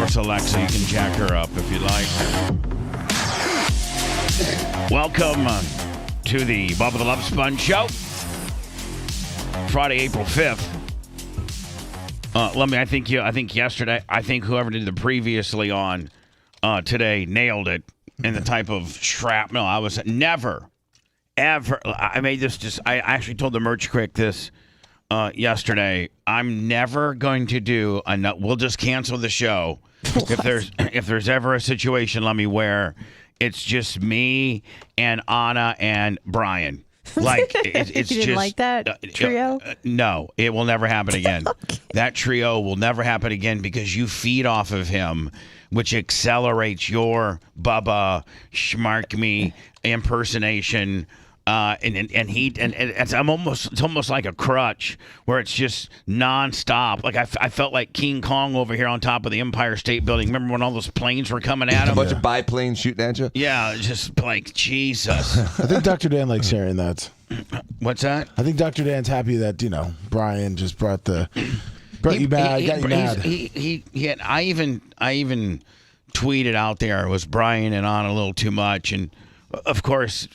Yes, Alexa, you can jack her up if you like. Welcome to the Bubba the Love Sponge show. Friday, April 5th. I think yesterday, whoever did the previously on today nailed it in the type of shrapnel. I was never, ever, I made this I actually told the merch critic this yesterday. I'm never going to do we'll just cancel the show if there's ever a situation, where it's just me and Anna and Brian. Like it's you didn't just like that trio? No, it will never happen again. Okay. That trio will never happen again because you feed off of him, which accelerates your Bubba Schmark me impersonation. It's almost like a crutch where it's just nonstop. Like I felt like King Kong over here on top of the Empire State Building. Remember when all those planes were coming at him? A bunch of biplanes shooting at you? Yeah, just like Jesus. I think Dr. Dan likes hearing that. What's that? I think Dr. Dan's happy that, Brian just brought you mad, got you mad. I even tweeted out there, was Brian and on a little too much, and of course,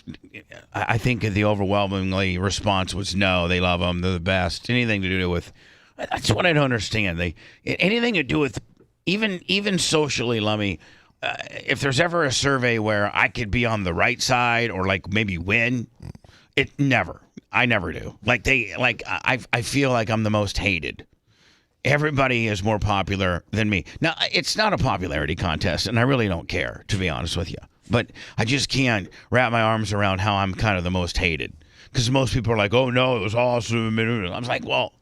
I think the overwhelmingly response was no. They love them. They're the best. Anything to do with that's what I don't understand. Anything to do with even socially. If there's ever a survey where I could be on the right side or like maybe win, I never do. I feel like I'm the most hated. Everybody is more popular than me. Now, it's not a popularity contest, and I really don't care, to be honest with you. But I just can't wrap my arms around how I'm kind of the most hated. Because most people are like, oh, no, it was awesome. I was like, well,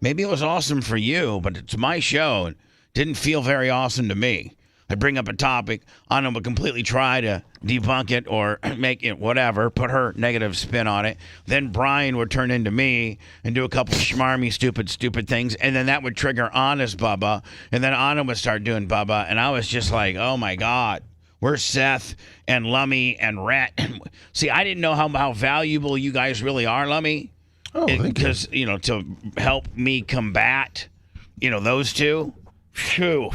maybe it was awesome for you, but it's my show. It didn't feel very awesome to me. I bring up a topic, Anna would completely try to debunk it or make it whatever, put her negative spin on it. Then Brian would turn into me and do a couple of schmarmy, stupid things. And then that would trigger Anna's Bubba. And then Anna would start doing Bubba. And I was just like, oh, my God. Where's Seth and Lummy and Rat? See, I didn't know how valuable you guys really are, Lummy. Oh, because, to help me combat, those two. Phew.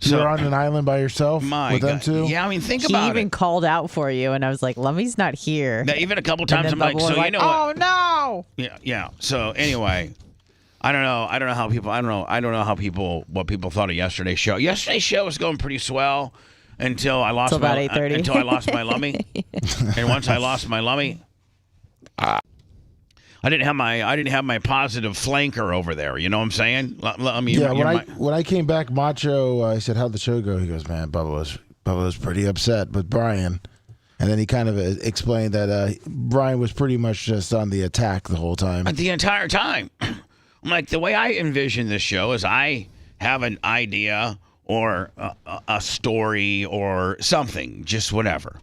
You're on an island by yourself with them two? Yeah, I mean, think about it. He even called out for you, and I was like, Lummy's not here. Now, even a couple times, I'm like, so you know what? Oh, no! Yeah. So, anyway, I don't know what people thought of yesterday's show. Yesterday's show was going pretty swell until I lost about 8:30. Until I lost my Lummy. And once I lost my Lummy, I didn't have my positive flanker over there. You know what I'm saying? When I came back, Macho, I said, how'd the show go? He goes, man, Bubba was pretty upset with Brian. And then he kind of explained that Brian was pretty much just on the attack the whole time. The entire time. I'm like, the way I envision this show is I have an idea or a story or something, just whatever.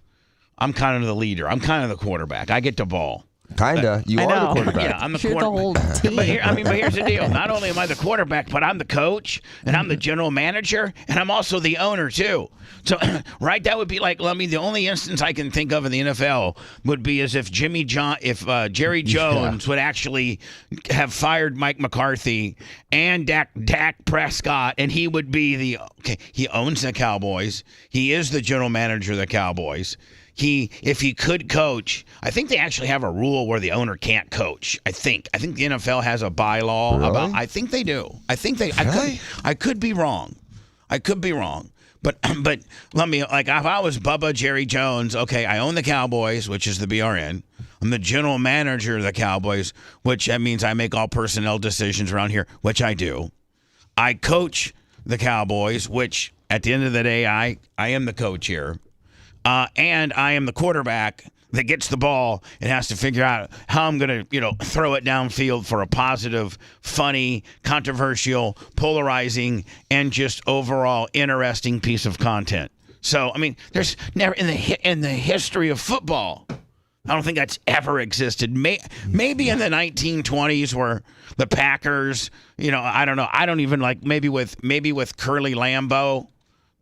I'm kind of the leader. I'm kind of the quarterback. I get the ball. Kinda. You are the quarterback. Yeah, I'm the You're quarterback. the whole team. But here's the deal. Not only am I the quarterback, but I'm the coach, and I'm the general manager, and I'm also the owner, too. So, right, that would be like, Lummy, the only instance I can think of in the NFL would be as if Jerry Jones would actually have fired Mike McCarthy and Dak Prescott, and he would be he owns the Cowboys. He is the general manager of the Cowboys. If he could coach, I think they actually have a rule where the owner can't coach. I think the NFL has a bylaw about. I think they do. I think they. Really? I could be wrong. But let me if I was Bubba Jerry Jones, okay, I own the Cowboys, which is the BRN. I'm the general manager of the Cowboys, which that means I make all personnel decisions around here, which I do. I coach the Cowboys, which at the end of the day, I am the coach here. And I am the quarterback that gets the ball and has to figure out how I'm going to, throw it downfield for a positive, funny, controversial, polarizing, and just overall interesting piece of content. So, I mean, there's never in the history of football, I don't think that's ever existed. Maybe in the 1920s where the Packers, I don't know. I don't even maybe with Curly Lambeau.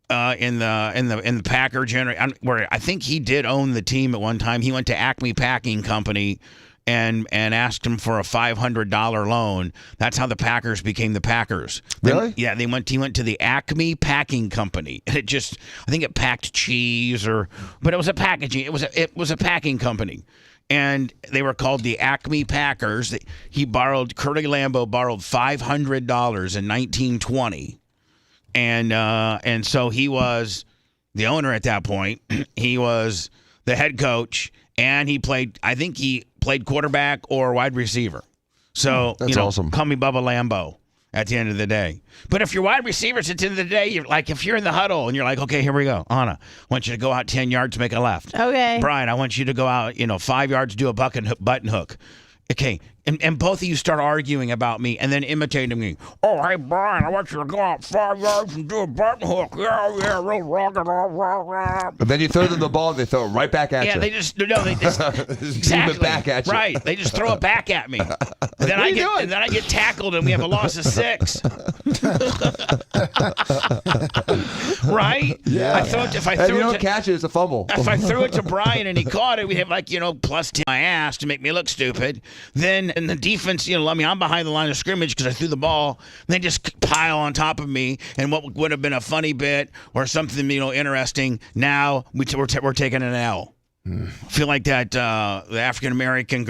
In the Packer generation, where I think he did own the team at one time. He went to Acme Packing Company and asked him for a $500 loan. That's how the Packers became the Packers. Really? Yeah, he went to the Acme Packing Company. And I think it packed cheese but it was a packaging. It was a packing company. And they were called the Acme Packers. Curly Lambeau borrowed $500 in 1920. And so he was the owner at that point. He was the head coach, and he played quarterback or wide receiver. So, That's awesome. Call me Bubba Lambeau at the end of the day. But if you're wide receivers at the end of the day, you're like, if you're in the huddle and you're like, okay, here we go. Anna, I want you to go out 10 yards, make a left. Okay. Brian, I want you to go out, 5 yards, do a button hook. Okay. And both of you start arguing about me and then imitating me. Oh, hey, Brian, I want you to go out 5 yards and do a button hook. Yeah, real rocket. But then you throw them the ball, and they throw it right back at you. Yeah, they just exactly it back at you. Right. They just throw it back at me. And then I get tackled, and we have a loss of 6. Right? Yeah. If I And threw you it don't to, catch it, it's a fumble. if I threw it to Brian and he caught it, we'd have plus 10 my ass to make me look stupid. Then in the defense, I'm behind the line of scrimmage because I threw the ball. And they just pile on top of me, and what would have been a funny bit or something interesting, now we're taking an L. I feel like that the African American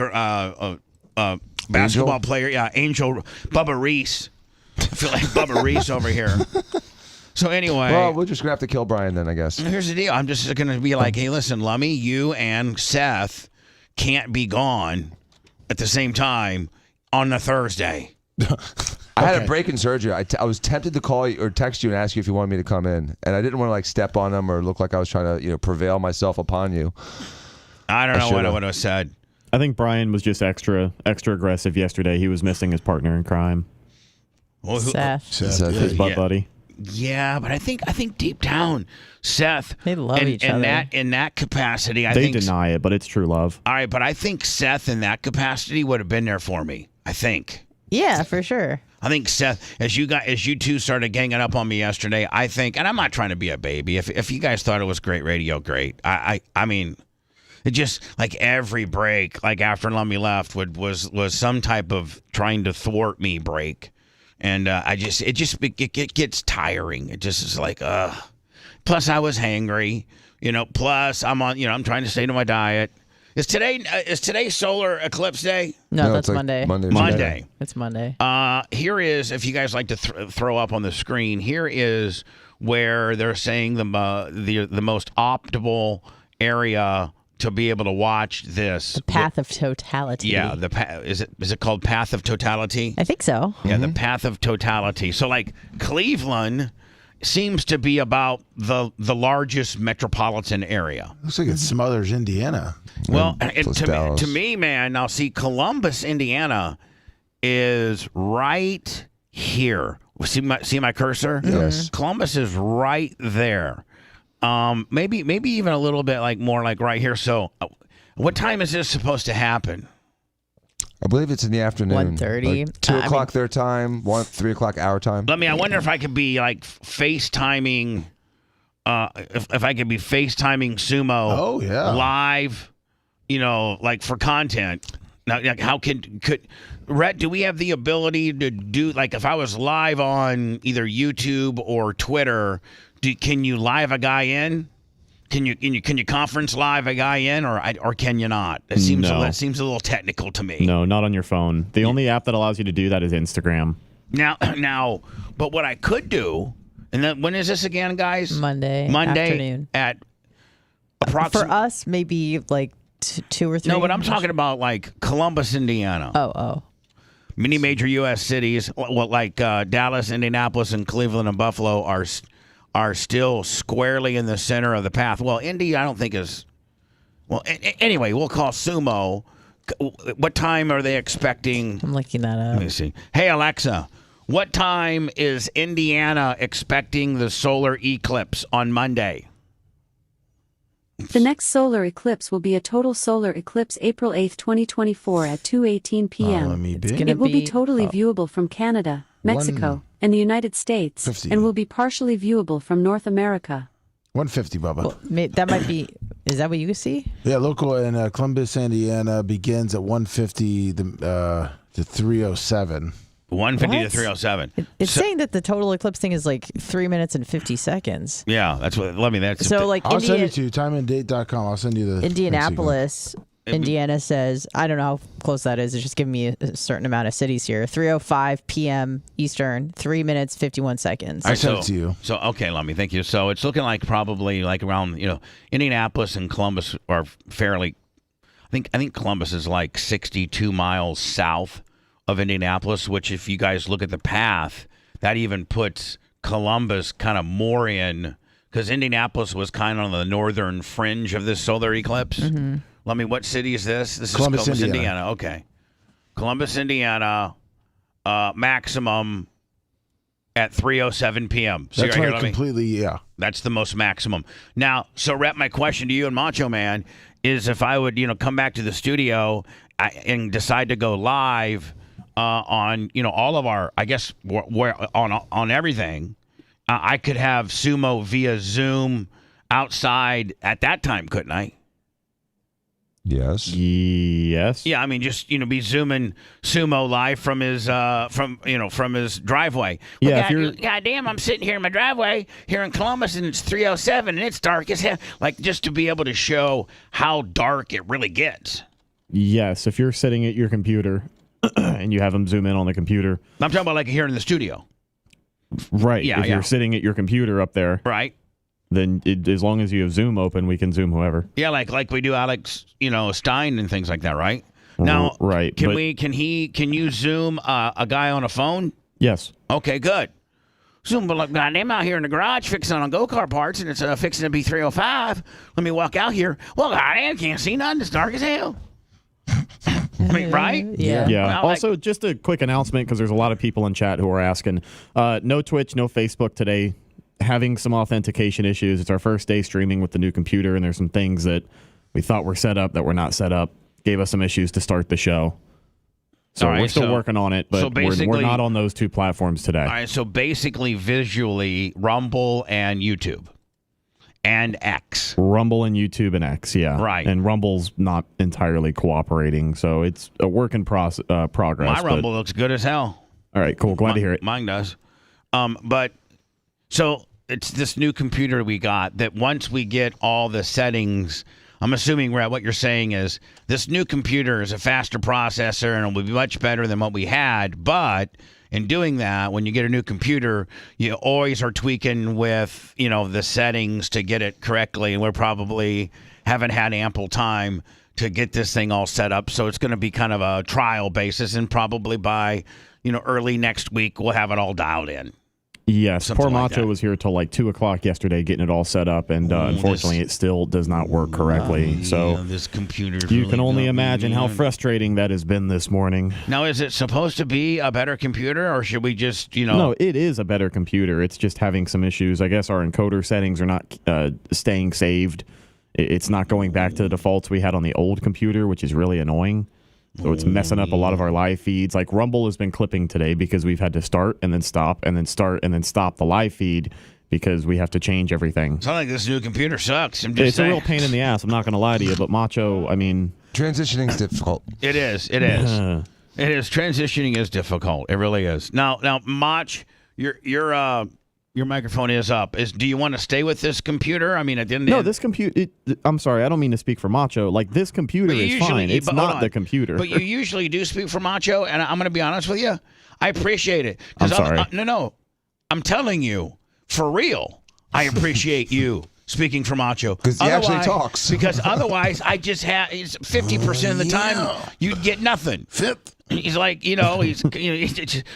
basketball player, Angel Bubba Reese. I feel like Bubba Reese over here. So anyway, Well, we're just gonna have to kill Brian then, I guess. here's the deal. I'm just going to be like, hey, listen, Lummy, you and Seth can't be gone at the same time on a Thursday. I had a break in surgery. I was tempted to call you or text you and ask you if you wanted me to come in, and I didn't want to step on them or look like I was trying to prevail myself upon you. I don't know what I would have said. I think Brian was just extra aggressive yesterday. He was missing his partner in crime, Well, Seth. his butt buddy. Yeah, but I think deep down, Seth, They love each other. In that capacity, I They think deny it, but it's true love. All right, but I think Seth in that capacity would have been there for me. I think. Yeah, for sure. I think Seth, as you two started ganging up on me yesterday, I think, and I'm not trying to be a baby. If you guys thought it was great radio, great. I mean, it just like every break, like after Lummy left, was some type of trying to thwart me break, and it gets tiring. It just is like Plus, I was hangry. Plus, I'm on. I'm trying to stay to my diet. Is today solar eclipse day? No, that's it's like Monday. Monday. It's Monday. Here is, if you guys like to throw up on the screen, here is where they're saying the most optimal area to be able to watch this. The path of totality. Yeah, is it called path of totality? I think so. Yeah, the path of totality. So like Cleveland seems to be about the largest metropolitan area. Looks like it smothers Indiana. Well, plus Dallas. to me, man, now see, Columbus, Indiana is right here. See my cursor? Yes. Columbus is right there. Maybe even a little bit more like right here. So, what time is this supposed to happen? I believe it's in the afternoon. 1:30. 2 o'clock their time, 3 o'clock our time. I wonder if I could be FaceTiming. If I could be FaceTiming Sumo. Oh, yeah. Live. For content. Now, how could Rhett? Do we have the ability to do if I was live on either YouTube or Twitter? Can you live a guy in? Can you conference live a guy in, or can you not? It seems that seems a little technical to me. No, not on your phone. The only app that allows you to do that is Instagram. Now, but what I could do, and then when is this again, guys? Monday afternoon. At For us, maybe 2 or 3. No, but I'm talking about Columbus, Indiana. Oh. Many major U.S. cities, Dallas, Indianapolis, and Cleveland and Buffalo are still squarely in the center of the path. Well, Indy, I don't think is. Well, anyway, we'll call Sumo. What time are they expecting? I'm looking that up. Let me see. Hey, Alexa, what time is Indiana expecting the solar eclipse on Monday? The next solar eclipse will be a total solar eclipse April 8th, 2024 at 2:18 p.m. Let me be. It will be totally viewable from Canada, Mexico, and the United States, 50. and will be partially viewable from North America. 150, Bubba. Well, that might be Is that what you see? Yeah, local in Columbus, Indiana begins at 150 to 307. 150 to 307. It's saying that the total eclipse thing is like 3 minutes and 50 seconds. Yeah, that's what. Let me. That's So like I'll send it to you. Timeanddate.com. I'll send you the Indianapolis, Indiana says, I don't know how close that is. It's just giving me a certain amount of cities here. 3:05 p.m. Eastern, 3 minutes 51 seconds. I sent it to you. So okay, let me thank you. So it's looking like probably like around Indianapolis and Columbus are fairly. I think Columbus is like 62 miles south of Indianapolis, which if you guys look at the path, that even puts Columbus kind of more in, because Indianapolis was kind of on the northern fringe of this solar eclipse. Mm-hmm. Let me, what city is this? This Columbus, is Columbus, Indiana. Indiana. Okay. Columbus, Indiana, maximum at 3:07 p.m. So That's right right, completely, yeah. That's the most maximum. Now, so Rep, my question to you and Macho Man is if I would, come back to the studio and decide to go live on, all of our, I guess, on everything, I could have Sumo via Zoom outside at that time, couldn't I? Yes. Yes. Yeah, I mean, just be zooming Sumo live from his from his driveway. Yeah, God damn, I'm sitting here in my driveway here in Columbus, and it's 3:07, and it's dark as hell. Like, just to be able to show how dark it really gets. Yes, if you're sitting at your computer and you have them zoom in on the computer. I'm talking about like here in the studio. Right. Yeah, if you're sitting at your computer up there, right? Then as long as you have Zoom open, we can Zoom whoever. Yeah, like we do Alex, Stein and things like that, right? Now, right. Can you Zoom a guy on a phone? Yes. Okay, good. Zoom, but like, goddamn, out here in the garage fixing on go-kart parts, and it's fixing to be 3:05. Let me walk out here. Well, goddamn, can't see nothing. It's dark as hell. I mean, right? Yeah. Yeah. Well, also, just a quick announcement, because there's a lot of people in chat who are asking. No Twitch, no Facebook today. Having some authentication issues. It's our first day streaming with the new computer, and there's some things that we thought were set up that were not set up. Gave us some issues to start the show. So we're still working on it, but we're not on those two platforms today. All right, so basically visually, Rumble and YouTube and X. Rumble and YouTube and X, yeah. Right. And Rumble's not entirely cooperating, so it's a work in progress. My Rumble looks good as hell. All right, cool. Glad to hear it. Mine does. So it's this new computer we got that once we get all the settings, I'm assuming, Rhett, what you're saying is this new computer is a faster processor and it will be much better than what we had. But in doing that, when you get a new computer, you always are tweaking with, the settings to get it correctly. And we probably haven't had ample time to get this thing all set up. So it's going to be kind of a trial basis. And probably by, early next week, we'll have it all dialed in. Yes, Something poor like Macho that. was here till like 2:00 yesterday getting it all set up, and unfortunately it still does not work correctly. So this computer. you can only imagine how frustrating that has been this morning. Now, is it supposed to be a better computer, or should we just, No, it is a better computer. It's just having some issues. I guess our encoder settings are not staying saved. It's not going back to the defaults we had on the old computer, which is really annoying. So it's messing up a lot of our live feeds. Like Rumble has been clipping today because we've had to start and then stop and then start and then stop the live feed because we have to change everything. Sounds like this new computer sucks. I'm just It's saying. a real pain in the ass. I'm not going to lie to you, but Macho, I mean... Transitioning is difficult. It is. It is. It is. Transitioning is difficult. It really is. Now, Mach, your microphone is up. Do you want to stay with this computer? I mean, it didn't. No, this computer. I'm sorry, I don't mean to speak for Macho. Like this computer is fine. It's not the computer. But you usually do speak for Macho, and I'm going to be honest with you. I appreciate it. I'm sorry. No. I'm telling you, for real, I appreciate you speaking for Macho. Because he actually talks. Because otherwise, I just have 50% of the time you'd get nothing. He's like,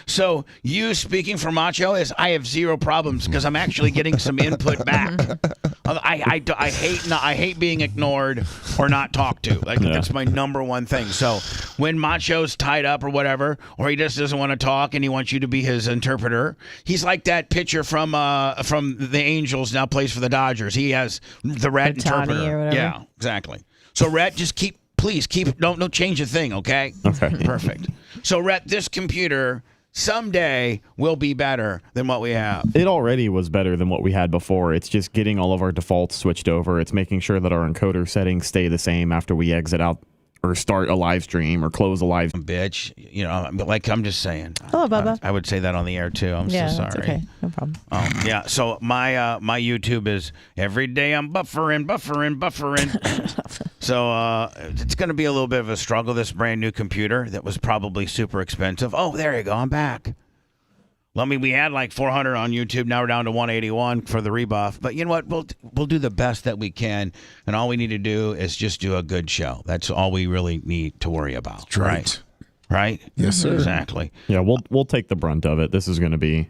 so you speaking for Macho is I have zero problems because I'm actually getting some input back. I hate being ignored or not talked to. That's my number one thing. So when Macho's tied up or whatever, or he just doesn't want to talk and he wants you to be his interpreter, he's like that pitcher from the Angels, now plays for the Dodgers. He has the red interpreter. Or whatever. Yeah, exactly. So Rhett, just please keep don't change a thing, okay? Okay. Perfect. So Rhett, this computer someday will be better than what we have. It already was better than what we had before. It's just getting all of our defaults switched over. It's making sure that our encoder settings stay the same after we exit out or start a live stream or close a live. Bitch, you know, like I'm just saying. Hello, Bubba. I would say that on the air too. I'm Yeah, so sorry. that's okay. No problem. Yeah. So my YouTube is every day I'm buffering. So it's going to be a little bit of a struggle. This brand new computer that was probably super expensive. Oh, there you go. I'm back. Well, I mean, we had like 400 on YouTube. Now we're down to 181 for the rebuff. But you know what? We'll do the best that we can, and all we need to do is just do a good show. That's all we really need to worry about. That's right. Right? Yes, sir. Exactly. Yeah, we'll take the brunt of it. This is going to be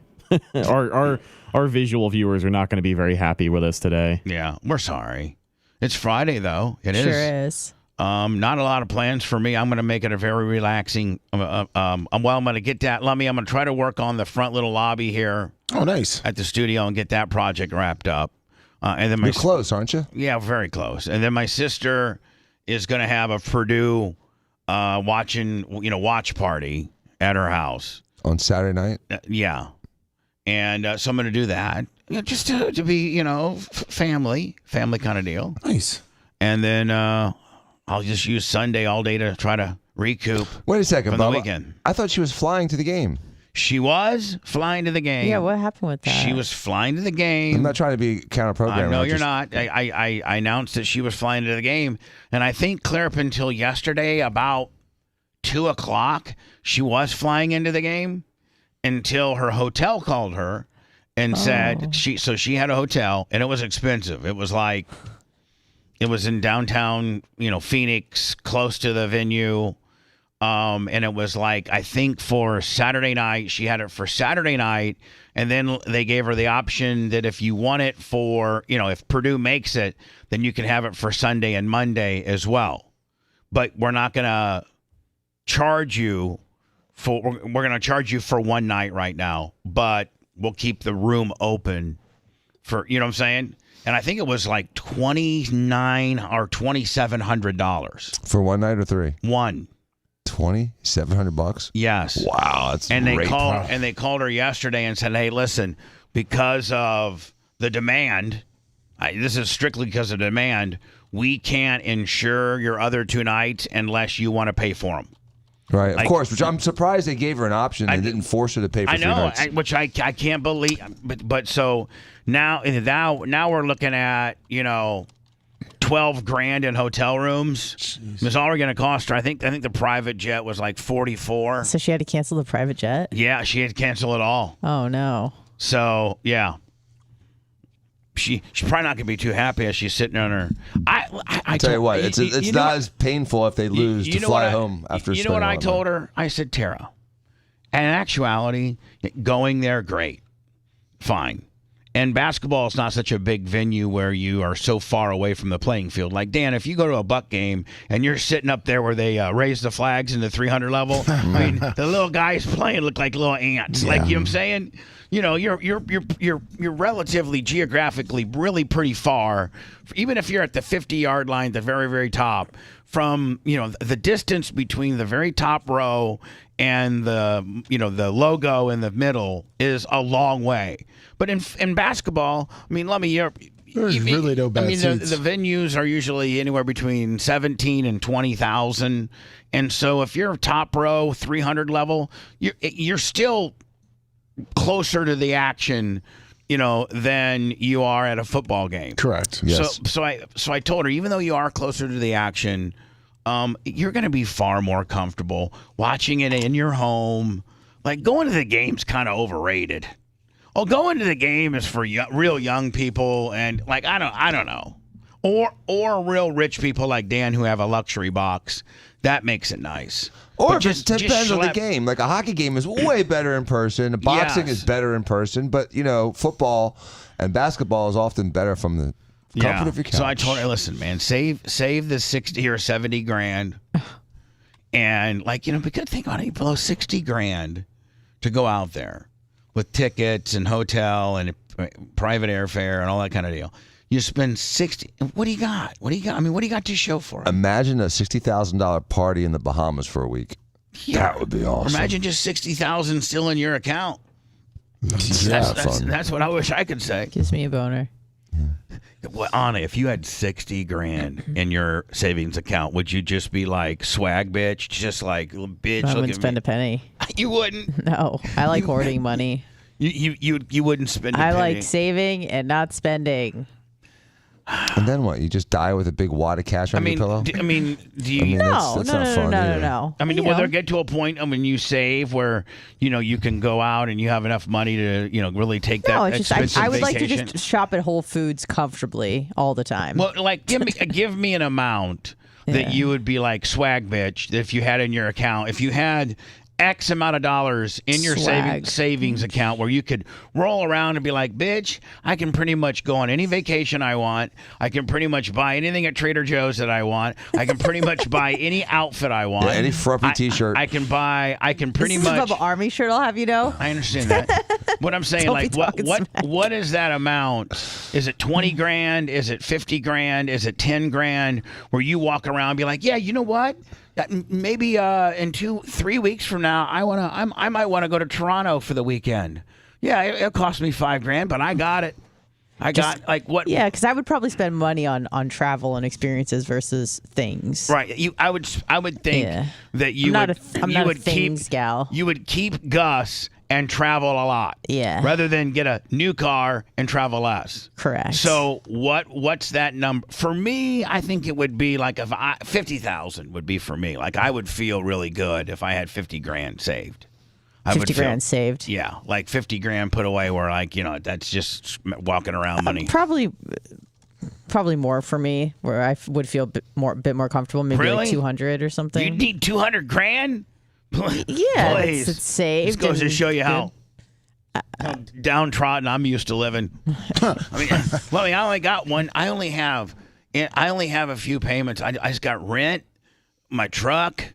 our visual viewers are not going to be very happy with us today. Yeah, we're sorry. It's Friday though. It is. Sure is. Not a lot of plans for me. I'm going to make it a very relaxing. I'm going to get that. I'm going to try to work on the front little lobby here Oh, nice. at the studio and get that project wrapped up. And then You're close, aren't you? Yeah, very close. And then my sister is going to have a Purdue watch party at her house On Saturday night? yeah, and so I'm going to do that. Just to be family kind of deal. Nice. And then I'll just use Sunday all day to try to recoup. Wait a second, from the Bubba. weekend. I thought she was flying to the game. She was flying to the game. Yeah, what happened with that? She was flying to the game. I'm not trying to be counter-programming. No, you're just- not. I announced that she was flying to the game, and I think clear up until yesterday about 2:00, she was flying into the game until her hotel called her and said she had a hotel, and it was expensive. It was in downtown, Phoenix, close to the venue. And it was I think for Saturday night, she had it for Saturday night. And then they gave her the option that if you want it for, if Purdue makes it, then you can have it for Sunday and Monday as well. But we're not going to charge you we're going to charge you for one night right now, but we'll keep the room open for, you know what I'm saying? And I think it was like $2,900 or $2,700. For one night or three? One. $2,700? Yes. Wow, that's and great. They called her yesterday and said, "Hey, listen, because of the demand, this is strictly because of demand. We can't insure your other 2 nights unless you want to pay for them." Right, of course. Which I'm surprised they gave her an option. They didn't force her to pay for 3 nights. Which I can't believe. But so now we're looking at $12,000 in hotel rooms. Jeez. It's already going to cost her. I think the private jet was like $44,000. So she had to cancel the private jet? Yeah, she had to cancel it all. Oh no. So yeah, she's probably not going to be too happy as she's sitting on her. I tell you what, it's not as painful if they lose to fly home after. You know what I told her? I said, Tara, in actuality, going there, great, fine. And basketball is not such a big venue where you are so far away from the playing field. Like, Dan, if you go to a Buck game and you're sitting up there where they raise the flags in the 300 level, I mean, the little guys playing look like little ants. Yeah. Like, you know what I'm saying? You're relatively geographically really pretty far, even if you're at the 50-yard line, the very, very top, from, the distance between the very top row and the logo in the middle is a long way. But in basketball, I mean, there's really no bad seats. The venues are usually anywhere between 17 and 20,000, and so if you're top row 300 level, you're still closer to the action, than you are at a football game. Correct. Yes. So I told her, even though you are closer to the action, you're going to be far more comfortable watching it in your home. Like, going to the game's kind of overrated. Oh, going to the game is for real young people, and I don't know, or real rich people like Dan who have a luxury box. That makes it nice. Or but just depends on the game. Like, a hockey game is way better in person. Boxing is better in person. But football and basketball is often better from the comfort of your couch. So I told her, listen, man, save the 60 or 70 grand, and we could think about it, below 60 grand to go out there with tickets and hotel and private airfare and all that kind of deal. You spend 60. What do you got? I mean, what do you got to show for it? Imagine a $60,000 party in the Bahamas for a week. That would be awesome. Imagine just 60,000 still in your account. That's what I wish I could say. Gives me a boner. Well, Anna, if you had 60 grand in your savings account, would you just be like swag bitch? Just like bitch. I look wouldn't at spend me. a penny. You wouldn't. No, I like hoarding money. You wouldn't spend a I penny. like saving and not spending. And then what? You just die with a big wad of cash on your pillow? do you? That's not fun either. No. I mean, will there get to a point when you save where you can go out and you have enough money to really take that expensive I would vacation? like to just shop at Whole Foods comfortably all the time. Well, like give me an amount that you would be like swag bitch that if you had in your account, if you had X amount of dollars in your savings account where you could roll around and be like, bitch, I can pretty much go on any vacation I want. I can pretty much buy anything at Trader Joe's that I want. I can pretty much buy any outfit I want. Yeah, any frumpy T-shirt. I can pretty this much. Is a Bubba Army shirt, I'll have you know. I understand that. What I'm saying, like, what is that amount? Is it 20 grand? Is it 50 grand? Is it 10 grand? Where you walk around and be like, yeah, you know what? Maybe in 2-3 weeks from now, I might want to go to Toronto for the weekend. Yeah, it cost me $5,000, but I got it. Like what? Yeah, because I would probably spend money on travel and experiences versus things. Right. I would think that you I'm not a things gal. You would keep Gus and travel a lot. Yeah. Rather than get a new car and travel less. Correct. So what's that number? For me, I think it would be like 50,000 would be for me. Like I would feel really good if I had 50 grand saved. 50 grand saved. Yeah, like 50 grand put away where that's just walking around money. Probably more for me where I would feel a bit more comfortable. Maybe Really? like 200 or something. You need 200 grand? Yeah, Please. it's saved. This goes to show you how downtrodden I'm used to living. I only got one. I only have a few payments. I just got rent, my truck,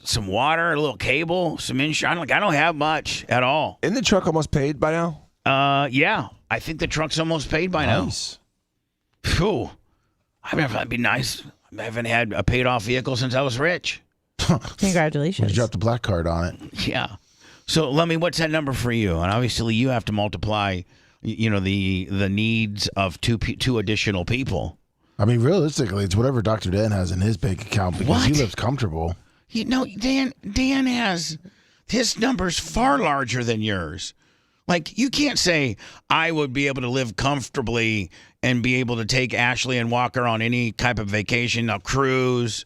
some water, a little cable, some insurance. I don't have much at all. Isn't the truck almost paid by now? Yeah. I think the truck's almost paid by now. Phew. That'd be nice. I haven't had a paid off vehicle since I was rich. Congratulations. You dropped the black card on it. Yeah. So, Lummy, what's that number for you? And obviously, you have to multiply, the needs of two additional people. I mean, realistically, it's whatever Dr. Dan has in his bank account because he lives comfortable. Dan has his numbers far larger than yours. Like, you can't say I would be able to live comfortably and be able to take Ashley and Walker on any type of vacation, a cruise,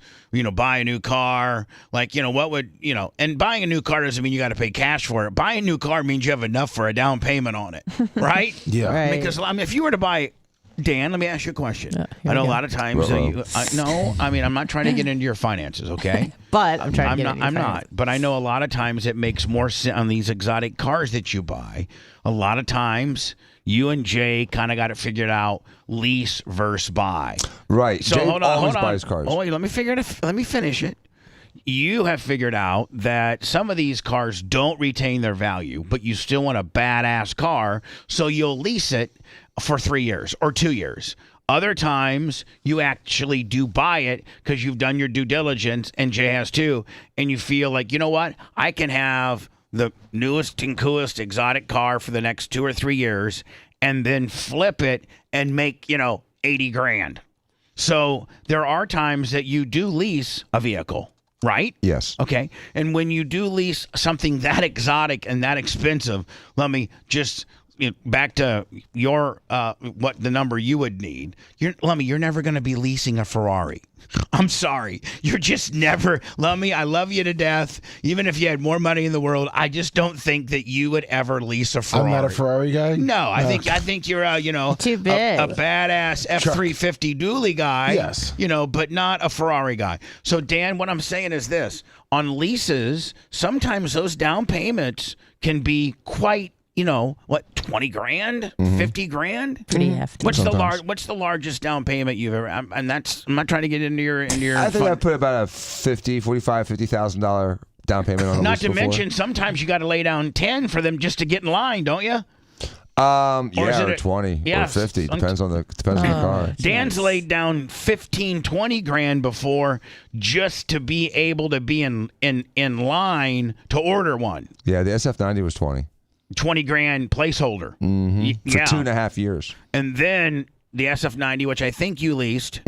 buy a new car. Like, what would, and buying a new car doesn't mean you got to pay cash for it. Buying a new car means you have enough for a down payment on it, right? Yeah. Right. Because, if you were to buy, Dan, let me ask you a question. I know a lot of times, I'm not trying to get into your finances, okay? But I'm trying to get I'm not. But I know a lot of times it makes more sense on these exotic cars that you buy. A lot of times you and Jay kind of got it figured out, lease versus buy. Right. So Jay hold on. always buys cars. Oh, wait, let me finish it. You have figured out that some of these cars don't retain their value, but you still want a badass car, so you'll lease it for 3 years or 2 years. Other times, you actually do buy it because you've done your due diligence, and Jay has too, and you feel like, you know what? I can have the newest and coolest exotic car for the next 2 or 3 years and then flip it and make, 80 grand. So there are times that you do lease a vehicle, right? Yes. Okay. And when you do lease something that exotic and that expensive, let me just back to your what the number you would need. Lummy, you're never going to be leasing a Ferrari. I'm sorry. You're just never. Lummy, I love you to death. Even if you had more money in the world, I just don't think that you would ever lease a Ferrari. I'm not a Ferrari guy. No, I think you're too big. A badass F-350 dually guy. Yes. But not a Ferrari guy. So Dan, what I'm saying is this: on leases, sometimes those down payments can be quite 20 grand, 50 grand? Pretty hefty. What's the largest down payment you've ever? And that's, I'm not trying to get into your. I think I put about a $50,000 down payment on. Not to mention, sometimes you got to lay down 10 for them just to get in line, don't you? Yeah, it or a- 20 yeah, or 50. some- Depends on the car. Dan's laid down 15, 20 grand before just to be able to be in line to order one. Yeah, the SF90 was 20. 20 grand placeholder. For 2.5 years. And then the SF90, which I think you leased.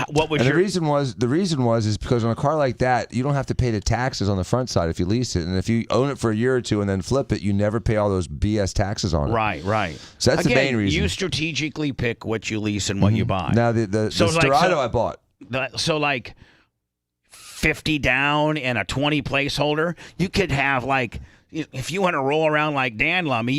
What was And your the reason was because on a car like that, you don't have to pay the taxes on the front side if you lease it, and if you own it for a year or two and then flip it, you never pay all those BS taxes on it. Right. So that's Again, the main reason. You strategically pick what you lease and what you buy. Now the Sterado I bought. So like 50 down and a 20 placeholder, you could have like. If you want to roll around like Dan Lummy,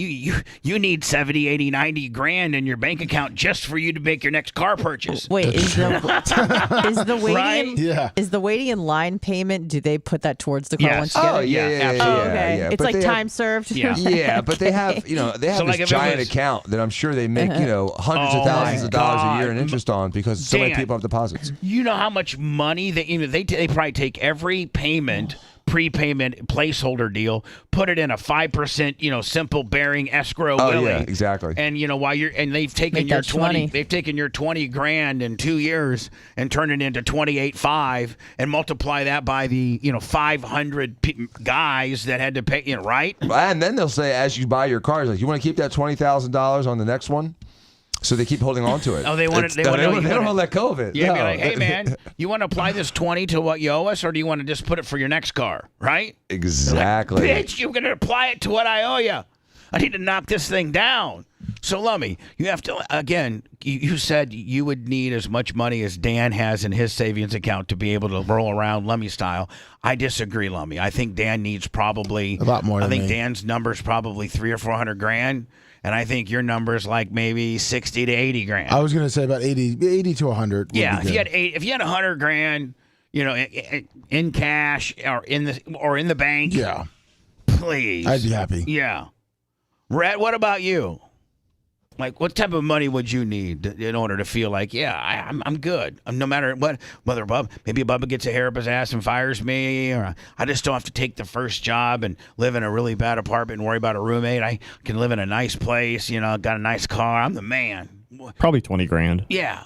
you need 70, 80, 90 grand in your bank account just for you to make your next car purchase. Wait, is the waiting Right? is the waiting in line payment? Do they put that towards the car Yes. once you get Oh it? yeah. Oh, okay. It's But like they time have, served. Yeah. Yeah, but they have So this like if it giant was- account that I'm sure they make hundreds of Oh, thousands my of dollars God. a year in interest on because so many Dan. people have deposits. You know how much money they probably take every payment, prepayment placeholder deal, put it in a 5%, simple bearing escrow willy. Yeah, exactly. And while they've taken Make your that 20. they've taken your 20 grand in 2 years and turned it into 28.5 and multiply that by the 500 guys that had to pay, right? And then they'll say, as you buy your cars, like, you want to keep that $20,000 on the next one? So they keep holding on to it. Oh, they want it. They don't want want to let go of it. Yeah, No. be like, hey man, you want to apply this 20 to what you owe us, or do you want to just put it for your next car, right? Exactly. Bitch, you're gonna apply it to what I owe you. I need to knock this thing down. So, Lummy, you have to again. You said you would need as much money as Dan has in his savings account to be able to roll around Lummy style. I disagree, Lummy. I think Dan needs probably A lot more I than think me. Dan's number's probably 300 or 400 grand. And I think your number's like maybe 60 to 80 grand. I was going to say about 80 to 100. Yeah, if you had 100 grand, in cash or in the bank, Yeah, please, I'd be happy. Yeah, Rhett, what about you? Like, what type of money would you need in order to feel like, I'm good? No matter what, whether maybe Bubba gets a hair up his ass and fires me, or I just don't have to take the first job and live in a really bad apartment and worry about a roommate. I can live in a nice place, got a nice car. I'm the man. Probably 20 grand. Yeah.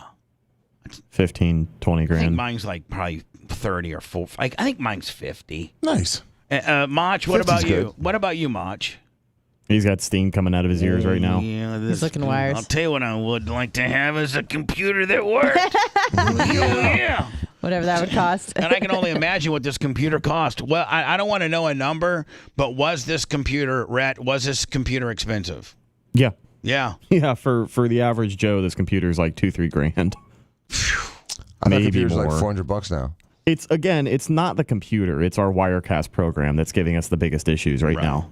15, 20 I think grand. mine's like probably 30 or 40. I think mine's 50. Nice. Mach, what 50's about you? good. What about you, Mach? He's got steam coming out of his ears right now. Yeah, He's looking wires. I'll tell you what I would like to have is a computer that works. Yeah. Whatever that would cost. And I can only imagine what this computer cost. Well, I don't want to know a number, but was this computer expensive? Yeah. Yeah. Yeah, for the average Joe, this computer's like 2-3 grand. I thought Maybe computers are more. like $400 now. It's not the computer. It's our Wirecast program that's giving us the biggest issues right now.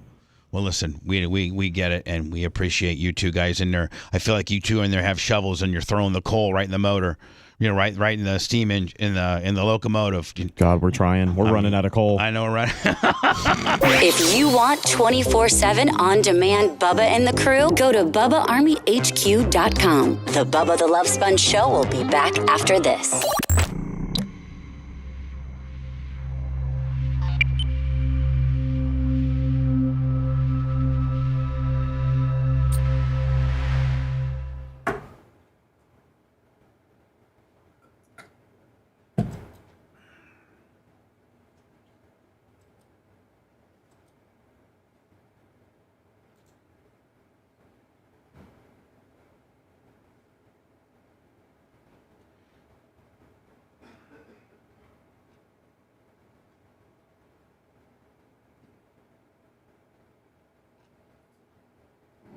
Well, listen, we get it, and we appreciate you two guys in there. I feel like you two in there have shovels, and you're throwing the coal right in the motor, right in the steam engine, in the locomotive. God, we're trying. We're running out of coal. I know, right? If you want 24/7 on-demand Bubba and the crew, go to BubbaArmyHQ.com. The Bubba the Love Sponge Show will be back after this.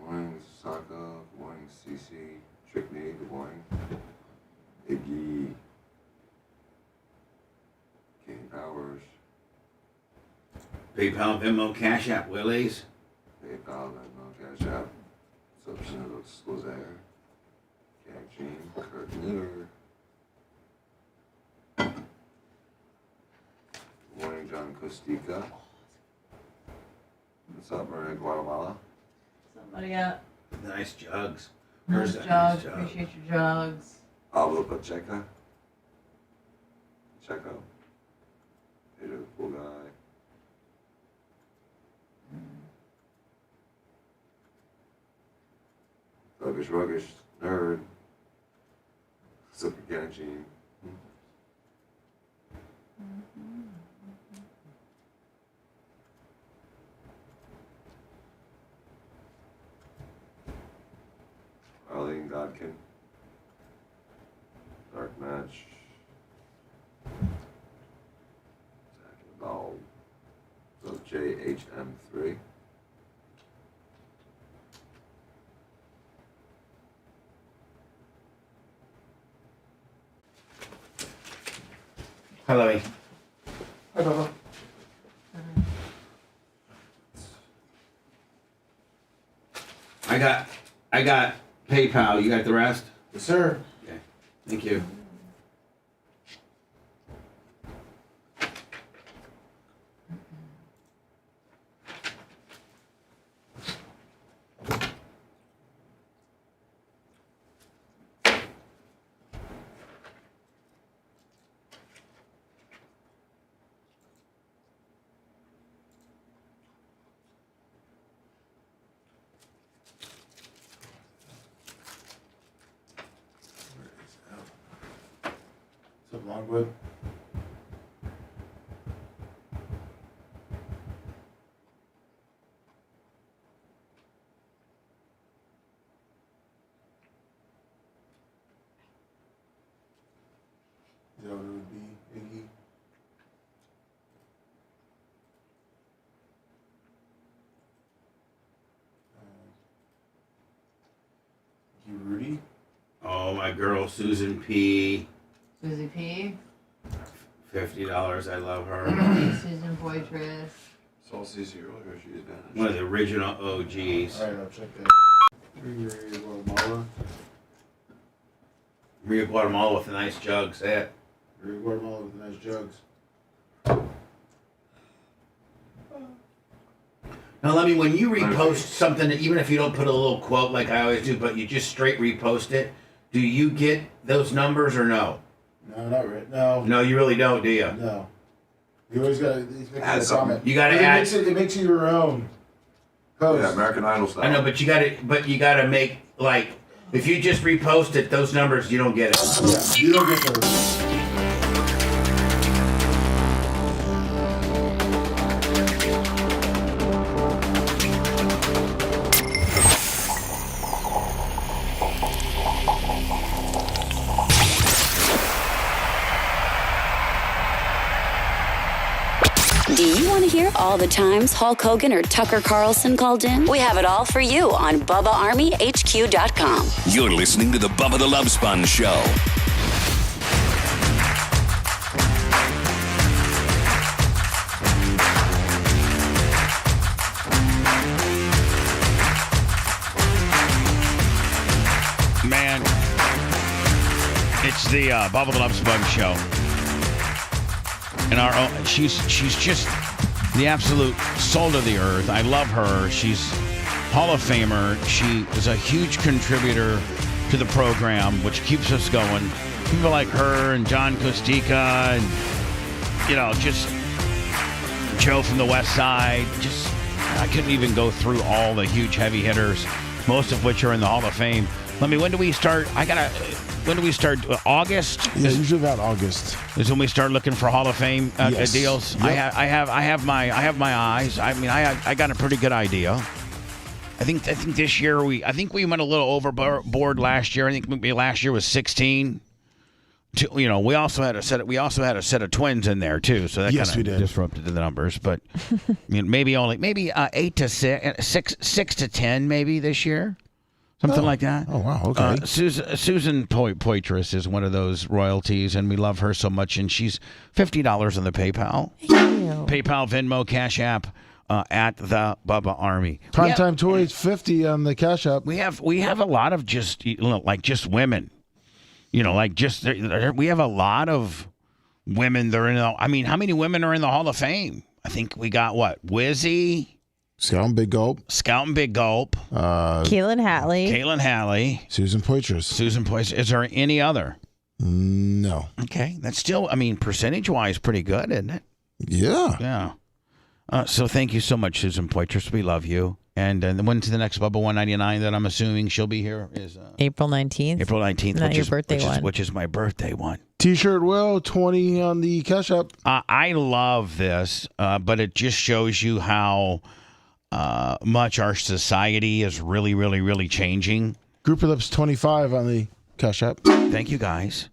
Morning, Saka. Morning, CC. Trickney. Good morning. Iggy. King Powers. PayPal, Venmo, Cash App, Willies. PayPal, Venmo, Cash App. Substance Lazaire. Gang Gene. Kurt Miller. Good morning, John Costica. What's up, Maria Guatemala? Somebody got Nice jugs. nice jugs. Appreciate your jugs. Pablo Pacheco. Checo. Peter the Cool Guy. Ruggish, nerd. Super Gene. Arlene Godkin. Dark Match. Zach and Ball. So JHM3. Hi, Louie. Hi, Bubba. I got PayPal. You got the rest? Yes, sir. Okay. Thank you. What's up, Longwood? Is that what it would be, Iggy? Rudy? Oh, my girl, Susan P. Susie P. $50. I love her. Susan Poitras. Saw Cece earlier. She is vanished. One of the original OGs. All right, I'll check that. Guatemala. Maria Guatemala with a nice jug. Say it. Guatemala with nice jugs. Now, let me, when you repost something, even if you don't put a little quote like I always do, but you just straight repost it, do you get those numbers or no? No, not right. No. No, you really don't, do you? No. You always got to Add a something. comment. You gotta It add- makes it makes you your own post. Yeah, American Idol style. I know, but you gotta make, like, if you just repost it, those numbers, you don't get it. Yeah, you don't get those. Do you want to hear all the times Hulk Hogan or Tucker Carlson called in? We have it all for you on BubbaArmyHQ.com. You're listening to the Bubba the Love Sponge Show. Man, it's the Bubba the Love Sponge show. And our own, she's just the absolute soul of the earth. I love her. She's Hall of Famer. She is a huge contributor to the program, which keeps us going. People like her and John Costica and, you know, just Joe from the West Side. Just, I couldn't even go through all the huge heavy hitters, most of which are in the Hall of Fame. Let me, when do we start? When do we start? August? Yeah, usually about August. Is when we start looking for Hall of Fame Yes. deals. Yep. I have my eyes. I mean, I got a pretty good idea. I think this year we went a little overboard last year. I think maybe last year was 16. You know, we also had a set of twins in there too, so that Yes, kind we of did. disrupted the numbers. But you know, maybe 8 to 6 to 10 maybe this year. Something like that. Oh, wow. Okay. Susan Poitras is one of those royalties, and we love her so much. And she's $50 on the PayPal. PayPal, Venmo, Cash App at the Bubba Army. Primetime Toys 50 on the Cash App. We have a lot of just women. You know, like just we have a lot of women that are in the. I mean, how many women are in the Hall of Fame? I think we got what? Wizzy. Scout and Big Gulp. Keelan Hatley. Susan Poitras. Is there any other? No. Okay, that's still, I mean, percentage-wise, pretty good, isn't it? Yeah. Yeah. So thank you so much, Susan Poitras. We love you. And when's the next Bubba 199 that I'm assuming she'll be here? Is April 19th. April 19th, Not your birthday one. Which is my birthday one. T-shirt will 20 on the Cash App. I love this, but it just shows you how much our society is really, really, really changing. Group Lips 25 on the Cash App. Thank you, guys.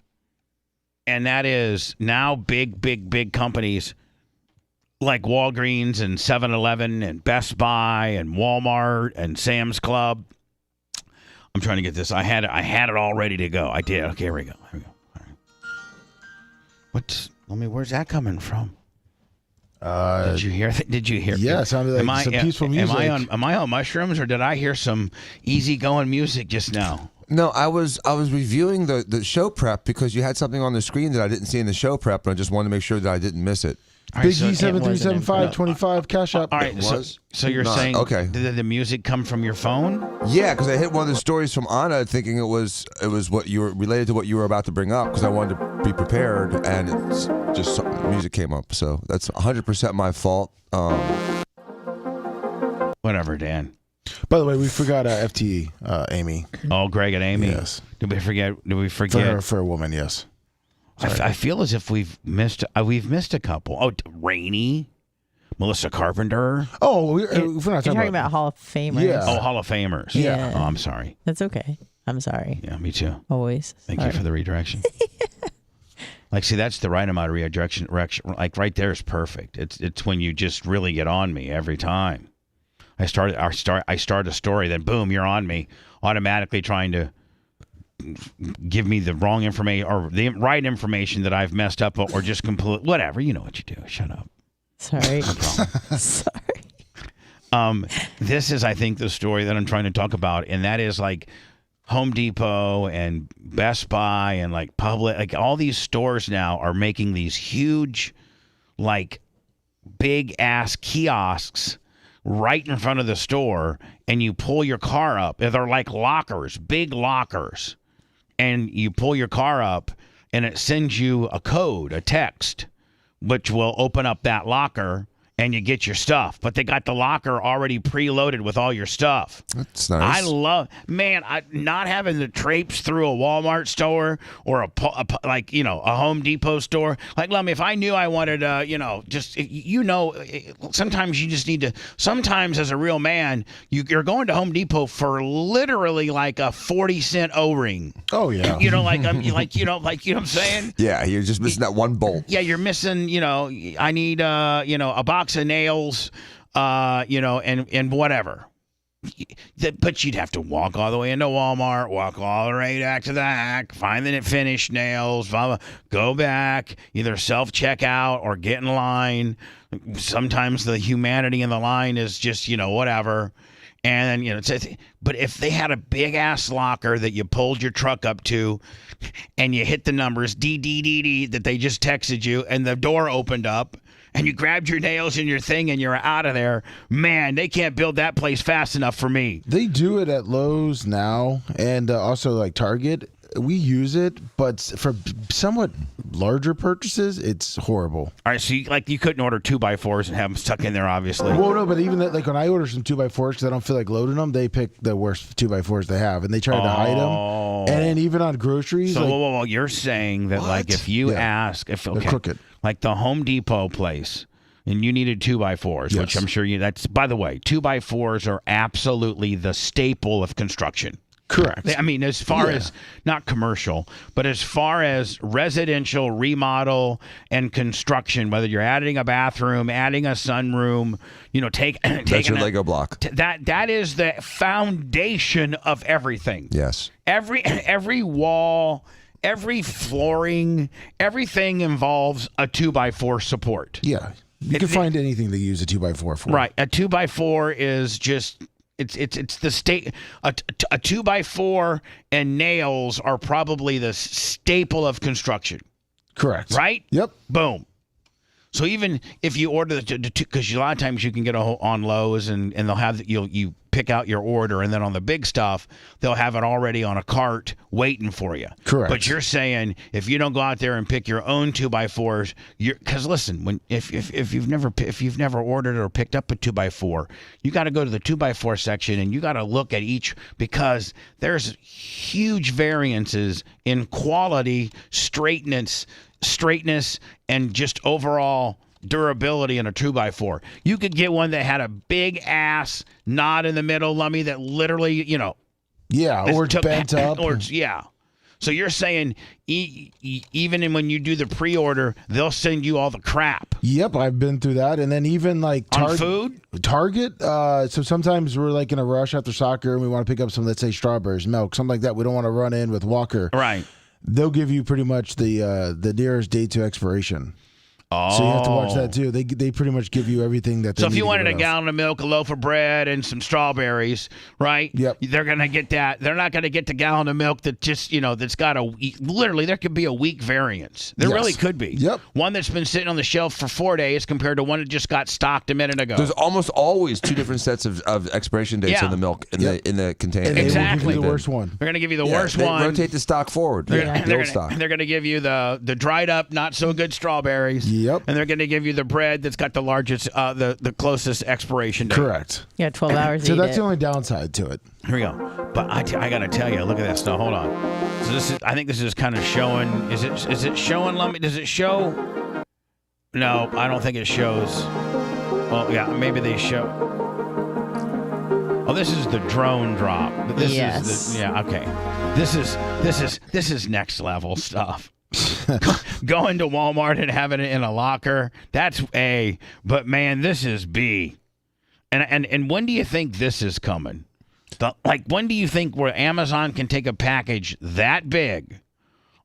And that is now big companies like Walgreens and 7-Eleven and Best Buy and Walmart and Sam's Club. I'm trying to get this. I had it all ready to go. I did. Okay, here we go. All right. Where's that coming from? Did you hear? Did you hear? Yeah, it sounded like some peaceful music. Am I on mushrooms, or did I hear some easygoing music just now? No, I was reviewing the show prep because you had something on the screen that I didn't see in the show prep, and I just wanted to make sure that I didn't miss it. Big E 737525 Cash App. All right, so you're saying okay? Did the music come from your phone? Yeah, because I hit one of the stories from Anna, thinking it was what you were related to what you were about to bring up, because I wanted to be prepared, and it's just music came up. So that's 100% my fault. Whatever, Dan. By the way, we forgot FTE, Amy. Oh, Greg and Amy. Yes. Did we forget? For a woman, yes. I feel as if we've missed a couple. Oh, Rainey, Melissa Carpenter. Oh, we're not talking about Hall of Famers. Yeah. Oh, Hall of Famers. Yeah. Oh, I'm sorry. That's okay. I'm sorry. Yeah, me too. Always. Thank you for the redirection. Like, see, that's the right amount of redirection. Like, right there is perfect. It's when you just really get on me every time. I start a story, then boom, you're on me, automatically trying to give me the wrong information or the right information that I've messed up or just complete whatever. You know what you do. Shut up. Sorry. No problem. Sorry. This is, I think, the story that I'm trying to talk about, and that is like Home Depot and Best Buy and like Public, like all these stores now are making these huge, like big ass kiosks right in front of the store, and you pull your car up. They're like lockers, big lockers. And you pull your car up, and it sends you a code, a text, which will open up that locker, and you get your stuff. But they got the locker already preloaded with all your stuff. That's nice. I love, not having to traipse through a Walmart store or a Home Depot store. Like, let me, if I knew I wanted, sometimes you just need to. Sometimes, as a real man, you're going to Home Depot for literally like a 40-cent O-ring. Oh yeah. You know what I'm saying? Yeah, you're just missing that one bolt. Yeah, you're missing. I need a box of nails, and whatever. But you'd have to walk all the way into Walmart, walk all the way back to the back, find the finished nails, blah, blah, go back, either self-checkout or get in line. Sometimes the humanity in the line is just, whatever. And then, but if they had a big ass locker that you pulled your truck up to and you hit the numbers, D, that they just texted you, and the door opened up, and you grabbed your nails and your thing and you're out of there, man, they can't build that place fast enough for me. They do it at Lowe's now, and also like Target. We use it, but for somewhat larger purchases, it's horrible. All right, so you couldn't order 2x4s and have them stuck in there, obviously. Well, no, but even like when I order some 2x4s because I don't feel like loading them, they pick the worst 2x4s they have, and they try to hide them. And then even on groceries, so whoa, you're saying that like if you ask, they're crooked. Like the Home Depot place, and you needed 2x4s, which I'm sure that's, by the way, 2x4s are absolutely the staple of construction. Correct. I mean, as far as, not commercial, but as far as residential remodel and construction, whether you're adding a bathroom, adding a sunroom, That's your Lego block. That is the foundation of everything. Yes. Every wall, every flooring, everything involves a 2x4 support. Yeah. You can find anything to use a 2x4 for. Right. A 2x4 is just... It's the state. A 2x4 and nails are probably the staple of construction. Correct. Right? Yep. Boom. So even if you order the two, because a lot of times you can get on Lowe's and they'll have you pick out your order, and then on the big stuff, they'll have it already on a cart waiting for you. Correct. But you're saying if you don't go out there and pick your own 2x4s, because listen, if you've never ordered or picked up a 2x4, you got to go to the 2x4 section and you got to look at each, because there's huge variances in quality, straightness, and just overall durability in a 2x4. You could get one that had a big ass knot in the middle, Lummy, that literally, Yeah, or it's bent up. Or yeah. So you're saying even when you do the pre-order, they'll send you all the crap. Yep, I've been through that. And then even like on food? Target. So sometimes we're like in a rush after soccer and we want to pick up some, let's say, strawberries, milk, something like that. We don't want to run in with Walker. Right. They'll give you pretty much the nearest date to expiration. Oh. So you have to watch that too. They pretty much give you everything that they So if need you to wanted get a rid of. gallon of milk, a loaf of bread, and some strawberries, right? Yep. They're going to get that. They're not going to get the gallon of milk that just, that's got literally, there could be a week variance. There really could be. Yep. One that's been sitting on the shelf for 4 days compared to one that just got stocked a minute ago. There's almost always two different sets of expiration dates Yeah. on the milk in the container. And they will give Exactly. you the worst one. They're going to give you the Yeah, worst they one. rotate the stock forward. The old stock. They're going to give you the dried up, not so good strawberries. Yep. And they're going to give you the bread that's got the largest, the closest expiration date. Correct. Yeah, 12 hours. So to that's eat the it. only downside to it. Here we go. But I got to tell you, look at this. Now, hold on. So I think this is kind of showing. Is it showing? Lummy? Does it show? No, I don't think it shows. Well, yeah, maybe they show. Oh, this is the drone drop. This Yes. is okay. This is next level stuff. Going to Walmart and having it in a locker, that's A. But man, this is B. And when do you think this is coming? When do you think where Amazon can take a package that big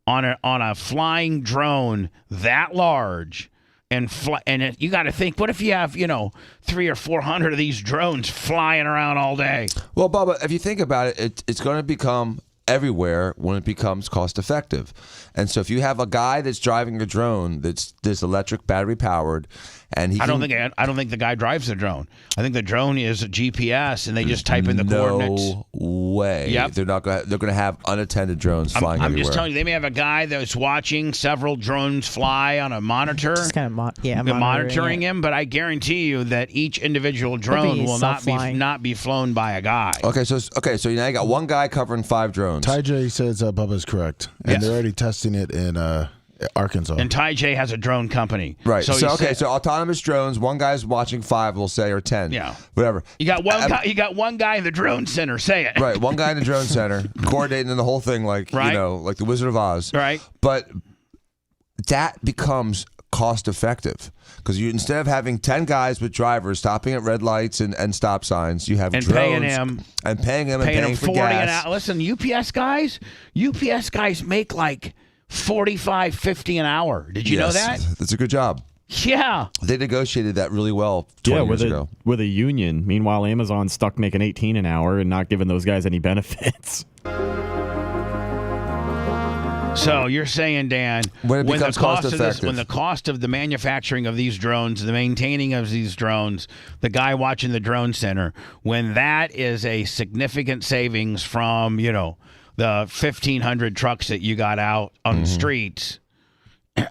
on a flying drone that large and fly? And you got to think, what if you have 300 or 400 of these drones flying around all day? Well, Bubba, if you think about it, it's going to become everywhere when it becomes cost effective. And so if you have a guy that's driving a drone that's electric battery powered, and he I don't think the guy drives the drone. I think the drone is a GPS and they just type in the coordinates. No way. Yep. They're going to have unattended drones flying I'm everywhere. just telling you, they may have a guy that's watching several drones fly on a monitor. Just kind of monitoring it. him, but I guarantee you that each individual drone will not be flown by a guy. Okay, so now you got one guy covering 5 drones. Ty J says Bubba's correct, and they're already testing it in Arkansas. And Ty J has a drone company. Right. So he autonomous drones, one guy's watching 5, we'll say, or 10. Yeah. Whatever. You got one guy in the drone center. Say it. Right. One guy in the drone center coordinating the whole thing like the Wizard of Oz. Right. But that becomes cost effective because instead of having 10 guys with drivers stopping at red lights and stop signs, you have drones paying him and paying for 40 gas. an hour. Listen, UPS guys make like 45, 50 an hour. Did you know that? That's a good job. Yeah. They negotiated that really well 20 years ago. With a union. Meanwhile, Amazon's stuck making 18 an hour and not giving those guys any benefits. So you're saying, Dan, when the cost of the manufacturing of these drones, the maintaining of these drones, the guy watching the drone center, when that is a significant savings from, the 1,500 trucks that you got out on the streets.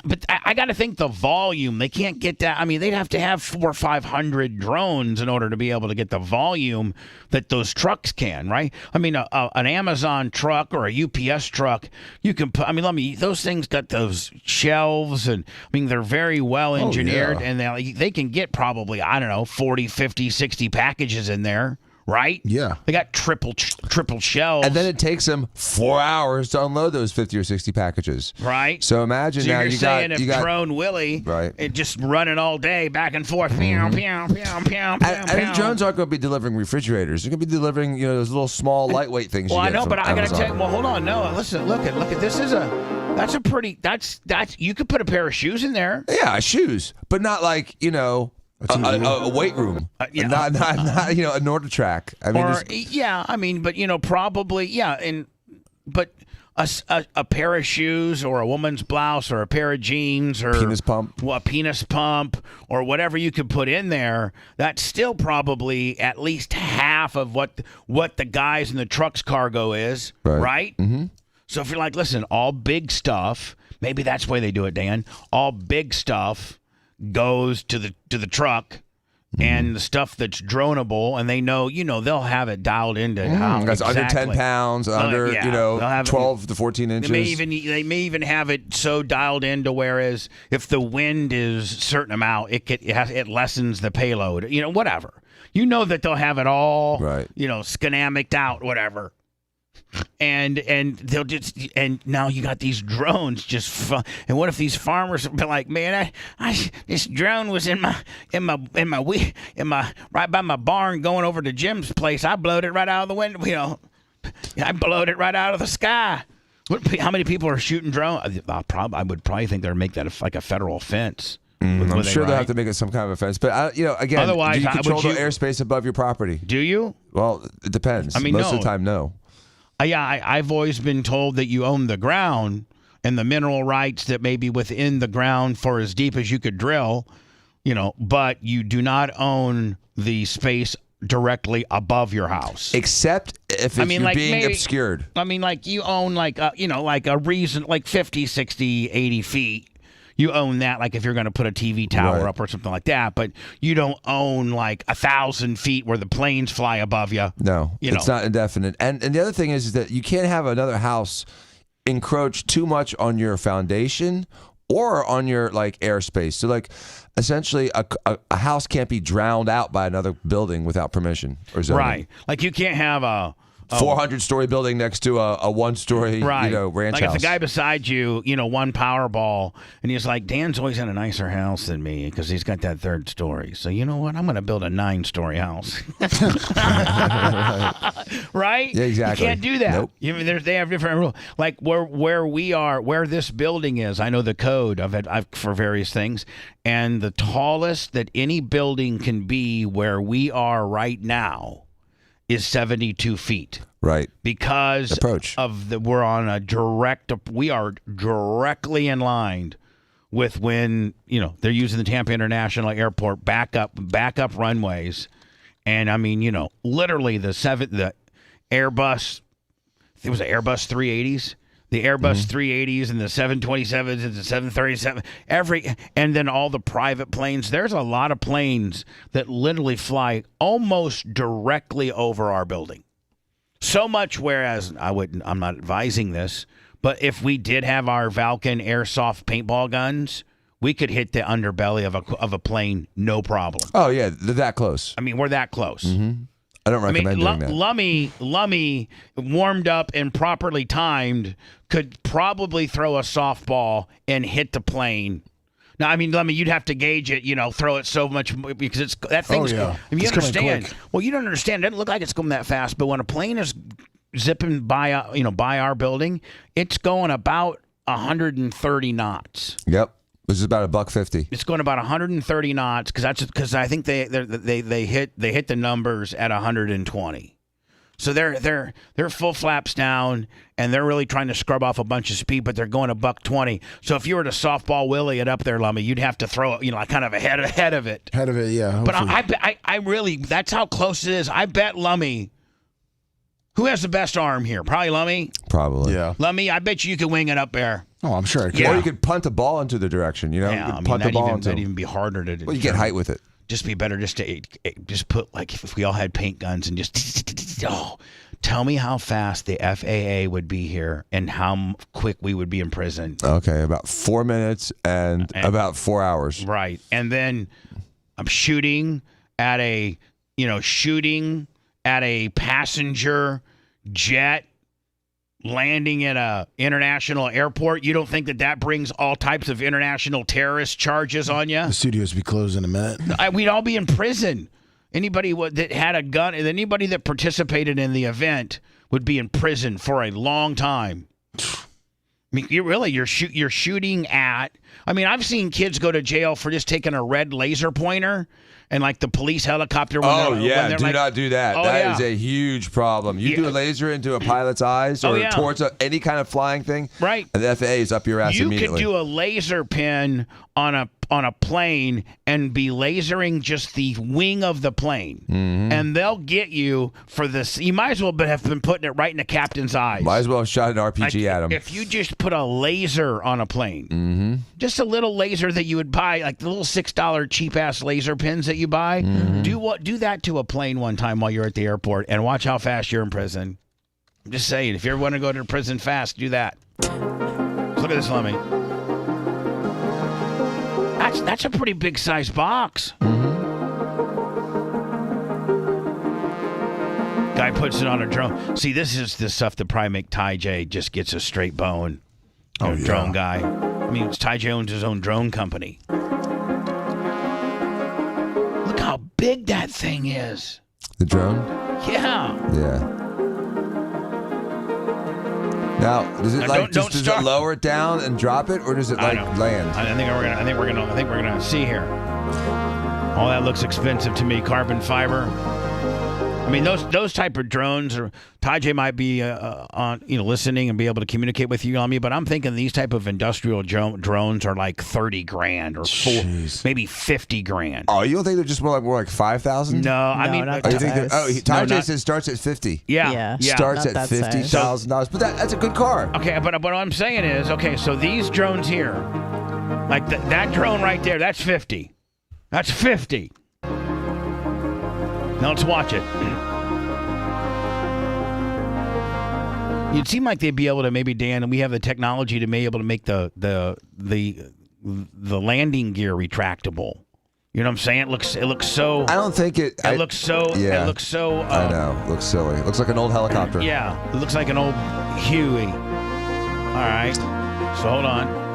But I got to think the volume, they can't get that. I mean, they'd have to have 400 or 500 drones in order to be able to get the volume that those trucks can, right? I mean, an Amazon truck or a UPS truck, you can put, those things got those shelves and, they're very well engineered and they can get probably, 40, 50, 60 packages in there. Right? Yeah. They got triple shelves. And then it takes them 4 hours to unload those 50 or 60c packages. Right. So imagine now you're you saying got... if Drone Willie, it just running all day back and forth. And drones aren't going to be delivering refrigerators. They're going to be delivering, those little small lightweight things Well, you I get know, from but I got to Amazon. tell you, well, hold on. No, listen, look at this that's you could put a pair of shoes in there. Yeah, shoes. But not like, a weight room, not an order track. Probably, yeah. But a pair of shoes or a woman's blouse or a pair of jeans or Penis pump. a penis pump or whatever you could put in there, that's still probably at least half of what the guys in the truck's cargo is, right? Mm-hmm. So if you're like, listen, all big stuff, maybe that's the way they do it, Dan. All big stuff goes to the truck. And the stuff that's dronable, and they know, they'll have it dialed into how That's exactly. under 10 pounds, under, they'll have 12 to 14 inches. They may even have it so dialed in to whereas if the wind is a certain amount, it lessens the payload. Whatever. That they'll have it all, right. Schematicked out, whatever. And they'll just now you got these drones just fun. And what if these farmers be like, man, I this drone was in my right by my barn going over to Jim's place. I blowed it right out of the window. I blowed it right out of the sky. How many people are shooting drones? I would probably think they'd make that like a federal offense. I'm sure they'll have to make it some kind of offense. But, again, otherwise, do you control the airspace above your property? Do you? Well, it depends. I mean, most of the time, no. I've always been told that you own the ground and the mineral rights that may be within the ground for as deep as you could drill, but you do not own the space directly above your house. Except if you're being obscured. I mean, like you own like a reason, like 50, 60, 80 feet. You own that, like if you're going to put a TV tower up or something like that, but you don't own like 1,000 feet where the planes fly above you. No, it's not indefinite. And the other thing is that you can't have another house encroach too much on your foundation or on your like airspace. So like essentially a house can't be drowned out by another building without permission or zoning. Right. Like you can't have a 400-story building next to a one-story, ranch like house. If the guy beside you, won Powerball, and he's like, Dan's always in a nicer house than me because he's got that third story. So you know what? I'm going to build a 9-story house. Right? Yeah, exactly. You can't do that. Nope. They have different rules. Like where we are, where this building is, I know the code of it for various things, and the tallest that any building can be where we are right now is 72 feet. Right. Because we are directly in line with when, they're using the Tampa International Airport backup runways. And I mean, literally the Airbus, it was an Airbus 380s. The Airbus 380s and the 727s and the 737, and then all the private planes. There's a lot of planes that literally fly almost directly over our building. So much, whereas I'm not advising this, but if we did have our Valken airsoft paintball guns, we could hit the underbelly of a plane, no problem. Oh yeah, they're that close. I mean, we're that close. Mm-hmm. I don't recommend doing that. Lummy, warmed up and properly timed, could probably throw a softball and hit the plane. Now, I mean, Lummy, you'd have to gauge it, throw it so much because that thing's. Oh, yeah. I mean, you It's coming understand? quick. Well, you don't understand. It doesn't look like it's going that fast, but when a plane is zipping by, by our building, it's going about 130 knots. Yep. This is about $150. It's going about 130 knots because I think they hit the numbers at 120. So they're full flaps down and they're really trying to scrub off a bunch of speed, but they're going $120. So if you were to softball Willie it up there, Lummy, you'd have to throw it, kind of ahead of it. Head of it, yeah. But hopefully. I really, that's how close it is. I bet Lummy. Who has the best arm here? Probably Lummy. Probably. Yeah. Lummy, I bet you could wing it up there. Oh, I'm sure I could. Yeah. Or you could punt the ball into the direction, Yeah, You I could mean, punt the ball into that'd even be harder to do. Well, you get height with it. Just be better just to put, like, if we all had paint guns and just, tell me how fast the FAA would be here and how quick we would be in prison. Okay, about 4 minutes and about 4 hours. Right. And then I'm shooting at a passenger jet landing at a international airport. You don't think that brings all types of international terrorist charges on you? The studios would be closed in a minute. We'd all be in prison. Anybody that had a gun, anybody that participated in the event would be in prison for a long time. I mean, you're shooting at. I mean, I've seen kids go to jail for just taking a red laser pointer and like the police helicopter. When Oh, they're, yeah. when they're Do like, not do that. Oh, That is yeah. a huge problem. You do a laser into a pilot's eyes or yeah. towards any kind of flying thing, Right. and the FAA is up your ass You immediately. could do a laser pin on a plane and be lasering just the wing of the plane, and they'll get you for this. You might as well have been putting it right in the captain's eyes. Might as well have shot an RPG Like, at him. If you just put a laser on a plane, just a little laser that you would buy, like the little $6 cheap ass laser pins that you buy, do that to a plane one time while you're at the airport, and watch how fast you're in prison. I'm just saying, if you ever want to go to prison fast, do that. Look at this, Lemmy. That's a pretty big size box. Guy puts it on a drone. See, this is the stuff that probably make Ty J just gets a straight bone. Drone guy. I mean, Ty J owns his own drone company. Look how big that thing is. The drone? Yeah. Yeah. Now, does it does it lower it down and drop it, or does it land? I think we're gonna see here. Oh, that looks expensive to me. Carbon fiber. I mean, those type of drones, or Ty J might be on listening and be able to communicate with you on me, but I'm thinking these type of industrial drones are like $30,000 or maybe $50,000. Oh, you don't think they're just more like 5,000? No, I mean, not Oh, you that think size. Ty J says starts at 50. Yeah. Starts not at that size. $50,000, but that's a good car. Okay, but what I'm saying is, so these drones here, like that drone right there, that's 50. That's 50. Now let's watch it. You'd seem like they'd be able to maybe, Dan, and we have the technology to be able to make the landing gear retractable. You know what I'm saying? It looks so. I don't think it. It looks so. Yeah. It looks so. I know. It looks silly. It looks like an old helicopter. Yeah, it looks like an old Huey. All right, so hold on.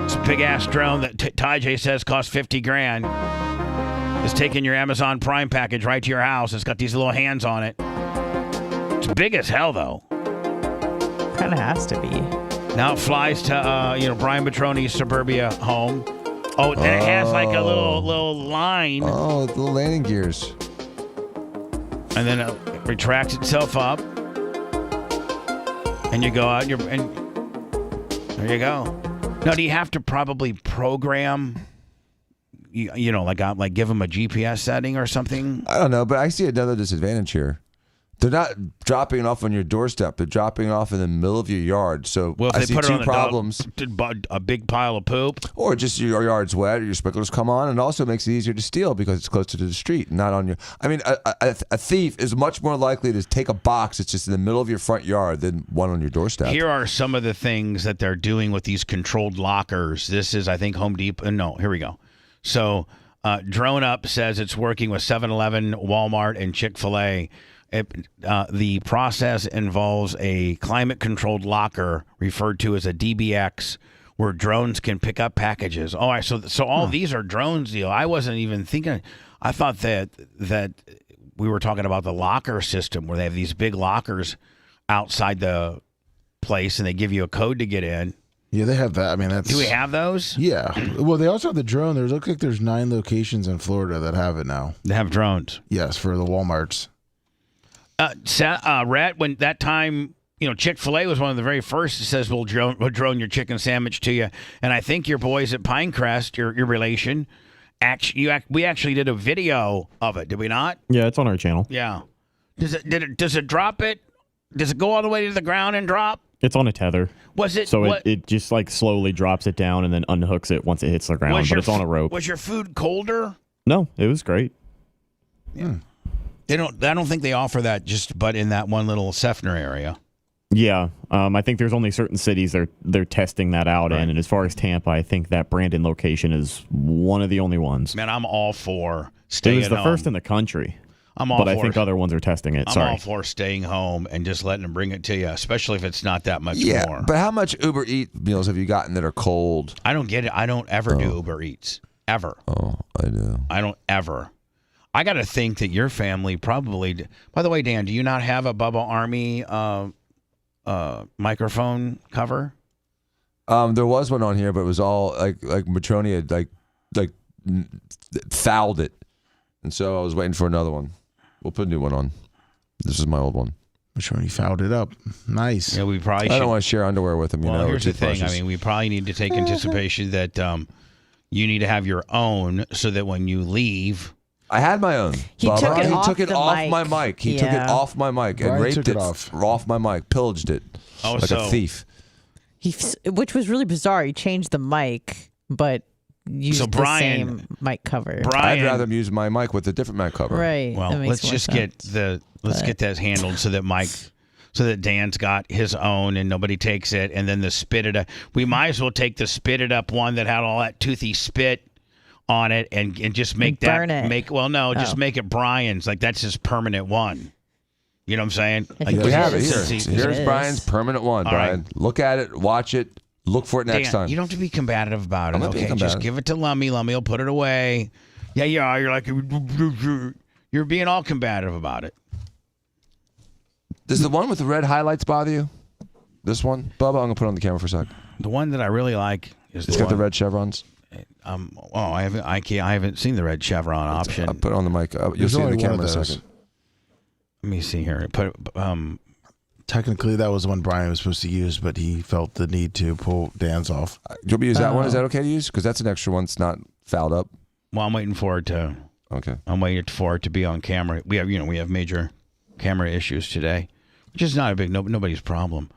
It's a big ass drone that Ty J says costs $50,000. It's taking your Amazon Prime package right to your house. It's got these little hands on it. It's big as hell, though. Kind of has to be. Now it flies to Brian Petroni's suburbia home. Oh, and it has like a little line. Oh, the little landing gears. And then it retracts itself up. And you go out and there you go. Now, do you have to probably program, like give them a GPS setting or something? I don't know, but I see another disadvantage here. They're not dropping it off on your doorstep. They're dropping it off in the middle of your yard. So Well, if I they see put it two on problems. a big pile of poop. Or just your yard's wet or your sprinklers come on, and it also makes it easier to steal because it's closer to the street, not on your. I mean, a thief is much more likely to take a box that's just in the middle of your front yard than one on your doorstep. Here are some of the things that they're doing with these controlled lockers. This is, I think, Home Depot. No, here we go. So, Drone Up says it's working with 7-Eleven, Walmart, and Chick-fil-A. The process involves a climate-controlled locker referred to as a DBX, where drones can pick up packages. All right, so all these are drones, deal. I wasn't even thinking. I thought that we were talking about the locker system, where they have these big lockers outside the place, and they give you a code to get in. Yeah, they have that. I mean, that's. Do we have those? Yeah. Well, they also have the drone. There looks like there's 9 locations in Florida that have it now. They have drones. Yes, for the Walmarts. Rhett, when that time, Chick-fil-A was one of the very first that says we'll drone your chicken sandwich to you. And I think your boys at Pinecrest, your relation, we actually did a video of it, did we not? Yeah, it's on our channel. Yeah. Does it drop it? Does it go all the way to the ground and drop? It's on a tether. Was it? So it just like slowly drops it down and then unhooks it once it hits the ground, but it's on a rope. Was your food colder? No, it was great. Yeah. I don't think they offer that but in that one little Sefner area. Yeah, I think there's only certain cities they're testing that out in, and as far as Tampa, I think that Brandon location is one of the only ones. Man, I'm all for staying. It was the first in the country. But I think other ones are testing it. I'm all for staying home and just letting them bring it to you, especially if it's not that much more. But how much Uber Eats meals have you gotten that are cold? I don't get it. I don't ever do Uber Eats. Ever. Oh, I do. I don't ever. I got to think that your family probably. By the way, Dan, do you not have a Bubba Army microphone cover? There was one on here, but it was all like Matroni had like fouled it, and so I was waiting for another one. We'll put a new one on. This is my old one. Matroni fouled it up. Nice. Yeah, we probably. I don't want to share underwear with him. You well, know, here's the thing. I mean, we probably need to take anticipation that you need to have your own, so that when you leave. I had my own. He took it off took it the off mic. my mic. He took it off my mic and Brian raped took it it off. off my mic, pillaged it like a thief. Which was really bizarre. He changed the mic, but used the same mic cover. I'd rather use my mic with a different mic cover. Right. Well, let's just get that handled so that Dan's got his own and nobody takes it, and then the spit it up. We might as well take the spit it up one that had all that toothy spit on it and just make that burn it. just make it Brian's. Like that's his permanent one. You know what I'm saying? Like, We have it here. Here's Here's Brian's permanent one, Brian. right. Look at it, watch it, look for it next Dan, time. you don't have to be combative about it. I'm not being Okay, just combative. give it to Lummy. Lummy will put it away. Yeah, you're like you're being all combative about it. Does the one with the red highlights bother you? This one? Bubba, I'm going to put it on the camera for a sec. The one that I really like is It's got the red chevrons. I haven't seen the red chevron option. I'll put it on the mic. You'll There's see it in only the one camera in of a those. second. Let me see here. Technically, that was the one Brian was supposed to use, but he felt the need to pull Dan's off. Do you want me to use that one? Is that okay to use? Because that's an extra one. It's not fouled up. Well, I'm waiting for it to. Okay. I'm waiting for it to be on camera. We have major camera issues today, which is not a big nobody's problem.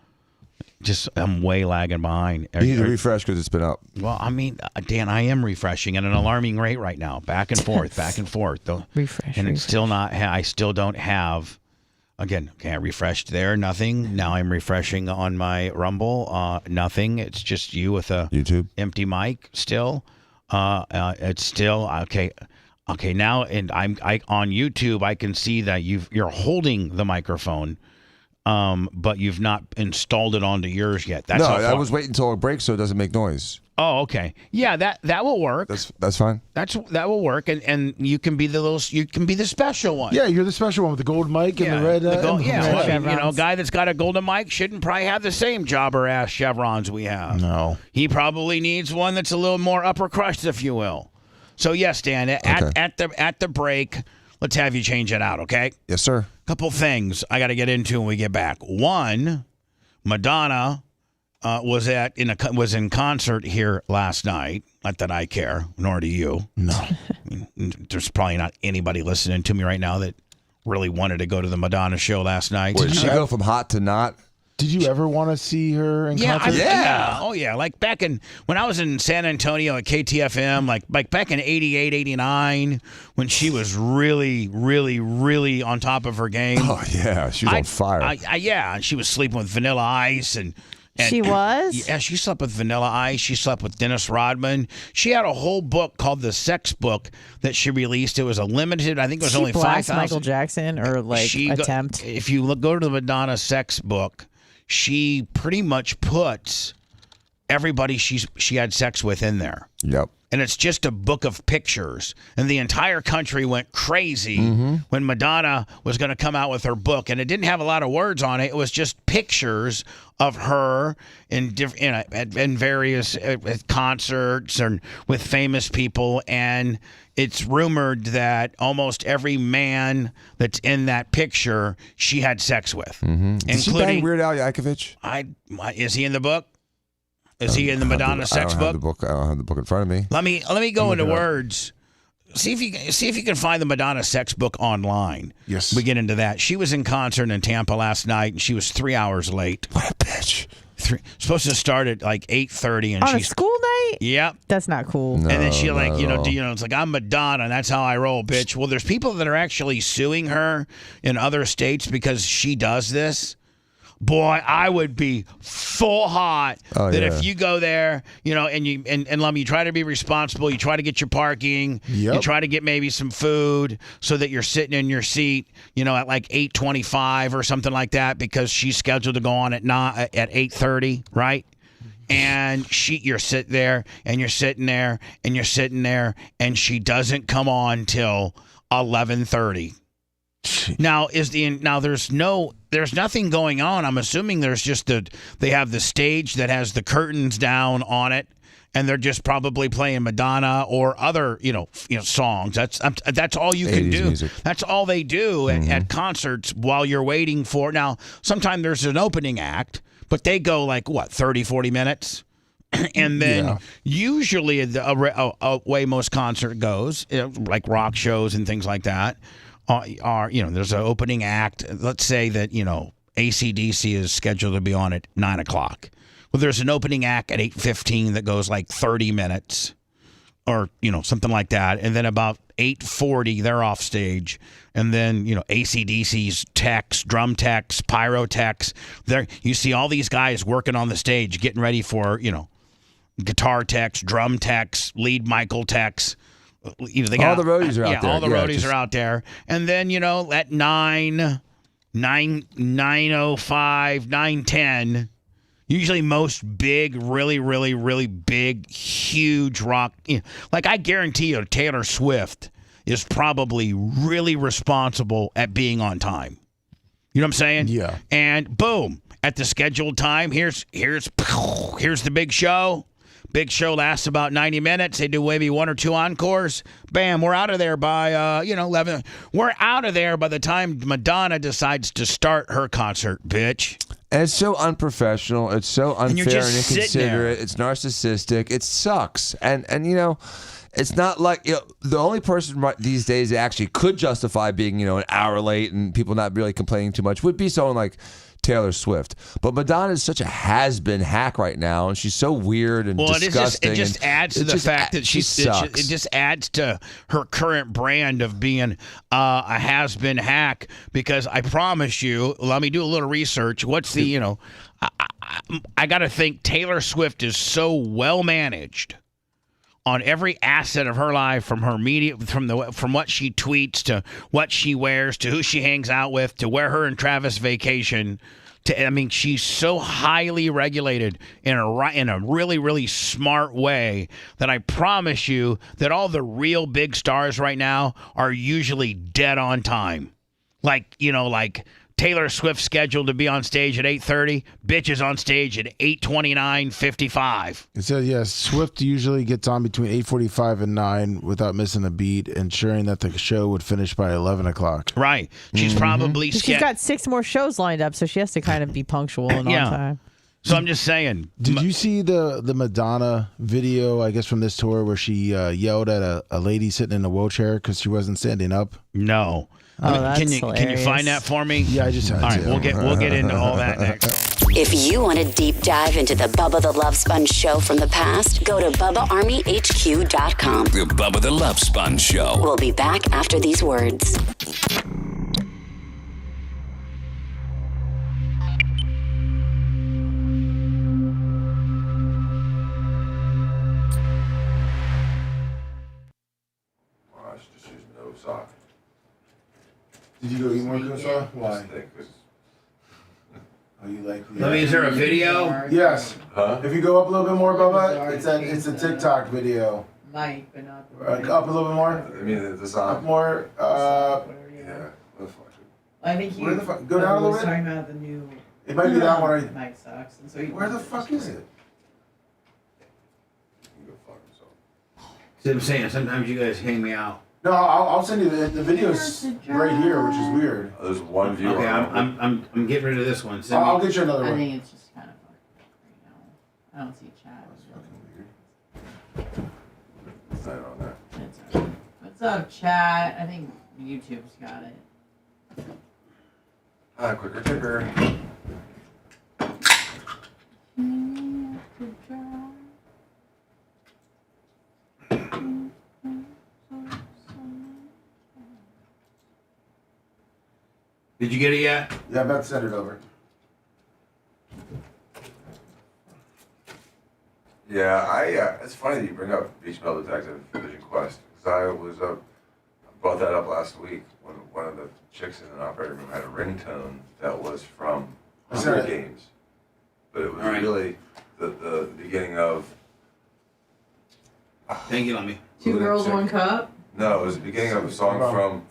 Just I'm way lagging behind. You need to refresh because it's been up. Well, I mean, Dan, I am refreshing at an alarming rate right now, back and forth, back and forth. Refresh. And it's still not. I still don't have. Again, okay, I refreshed there, nothing. Now I'm refreshing on my Rumble, nothing. It's just you with a YouTube empty mic still. It's still okay. Okay, now and I on YouTube I can see that you're holding the microphone, but you've not installed it onto yours yet. That's no, how I was waiting until it breaks so it doesn't make noise. Oh, okay. Yeah, that will work. That's fine. That will work, and you can be the special one. Yeah, you're the special one with the gold mic and the red. Guy that's got a golden mic shouldn't probably have the same jobber ass chevrons we have. No, he probably needs one that's a little more upper crust, if you will. So yes, Dan, at the break, let's have you change it out, okay? Yes, sir. Couple things I got to get into when we get back. One, Madonna. Was in concert here last night. Not that I care, nor do you. No. I mean, there's probably not anybody listening to me right now that really wanted to go to the Madonna show last night. Did she go from hot to not? Did you ever want to see her in concert? Oh yeah, like back when I was in San Antonio at KTFM, like back in 88, 89, when she was really, really, really on top of her game. Oh yeah, she was on fire. And she was sleeping with Vanilla Ice and she was? Yeah, she slept with Vanilla Ice. She slept with Dennis Rodman. She had a whole book called The Sex Book that she released. It was a limited, I think it was only 5,000. Michael Jackson or attempt? If you go to the Madonna Sex Book, she pretty much puts everybody she had sex with in there. Yep. And it's just a book of pictures. And the entire country went crazy when Madonna was going to come out with her book. And it didn't have a lot of words on it. It was just pictures of her in various concerts and with famous people. And it's rumored that almost every man that's in that picture, she had sex with. Did she bang Weird Al Yankovic? Is he in the book? Is he in the Madonna Sex Book? I don't have the book in front of me. Let me go into words. See if you can find the Madonna Sex Book online. Yes. We get into that. She was in concert in Tampa last night, and she was 3 hours late. What a bitch. Supposed to start at like 8:30, and on a school night? Yep. That's not cool. No, And then she not it's like, I'm Madonna, and that's how I roll, bitch. Well, there's people that are actually suing her in other states because she does this. Boy, I would be full hot if you go there, and let me try to be responsible. You try to get your parking. Yep. You try to get maybe some food so that you're sitting in your seat, at like 8:25 or something like that because she's scheduled to go on at 8:30, right? And you're sitting there and you're sitting there and you're sitting there and she doesn't come on till 11:30. Now there's no there's nothing going on. I'm assuming there's just they have the stage that has the curtains down on it, and they're just probably playing Madonna or other songs. That's all you can 80s do. music. That's all they do at concerts while you're waiting for. Now, sometimes there's an opening act, but they go like 30, 40 minutes. And then usually the way most concert goes, like rock shows and things like that, there's an opening act. Let's say that AC/DC is scheduled to be on at 9 o'clock. Well, there's an opening act at 8:15 that goes like 30 minutes, or something like that. And then about 8:40 they're off stage, and then AC/DC's techs, drum techs, pyro techs. There you see all these guys working on the stage, getting ready for guitar techs, drum techs, lead Michael techs. All the roadies are out there. All the roadies are out there. And then, at 9:05, 9:10, usually most big, really, really, really big, huge rock. Like I guarantee you, Taylor Swift is probably really responsible at being on time. You know what I'm saying? Yeah. And boom, at the scheduled time, here's the big show. Big show lasts about 90 minutes. They do maybe 1 or 2 encores. Bam, we're out of there by 11. We're out of there by the time Madonna decides to start her concert, bitch. And it's so unprofessional. It's so unfair and inconsiderate. It's narcissistic. It sucks. And it's not like the only person these days that actually could justify being an hour late and people not really complaining too much would be someone like Taylor Swift. But Madonna is such a has-been hack right now, and she's so weird and disgusting. It just adds to the fact that she sucks. It just adds to her current brand of being a has-been hack, because I promise you, let me do a little research. What's the, I got to think Taylor Swift is so well managed on every asset of her life, from her media, from what she tweets to what she wears to who she hangs out with to where her and Travis vacation. She's so highly regulated in a really, really smart way that I promise you that all the real big stars right now are usually dead on time. Like Taylor Swift scheduled to be on stage at 8:30. Bitch is on stage at 8:29:55. It says, yes, Swift usually gets on between 8:45 and 9 without missing a beat, ensuring that the show would finish by 11 o'clock. Right. She's probably... She's got 6 more shows lined up, so she has to kind of be punctual and on time. So I'm just saying. Did you see the Madonna video, I guess, from this tour where she yelled at a lady sitting in a wheelchair because she wasn't standing up? No. Can you find that for me? Yeah, I just had all right, to. we'll get into all that next. If you want a deep dive into the Bubba the Love Sponge show from the past, go to BubbaArmyHQ.com. The Bubba the Love Sponge Show. We'll be back after these words. Did you go eat more coleslaw? Why? Oh, you like? Is there a video? Yes. Huh? If you go up a little bit more, Bubba, it's a TikTok video. Might, but not. Up a little bit more. I mean, the song. Up more. Yeah. What the fuck? I think he. Where the fuck? Go down a little bit. Talking about the new. It might be that one. The mic sucks, and so he. Where the fuck is it? You go fuck yourself. See what I'm saying? Sometimes you guys hang me out. No, I'll send you the video's right here, which is weird. Oh, there's one viewer. Okay, I'm getting rid of this one. I'll get you another I one. think it's just kind of fucking right now. I don't see chat. That's fucking weird. It's not on there. It's alright. What's up, chat? I think YouTube's got it. Quicker ticker. Did you get it yet? Yeah, I'm about to send it over. Yeah, it's funny that you bring up Beach Bell Detective Vision Quest, because I brought that up last week when one of the chicks in an operating room had a ringtone that was from Hunger Games, but it was really the beginning of. Thank you, Lummy. Two girls, one cup. No, it was the beginning of a song from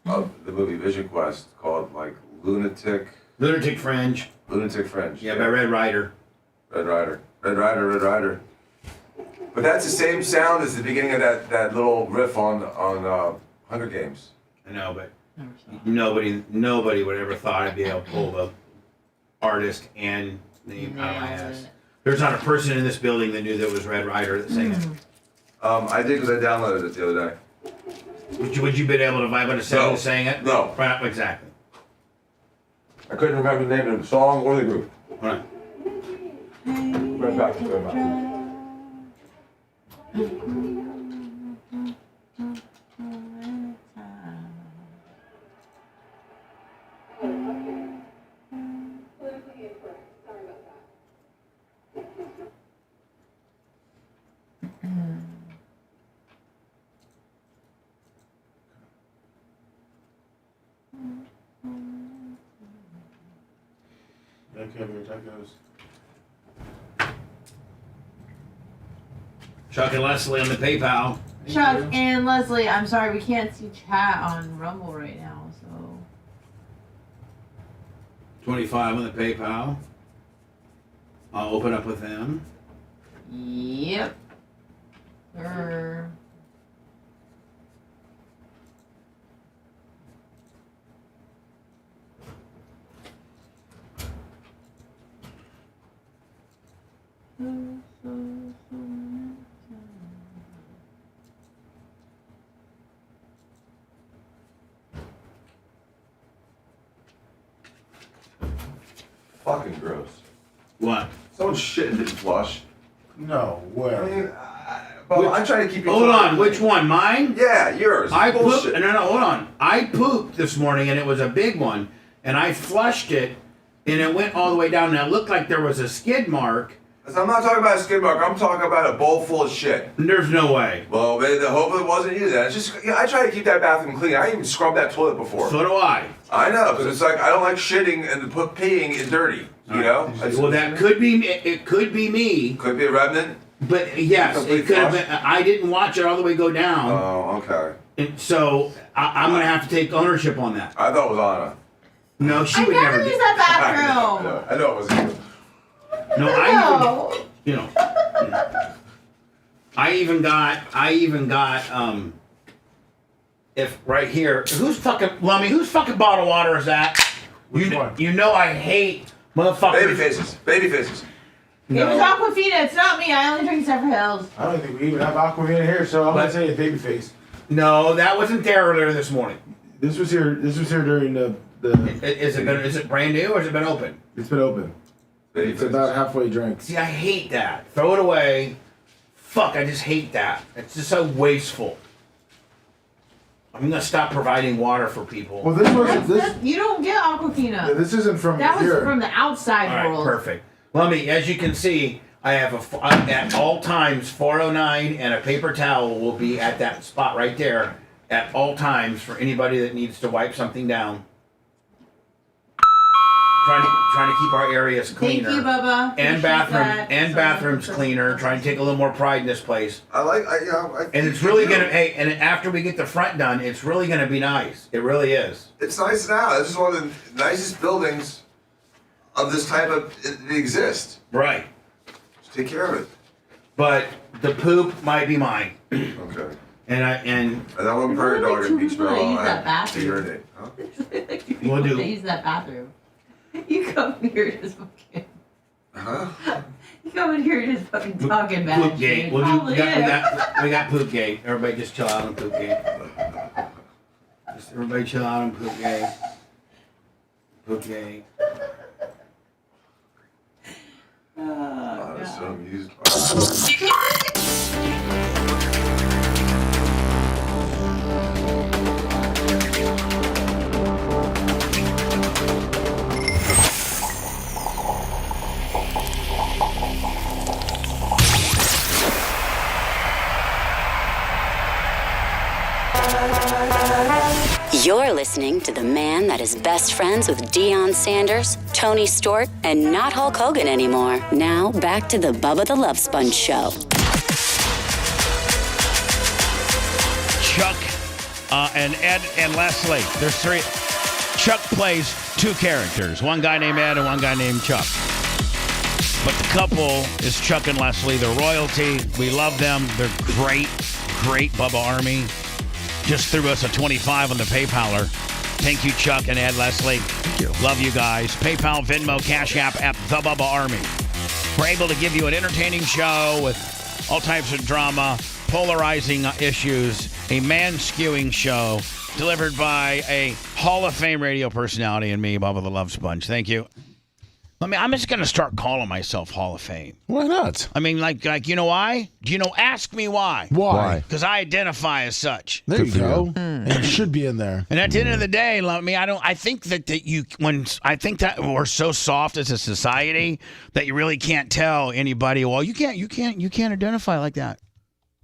of the movie Vision Quest called like Lunatic Fringe. Yeah, by Red Rider. Red Rider. But that's the same sound as the beginning of that little riff on Hunger Games. I know, but nobody would ever thought I'd be able to pull the artist and name out of my ass. There's not a person in this building that knew that it was Red Rider that sang it. I did because I downloaded it the other day. Would you been able to vibe on a sound who sang it? No. Right, exactly. I couldn't remember the name of the song or the group. All right. Right back. Chuck and Leslie on the PayPal. Chuck and Leslie, I'm sorry, we can't see chat on Rumble right now, so. 25 on the PayPal. I'll open up with them. Yep. Fucking gross. What? Someone's shit and didn't flush. No I way. mean, Bubba, I'm trying to keep you. Hold on, which one? Mine? Yeah, yours. I Bullshit. pooped. No, hold on. I pooped this morning, and it was a big one, and I flushed it, and it went all the way down, and it looked like there was a skid mark. I'm not talking about a skid mark. I'm talking about a bowl full of shit. There's no way. Well, hopefully it wasn't you then. It's just, I try to keep that bathroom clean. I even scrubbed that toilet before. So do I. I know, because it's like I don't like shitting and peeing is dirty. You know. Well, that could be. It could be me. Could be a remnant. But yes, it could have been. I didn't watch it all the way go down. Oh, okay. And so I'm gonna have to take ownership on that. I thought it was Anna. No, she I would never never. use that bathroom. I know it was you. No, No. I even got if right here, who's fucking bottled water is that? Which one? You know I hate motherfuckers. Baby faces. It was Aquafina. It's not me. I only drink Zephyr Hills. I don't think we even have Aquafina here, so I'm gonna say it's Babyface. No, that wasn't there earlier this morning. This was here during the. Is it brand new or has it been open? It's been open. It's about halfway drank. See, I hate that. Throw it away. Fuck, I just hate that. It's just so wasteful. I'm gonna stop providing water for people. Well, this wasn't. You don't get Aquafina. This isn't from That was here. from the outside All right, world. perfect. Let me, as you can see, I have at all times 409 and a paper towel will be at that spot right there at all times for anybody that needs to wipe something down. Trying to keep our areas cleaner. Thank you, Bubba. And bathrooms cleaner. Trying to take a little more pride in this place. I And it's really gonna. Hey, and after we get the front done, it's really gonna be nice. It really is. It's nice now. This is one of the nicest buildings of this type of that exist. Right. Just take care of it. But the poop might be mine. Okay. And that one prairie dog in Beachville. I use I that had to bathroom. urinate. Huh? We'll do. Use that bathroom. You come here just fucking. Huh? You come in here just fucking talking bad Poop shit. gate. We got poop gate. Everybody just chill out on poop gate. Just everybody chill out on poop gate. Poop gate. Oh, I was God. so amused. You're listening to the man that is best friends with Deion Sanders, Tony Stewart, and not Hulk Hogan anymore. Now, back to the Bubba the Love Sponge show. Chuck and Ed and Leslie. There's three. Chuck plays two characters, one guy named Ed and one guy named Chuck. But the couple is Chuck and Leslie. They're royalty. We love them. They're great Bubba Army. Just threw us a 25 on the PayPaler. Thank you, Chuck and Ed, Leslie. Thank you. Love you guys. PayPal, Venmo, Cash App at The Bubba Army. We're able to give you an entertaining show with all types of drama, polarizing issues, a man-skewing show delivered by a Hall of Fame radio personality and me, Bubba the Love Sponge. Thank you. I'm just going to start calling myself Hall of Fame. Why not? I mean, like, you know why? Ask me why. Why? Because I identify as such. There you go. And it should be in there. And at the end of the day, I think that we're so soft as a society that you really can't tell anybody, well, you can't identify like that.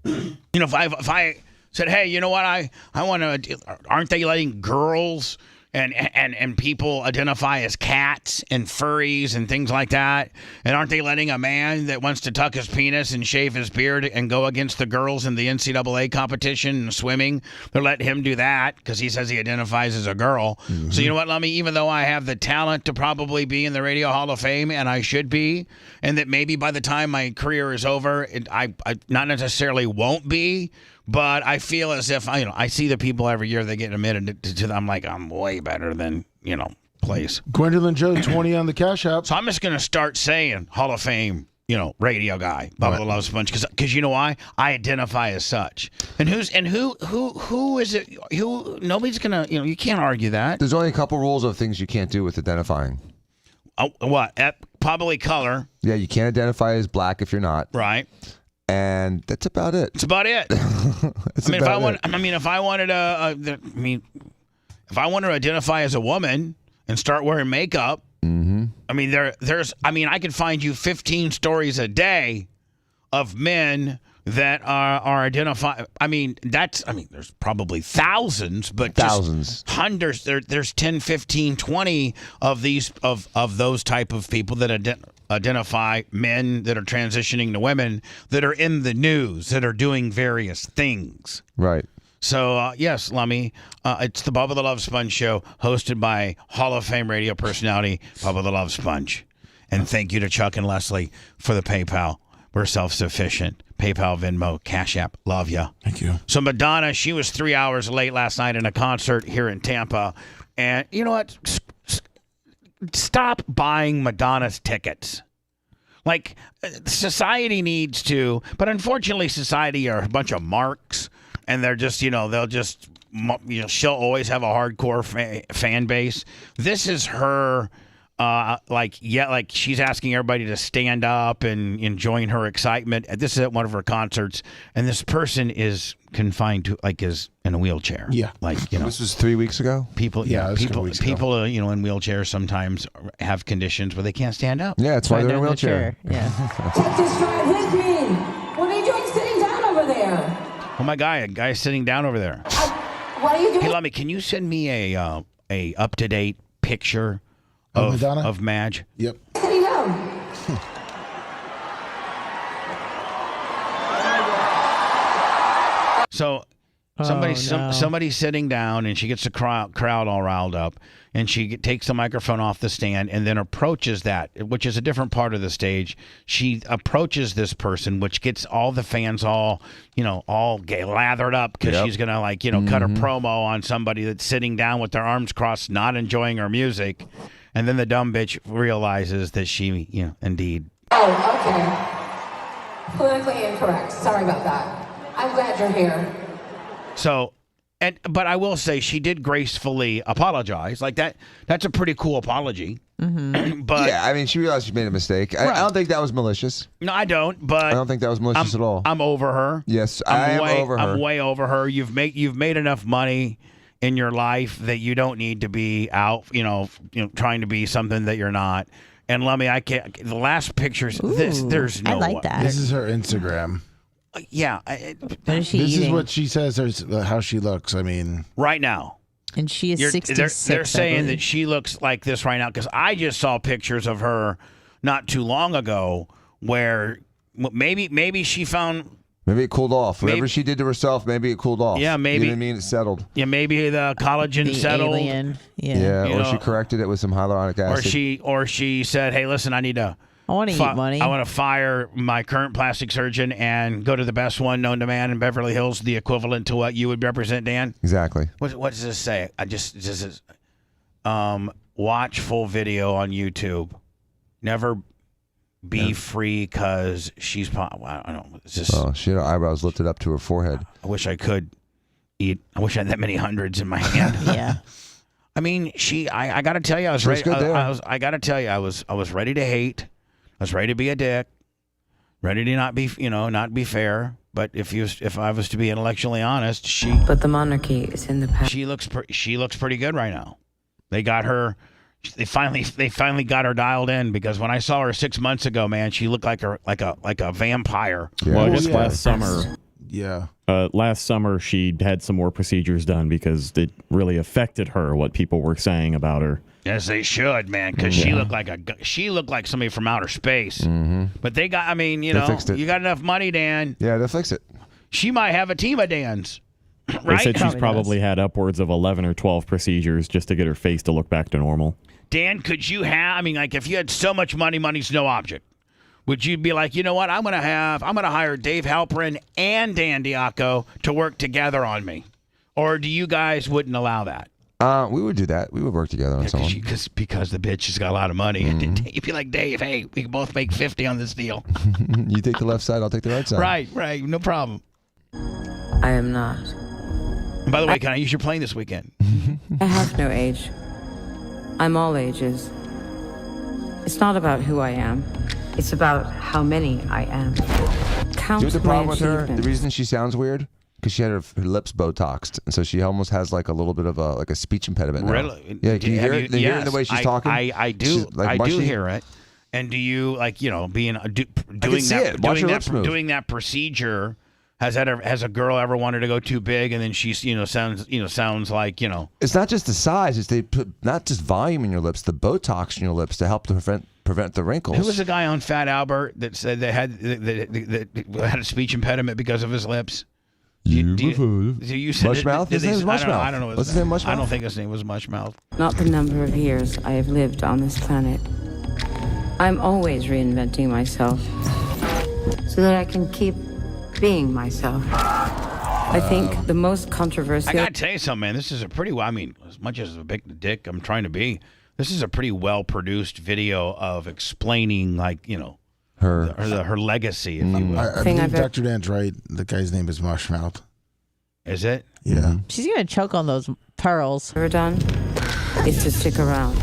If I said, hey, you know what, I want to, aren't they letting girls and people identify as cats and furries and things like that? And aren't they letting a man that wants to tuck his penis and shave his beard and go against the girls in the NCAA competition and swimming? They're letting him do that because he says he identifies as a girl. Mm-hmm. So you know what, Lummy? Even though I have the talent to probably be in the Radio Hall of Fame, and I should be, and that maybe by the time my career is over, I not necessarily won't be, but I feel as if, I see the people every year that get admitted to them. I'm like, I'm way better than, place. Gwendolyn Joe, 20 on the Cash App. So I'm just going to start saying Hall of Fame, radio guy, Bubba the Love Sponge, because you know why? I identify as such. And who is it? Nobody's going to, you can't argue that. There's only a couple rules of things you can't do with identifying. Oh, what? Probably color. Yeah, you can't identify as black if you're not. Right. And that's about it. That's about it. If I wanted to identify as a woman and start wearing makeup, mm-hmm. I could find you 15 stories a day of men that are identified. There's probably thousands, but just hundreds. There's 10, 15, 20 of these of those type of people that identify men that are transitioning to women that are in the news, that are doing various things. Right. So, yes, Lummy, it's the Bubba the Love Sponge show hosted by Hall of Fame radio personality Bubba the Love Sponge. And thank you to Chuck and Leslie for the PayPal. We're self-sufficient. PayPal, Venmo, Cash App. Love ya. Thank you. So Madonna, she was 3 hours late last night in a concert here in Tampa. And you know what? Stop buying Madonna's tickets. Like, society needs to, but unfortunately society are a bunch of marks, and they're just, they'll just, she'll always have a hardcore fan base. This is her, she's asking everybody to stand up and enjoying her excitement. This is at one of her concerts, and this person is confined to, is in a wheelchair. Yeah. This was 3 weeks ago? People in wheelchairs sometimes have conditions where they can't stand up. Yeah, that's why they're in a wheelchair. Yeah. Take this ride with me. What are you doing sitting down over there? Oh my God, a guy sitting down over there. What are you doing? Hey, Lummy, can you send me a up-to-date picture of Madonna? Of Madge? Yep. Sitting down. So somebody's sitting down, and she gets the crowd all riled up, and she takes the microphone off the stand and then approaches that, which is a different part of the stage. She approaches this person, which gets all the fans all lathered up because she's going to cut a promo on somebody that's sitting down with their arms crossed, not enjoying her music. And then the dumb bitch realizes that she, indeed. Oh, okay. Politically incorrect. Sorry about that. I'm glad you're here. So, but I will say she did gracefully apologize. Like that. That's a pretty cool apology. Mm-hmm. But yeah, she realized she made a mistake. I don't think that was malicious. No, I don't. But I don't think that was malicious at all. I'm over her. Yes, I'm over her. I'm way over her. You've made enough money in your life that you don't need to be out, trying to be something that you're not. And Lummy, I can't. The last pictures. There's no. I like that. This is her Instagram. Yeah. What is she This eating? is what she says. How she looks. Right now. And she is 66. They're saying that she looks like this right now because I just saw pictures of her not too long ago where maybe she found Maybe it cooled off. Whatever she did to herself, maybe it cooled off. Yeah, maybe. You know what I mean? It settled. Yeah, maybe the collagen The settled. alien. Yeah, Yeah. or she corrected it with some hyaluronic acid. Or she said, "Hey, listen, I need to. I want to eat money. I want to fire my current plastic surgeon and go to the best one known to man in Beverly Hills, the equivalent to what you would represent, Dan." Exactly. What does this say? Watch full video on YouTube. Never be free because she's. I don't know. It's just. Oh, she had her eyebrows lifted up to her forehead. I wish I could eat. I wish I had that many hundreds in my hand. Yeah. I mean, I got to tell you, I was She was ready. good there. I got to tell you, I was ready to hate. I was ready to be a dick. Ready to not be fair. But if I was to be intellectually honest, But the monarchy is in the past. she looks pretty good right now. They got her. They finally got her dialed in, because when I saw her 6 months ago, man, she looked like a vampire. Yeah. Well, I guess last summer. Yeah. Last summer, she had some more procedures done because it really affected her, what people were saying about her. Yes, they should, man, because she looked like somebody from outer space. Mm-hmm. But they got. I mean, They fixed it. you got enough money, Dan. Yeah, they'll fix it. She might have a team of Dans. They Right? said she's Probably probably had upwards of 11 or 12 procedures just to get her face to look back to normal. Dan, could you have? I mean, like, if you had so much money, money's no object. Would you be like, you know what? I'm gonna hire Dave Halperin and Dan Diaco to work together on me, or do you guys wouldn't allow that? We would do that. We would work together on someone. Because the bitch has got a lot of money, Mm-hmm. and you'd be like, Dave, hey, we can both make 50 on this deal. You take the left side, I'll take the right side. Right, no problem. I am not. And by the way, can I use your plane this weekend? I have no age. I'm all ages. It's not about who I am. It's about how many I am. Count Do you know the my problem with her? The achievements. reason she sounds weird? Because she had her lips Botoxed, and so she almost has like a little bit of a speech impediment now. Really? Yeah, can you hear it? Hear it in the way she's talking? I do. She's, like, I do mushy. hear it. And do you doing see that it. Watch her lips move. doing that procedure? Has a girl ever wanted to go too big, and then she's sounds like It's not just the size; it's they put not just volume in your lips, the Botox in your lips to help to prevent the wrinkles. Who was the guy on Fat Albert that said they had a speech impediment because of his lips? You said Mushmouth? His name was Mushmouth. I don't know. What's his name, Mushmouth? I don't think his name was Mushmouth. Not the number of years I have lived on this planet. I'm always reinventing myself so that I can keep being myself. I think the most controversial. I gotta tell you something, man. This is a pretty. I mean, as much as a big dick I'm trying to be, this is a pretty well produced video of explaining, her legacy, if you will. I believe Dr. Dan's right. The guy's name is Mushmouth. Is it? Yeah. She's gonna choke on those pearls. Ever done is to stick around.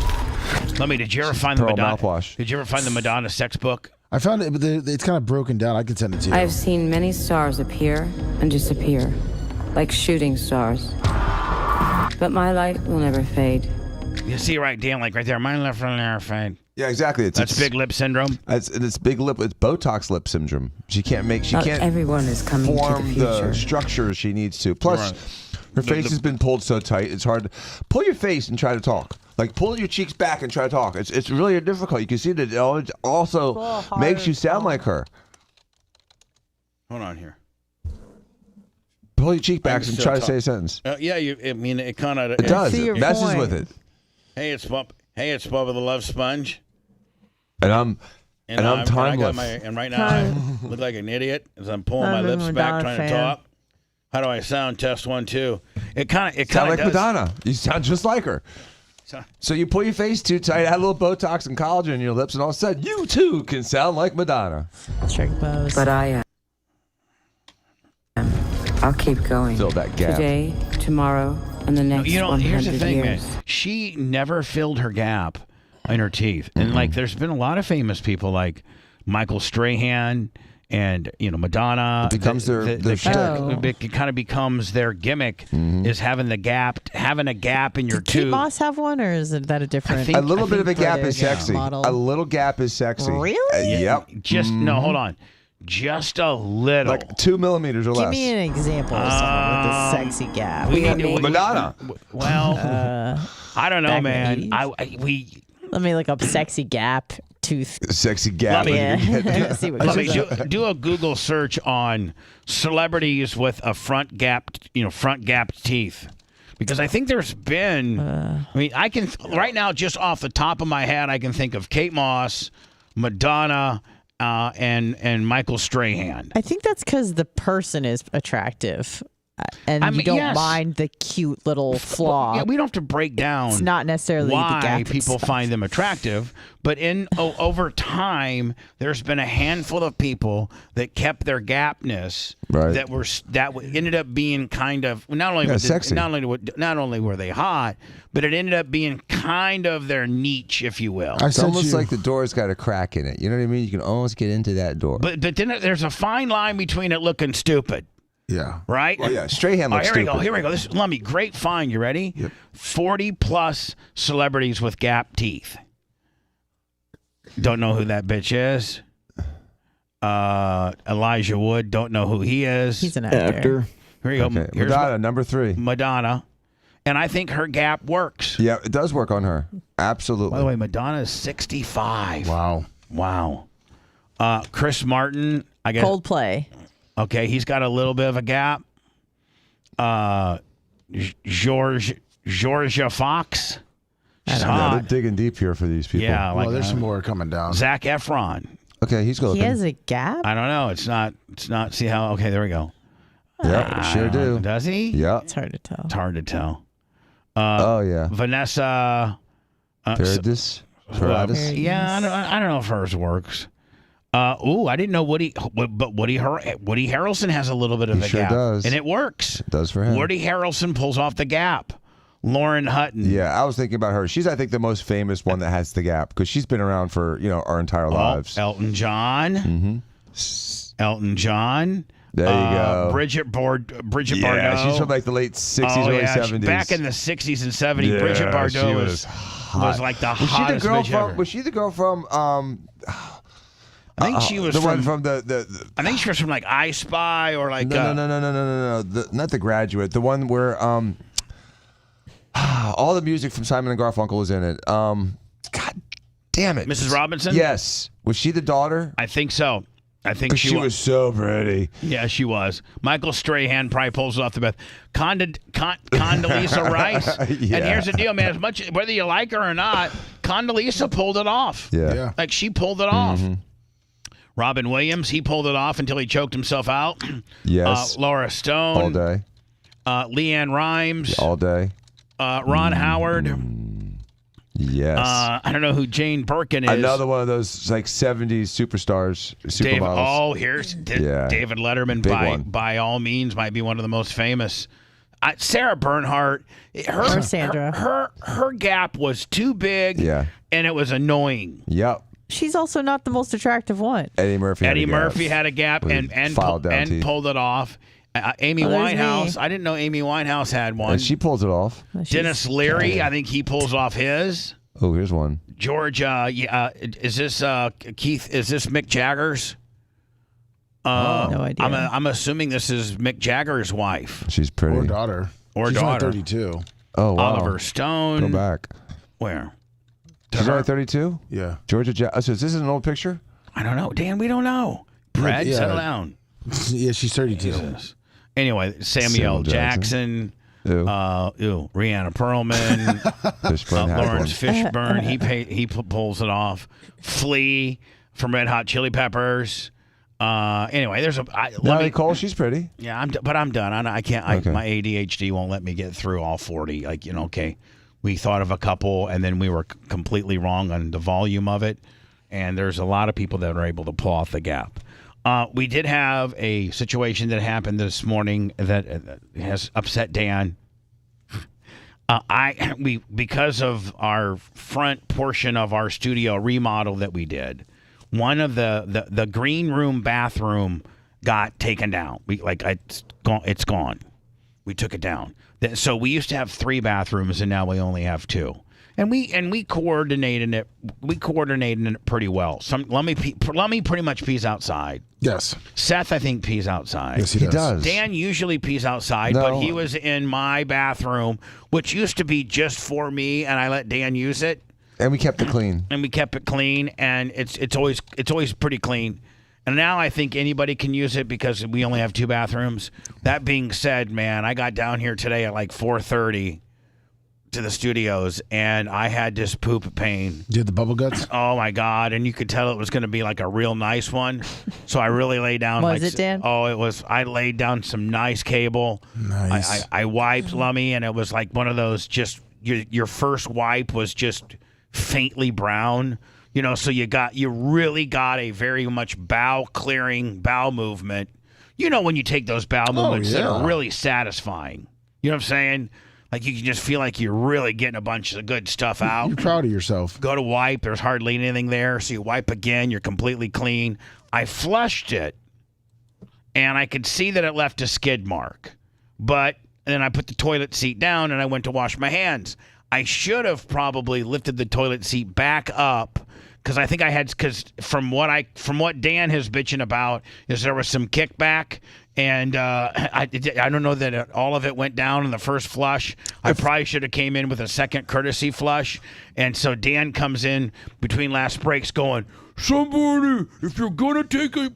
Did you ever find the Pearl Madonna? mouthwash. Did you ever find the Madonna sex book? I found it, but it's kind of broken down. I can send it to you. I have seen many stars appear and disappear, like shooting stars. But my light will never fade. You see right, Dan, like right there. My left will never fade. Yeah, exactly. That's big lip syndrome. It's big lip. It's Botox lip syndrome. She can't Not everyone is coming form to the future. the structure she needs to. Plus, her face has been pulled so tight. It's hard to pull your face and try to talk. Like pull your cheeks back and try to talk. It's really difficult. You can see that it also makes you sound like her. Hold on here. Pull your cheek back and try to say a sentence. Yeah, it kind of. It does. It messes with it. Hey, it's Bubba the Love Sponge. And I'm timeless. And right now I look like an idiot as I'm pulling my lips back trying to talk. How do I sound? Test 1, 2. It kind of sound like does. Madonna. You sound just like her. So you pull your face too tight, add a little Botox and collagen in your lips, and all of a sudden you too can sound like Madonna. Trick pose. But I am. I'll keep going. Fill that gap. Today, tomorrow, and the next 100 here's the thing, years. man. She never filled her gap in her teeth, and there's been a lot of famous people like Michael Strahan and Madonna. It becomes it kind of becomes their gimmick is having a gap in your Did Kate tooth. Moss have one, or is that a different? A little bit of a gap is British sexy. model? A little gap is sexy. Really? Yep. No, hold on. Just a little. Like 2 millimeters or Give less. me an example of someone with a sexy gap. Madonna. Well, I don't know, man. Let me look up sexy gap tooth. Sexy gap. Yeah. See what Let me comes up. do a Google search on celebrities with a front gapped teeth. Because I think there's been, I mean, I can, right now, just off the top of my head, I can think of Kate Moss, Madonna, and Michael Strahan. I think that's because the person is attractive. And I mean, you don't yes. mind the cute little flaw. Yeah, we don't have to break down It's not necessarily the why gap people itself. find them attractive, but over time, there's been a handful of people that kept their gapness Right. that ended up being kind of not only sexy. not only were they hot, but it ended up being kind of their niche, if you will. It's almost like the door's got a crack in it. You know what I mean? You can almost get into that door. But then there's a fine line between it looking stupid. Yeah. Right? Well, yeah, Strahan looks here we stupid. go. Here we go. This is Lummy. Great find. You ready? Yep. 40 plus celebrities with gap teeth. Don't know who that bitch is. Elijah Wood. Don't know who he is. He's an actor. Here you go. Okay. Here's Madonna, number 3. Madonna. And I think her gap works. Yeah, it does work on her. Absolutely. By the way, Madonna's 65. Wow. Chris Martin, I guess. Coldplay. Okay, he's got a little bit of a gap. Georgia Fox. She's Yeah, hot. they're digging deep here for these people. Yeah, Well, there's some more coming down. Zac Efron. Okay, he's good He has a gap? I don't know. It's not. See how? Okay, there we go. Yeah, sure do. Does he? Yeah. It's hard to tell. It's hard to tell. Oh yeah. Vanessa. Paradis. Yeah, I don't know if hers works. I didn't know Woody Harrelson has a little bit of He a sure gap, does. and it works. It does for him. Woody Harrelson pulls off the gap. Lauren Hutton. Yeah, I was thinking about her. She's, I think, the most famous one that has the gap because she's been around for our entire lives. Elton John. Mm-hmm. Elton John. There you go. Bridget Bardot. Yeah, she's from like the late 60s, early 70s. Back in the 60s and 70s, Yeah, Bridget she Bardot was was like the hottest bitch ever. Was she the girl from? I think she was the from, one from the. I think she was from like I Spy or like. No. Not The Graduate. The one where all the music from Simon and Garfunkel is in it. God damn it, Mrs. Robinson. Yes, was she the daughter? I think so. I think she was so pretty. Yeah, she was. Michael Strahan probably pulls it off the best. Condoleezza Rice. Yeah. And here's the deal, man. As much whether you like her or not, Condoleezza pulled it off. Yeah. Like she pulled it off. Mm-hmm. Robin Williams, he pulled it off until he choked himself out. Yes. Laura Stone. All day. Leanne Rimes. All day. Ron Howard. Yes. I don't know who Jane Birkin is. Another one of those like 70s superstars, supermodels. Here's David Letterman. By all means, might be one of the most famous. Sarah Bernhardt. Or Sandra. Her gap was too big. Yeah. And it was annoying. Yep. She's also not the most attractive one. Eddie Murphy had a gap and pulled it off. Amy Winehouse. I didn't know Amy Winehouse had one. And she pulls it off. Dennis Leary. I think he pulls off his. Oh, here's one. George. Is this Keith? Is this Mick Jagger's? No idea. I'm assuming this is Mick Jagger's wife. She's pretty. Or daughter. She's only 32. Oh, wow. Oliver Stone. Go back. Where? She's only 32? Yeah. Georgia. So is this an old picture? I don't know. Dan, we don't know. Brad, settle down. Yeah, she's 32. Jesus. Anyway, Samuel Jackson. Rihanna Perlman. Lawrence Fishburne. He pulls it off. Flea from Red Hot Chili Peppers. Anyway, there's Natalie Cole, she's pretty. Yeah, I'm done. I can't. My ADHD won't let me get through all 40. Okay, we thought of a couple, and then we were completely wrong on the volume of it. And there's a lot of people that are able to pull off the gap. We did have a situation that happened this morning that has upset Dan. Because of our front portion of our studio remodel that we did, one of the green room bathroom got taken down. It's gone. We took it down. So we used to have 3 bathrooms, and now we only have 2. And we coordinated it. We coordinated it pretty well. Lummy pretty much pees outside. Yes. Seth, I think, pees outside. Yes, he does. Dan usually pees outside, but he was in my bathroom, which used to be just for me, and I let Dan use it. And we kept it clean. And we kept it clean, and it's always pretty clean. And now I think anybody can use it because we only have 2 bathrooms. That being said, man, I got down here today at like 4:30 to the studios, and I had this poop pain. Did the bubble guts? Oh my God! And you could tell it was going to be like a real nice one. So I really laid down. Was it, Dan? Oh, it was. I laid down some nice cable. Nice. I wiped Lummy, and it was like one of those. Just your first wipe was just faintly brown. So you really got a very much bowel movement. When you take those bowel movements that are really satisfying. You know what I'm saying? Like you can just feel like you're really getting a bunch of good stuff out. You're proud of yourself. Go to wipe. There's hardly anything there. So you wipe again. You're completely clean. I flushed it, and I could see that it left a skid mark. But then I put the toilet seat down, and I went to wash my hands. I should have probably lifted the toilet seat back up because I think because from what Dan has bitching about is there was some kickback, and I don't know that all of it went down in the first flush. I probably should have came in with a second courtesy flush, and so Dan comes in between last breaks going, somebody, if you're gonna take a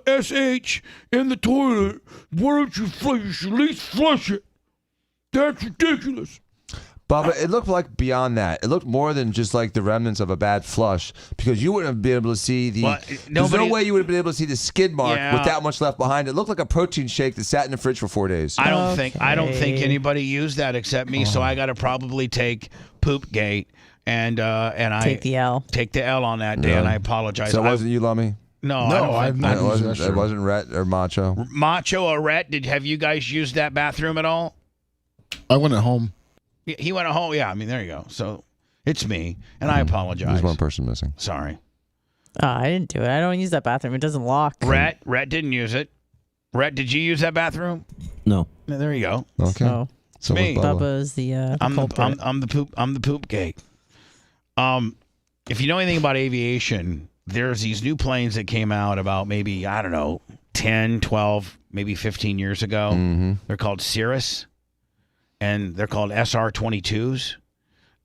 SH in the toilet, why don't you flush? You should at least flush it. That's ridiculous. Bubba, it looked like beyond that. It looked more than just like the remnants of a bad flush because you wouldn't have been able to see there's no way you would have been able to see the skid mark with that much left behind. It looked like a protein shake that sat in the fridge for 4 days. I don't think anybody used that except me, so I got to probably take Poopgate and I take the L. Take the L on that, Dan. I apologize. So it wasn't you, Lummy? No, I've not used that. It wasn't Rhett or Macho. Macho or Rhett, have you guys used that bathroom at all? I went at home. He went home. Yeah, I mean, there you go. So it's me, and I apologize. There's one person missing. Sorry. I didn't do it. I don't use that bathroom. It doesn't lock. Rhett didn't use it. Rhett, did you use that bathroom? No. Yeah, there you go. So Okay. me. Bubba's the I'm culprit. the poop gate. If you know anything about aviation, there's these new planes that came out about maybe, I don't know, 10, 12, maybe 15 years ago. Mm-hmm. They're called Cirrus, and they're called SR-22s,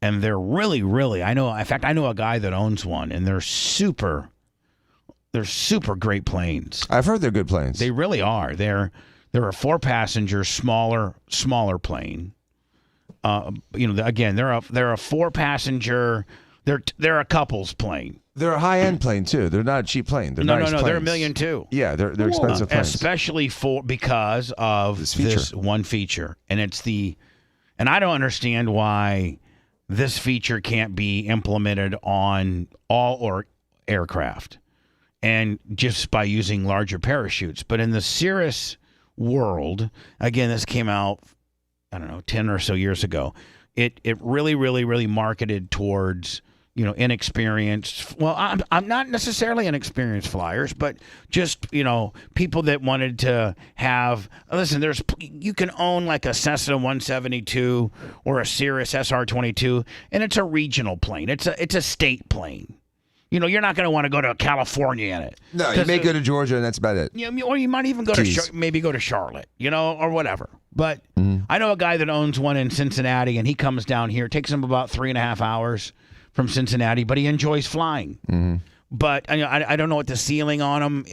and they're really, really, I know a guy that owns one, and they're super great planes. I've heard they're good planes. They really are. They're a 4-passenger, smaller plane. Again, they're a 4-passenger. They're a couple's plane. They're a high-end plane too. They're not a cheap plane. They're nice planes. They're $1 million too. Yeah, they're expensive planes. Especially because of this one feature, and and I don't understand why this feature can't be implemented on all aircraft, and just by using larger parachutes. But in the Cirrus world, again, this came out, I don't know, 10 or so years ago. It really, really, really marketed towards, inexperienced. Well, I'm not necessarily inexperienced flyers, but just, people that wanted to have. Listen, you can own like a Cessna 172 or a Cirrus SR-22, and it's a regional plane. It's a state plane. You're not going to want to go to California in it. No, you may go to Georgia, and that's about it. Or you might even go maybe go to Charlotte, or whatever. But I know a guy that owns one in Cincinnati, and he comes down here. It takes him about 3.5 hours from Cincinnati, but he enjoys flying. Mm-hmm. But I don't know what the ceiling on them.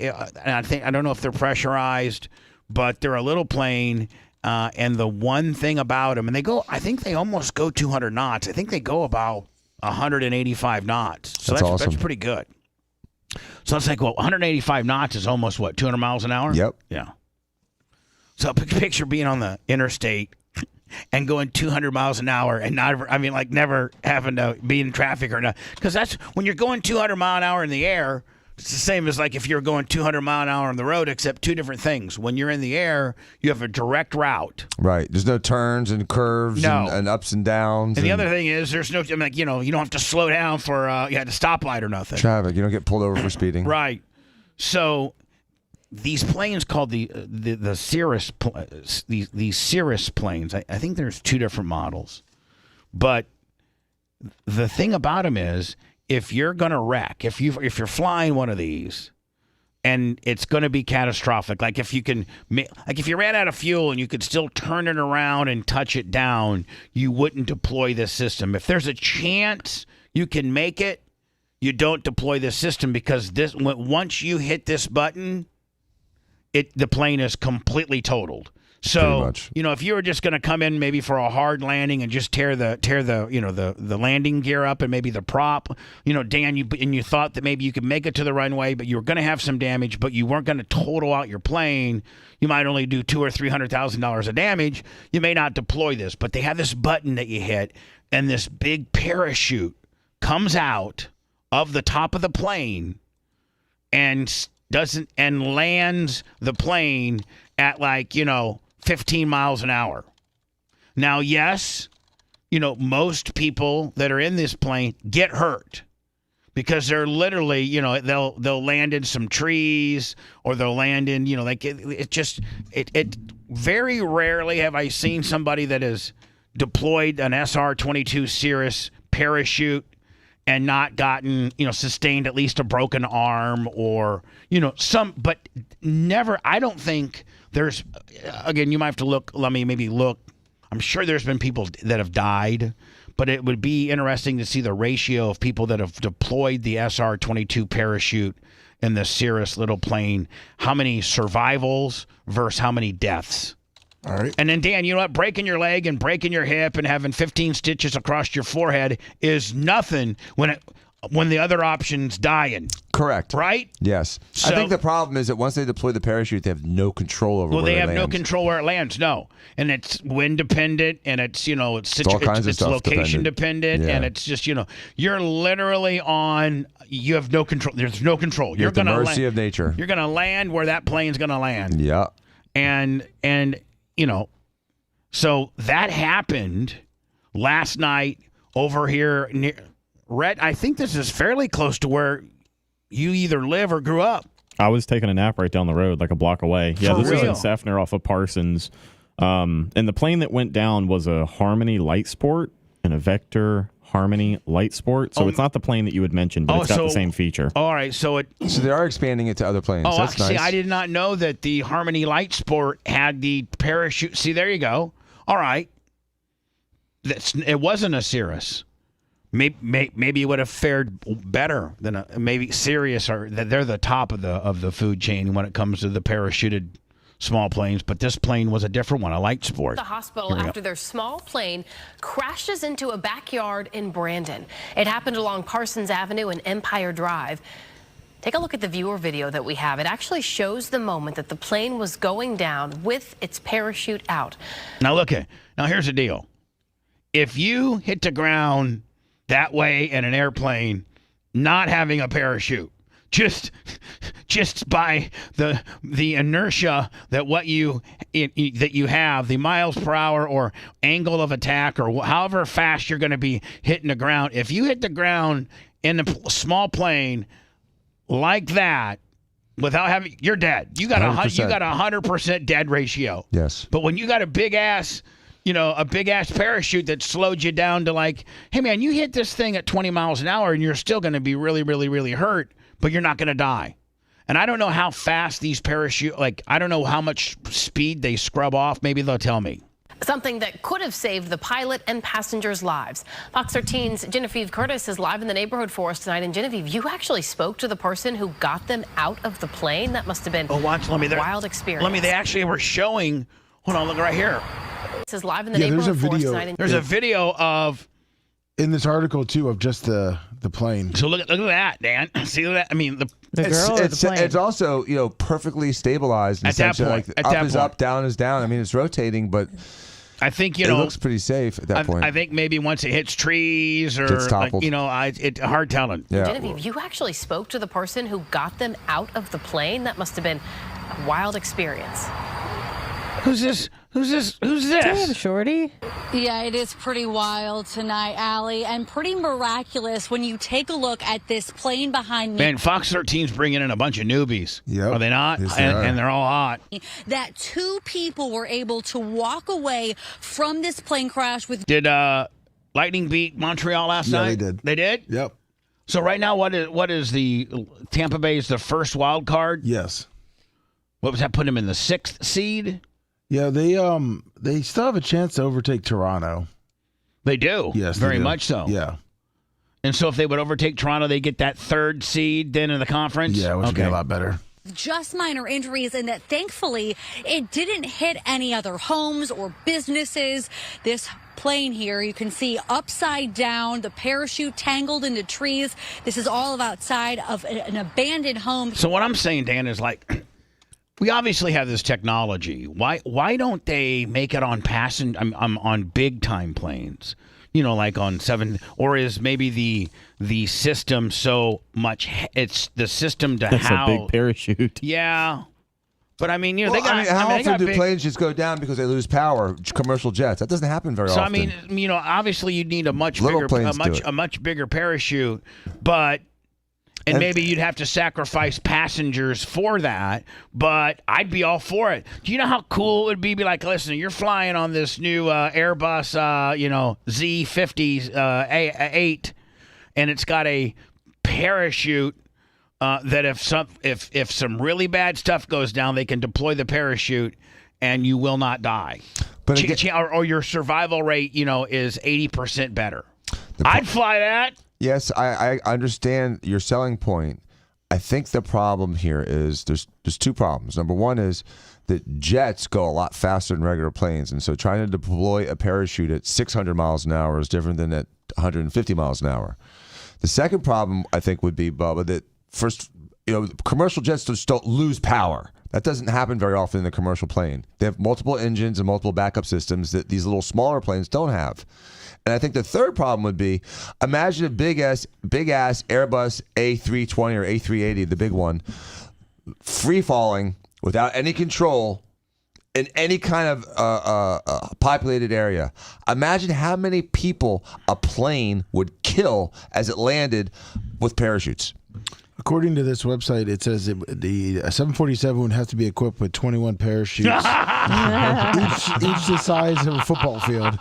I don't know if they're pressurized, but they're a little plane. And the one thing about them, and I think they almost go 200 knots. I think they go about 185 knots. So that's awesome. That's pretty good. So it's like, 185 knots is almost 200 miles an hour? Yep. Yeah. So picture being on the interstate and going 200 miles an hour and never having to be in traffic or not. Because that's when you're going 200 mile an hour in the air. It's the same as like if you're going 200 mile an hour on the road, except two different things. When you're in the air, you have a direct route. Right. There's no turns and curves and ups and downs. And the other thing is there's no, you don't have to slow down for the stoplight or nothing. Traffic. You don't get pulled over for speeding. Right. So these planes called the Cirrus, these Cirrus planes, I think there's two different models. But the thing about them is, if you're going to wreck, if you're flying one of these and it's going to be catastrophic. Like if you ran out of fuel and you could still turn it around and touch it down, you wouldn't deploy this system. If there's a chance you can make it, you don't deploy this system, because once you hit this button, the plane is completely totaled. So, if you were just going to come in maybe for a hard landing and just tear the landing gear up and maybe the prop, Dan, you thought that maybe you could make it to the runway, but you were going to have some damage, but you weren't going to total out your plane. You might only do $200,000 or $300,000 of damage. You may not deploy this, but they have this button that you hit, and this big parachute comes out of the top of the plane and lands the plane at 15 miles an hour. Now, yes, most people that are in this plane get hurt because they're literally, they'll land in some trees, or they'll land in, it very rarely have I seen somebody that has deployed an SR-22 Cirrus parachute and not gotten, sustained at least a broken arm or, but never, I don't think there's, again, you might have to look, maybe look. I'm sure there's been people that have died, but it would be interesting to see the ratio of people that have deployed the SR-22 parachute in the Cirrus little plane. How many survivals versus how many deaths? All right. And then, Dan, you know what? Breaking your leg and breaking your hip and having 15 stitches across your forehead is nothing when the other option's dying. Correct. Right? Yes. So, I think the problem is that once they deploy the parachute, they have no control over where it lands. Well, they have no control where it lands, no. And it's wind dependent, and it's, it's location dependent, Yeah. and it's just, you're literally you have no control. There's no control. You're at the mercy of nature. You're going to land where that plane's going to land. Yeah. And so that happened last night over here near Rhett. I think this is fairly close to where you either live or grew up. I was taking a nap right down the road, like a block away. Yeah, this is in Sefner off of Parsons. And the plane that went down was a Harmony Light Sport and a Vector Harmony Light Sport. So it's not the plane that you had mentioned, but it's got the same feature. All right, so they are expanding it to other planes. Oh, That's see, nice. I did not know that the Harmony Light Sport had the parachute. See, there you go. All right, it wasn't a Cirrus. Maybe it would have fared better than maybe Sirius, or they're the top of the food chain when it comes to the parachuted small planes. But this plane was a different one, a Light Sport. The hospital after their small plane crashes into a backyard in Brandon. It happened along Parsons Avenue and Empire Drive. Take a look at the viewer video that we have. It actually shows the moment that the plane was going down with its parachute out. Now here's the deal. If you hit the ground that way in an airplane, not having a parachute, just by the inertia that you have, the miles per hour or angle of attack, or however fast you're going to be hitting the ground, if you hit the ground in a small plane like that without having, you're dead. You got 100% dead ratio. Yes. But when you got a big ass parachute that slowed you down to hey man, you hit this thing at 20 miles an hour and you're still going to be really, really, really hurt, but you're not going to die. And I don't know how fast these I don't know how much speed they scrub off. Maybe they'll tell me. Something that could have saved the pilot and passengers' lives. Fox 13's Genevieve Curtis is live in the neighborhood for us tonight. And Genevieve, you actually spoke to the person who got them out of the plane. That must have been a wild experience. They actually were showing. Hold on, look right here. This is live in the neighborhood for us tonight. There's a video of in this article too of just the plane. So look at that, Dan. See that? I mean, the girl or the plane? It's also perfectly stabilized in at that point. Up is up, down is down. I mean, it's rotating, but I think it looks pretty safe at that point. I think maybe once it hits trees or gets toppled. It's hard telling. Yeah. Genevieve, you actually spoke to the person who got them out of the plane. That must have been a wild experience. Who's this? Damn, Shorty. Yeah, it is pretty wild tonight, Allie, and pretty miraculous when you take a look at this plane behind me. Man, Fox 13's bringing in a bunch of newbies. Yep. Are they not? Yes, And they're all hot. That two people were able to walk away from this plane crash with. Did Lightning beat Montreal last night? Yeah, they did. They did? Yep. So right now, what is the Tampa Bay is the first wild card? Yes. What was that? Put them in the 6th seed? Yeah, they still have a chance to overtake Toronto. They do. Yes, very they do. much so. Yeah. And so if they would overtake Toronto, they get that 3rd seed then in the conference? Yeah, which would be a lot better. Just minor injuries, and that thankfully it didn't hit any other homes or businesses. This plane here, you can see upside down, the parachute tangled into trees. This is all outside of an abandoned home. So what I'm saying, Dan, is like, we obviously have this technology. Why don't they make it on on big time planes? You know, like on 7, or is maybe the system so much? It's the system to That's how a big parachute. Yeah, but I mean, you know, Well, they got. how they often got do big, planes just go down because they lose power? Commercial jets. That doesn't happen very So often. I mean, you know, obviously you need a much Little bigger, planes do it. a much bigger parachute, but. And maybe you'd have to sacrifice passengers for that, but I'd be all for it. Do you know how cool it would be like, listen, you're flying on this new Airbus, Z50 8, and it's got a parachute that if some really bad stuff goes down, they can deploy the parachute and you will not die. But or your survival rate, is 80% better. I'd fly that. Yes, I understand your selling point. I think the problem here is there's 2 problems. Number one is that jets go a lot faster than regular planes, and so trying to deploy a parachute at 600 miles an hour is different than at 150 miles an hour. The second problem, I think, would be, Bubba, that first, commercial jets just don't lose power. That doesn't happen very often in a commercial plane. They have multiple engines and multiple backup systems that these little smaller planes don't have. And I think the third problem would be, imagine a big ass Airbus A320 or A380, the big one, free falling without any control in any kind of populated area. Imagine how many people a plane would kill as it landed with parachutes. According to this website, it says the 747 would have to be equipped with 21 parachutes, each the size of a football field.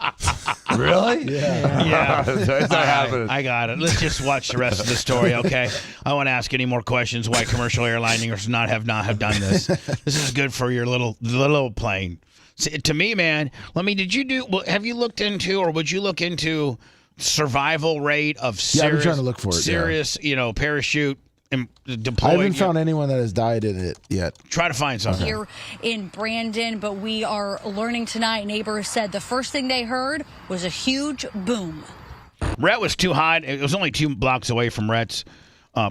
Really? Yeah. It's not happening. I got it. Let's just watch the rest of the story, okay? I won't ask any more questions why commercial airliners have done this. This is good for your little plane. See, to me, man, have you looked into, or would you look into survival rate of serious, I've been trying to look for it, serious, parachute deployed? I haven't found anyone that has died in it yet. Try to find something. Here in Brandon, but we are learning tonight, neighbors said the first thing they heard was a huge boom. Rhett was too high. It was only 2 blocks away from Rhett's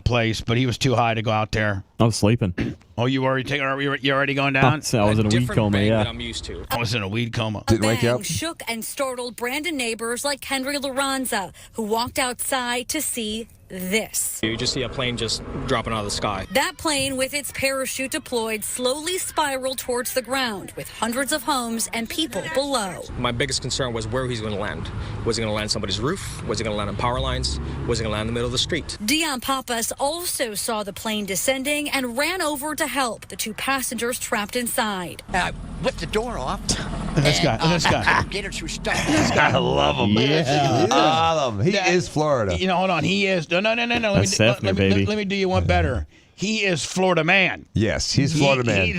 place, but he was too high to go out there. I was sleeping. Oh, you already you're already going down? I was in a weed coma, yeah. I'm used to. I was in a weed coma. Didn't wake you up? Shook and startled Brandon neighbors like Henry Laranza, who walked outside to see this. You just see a plane just dropping out of the sky. That plane, with its parachute deployed, slowly spiraled towards the ground, with hundreds of homes and people below. My biggest concern was where he's going to land. Was he going to land on somebody's roof? Was he going to land on power lines? Was he going to land in the middle of the street? Dion Pappas also saw the plane descending and ran over to help the 2 passengers trapped inside. I whipped the door off. This guy. Get her through stuff. I love him. Yeah. I love him. He is Florida. Hold on. He is. No. That's Sethner, baby. Let me do you one better. He is Florida man. Yes, he's Florida man.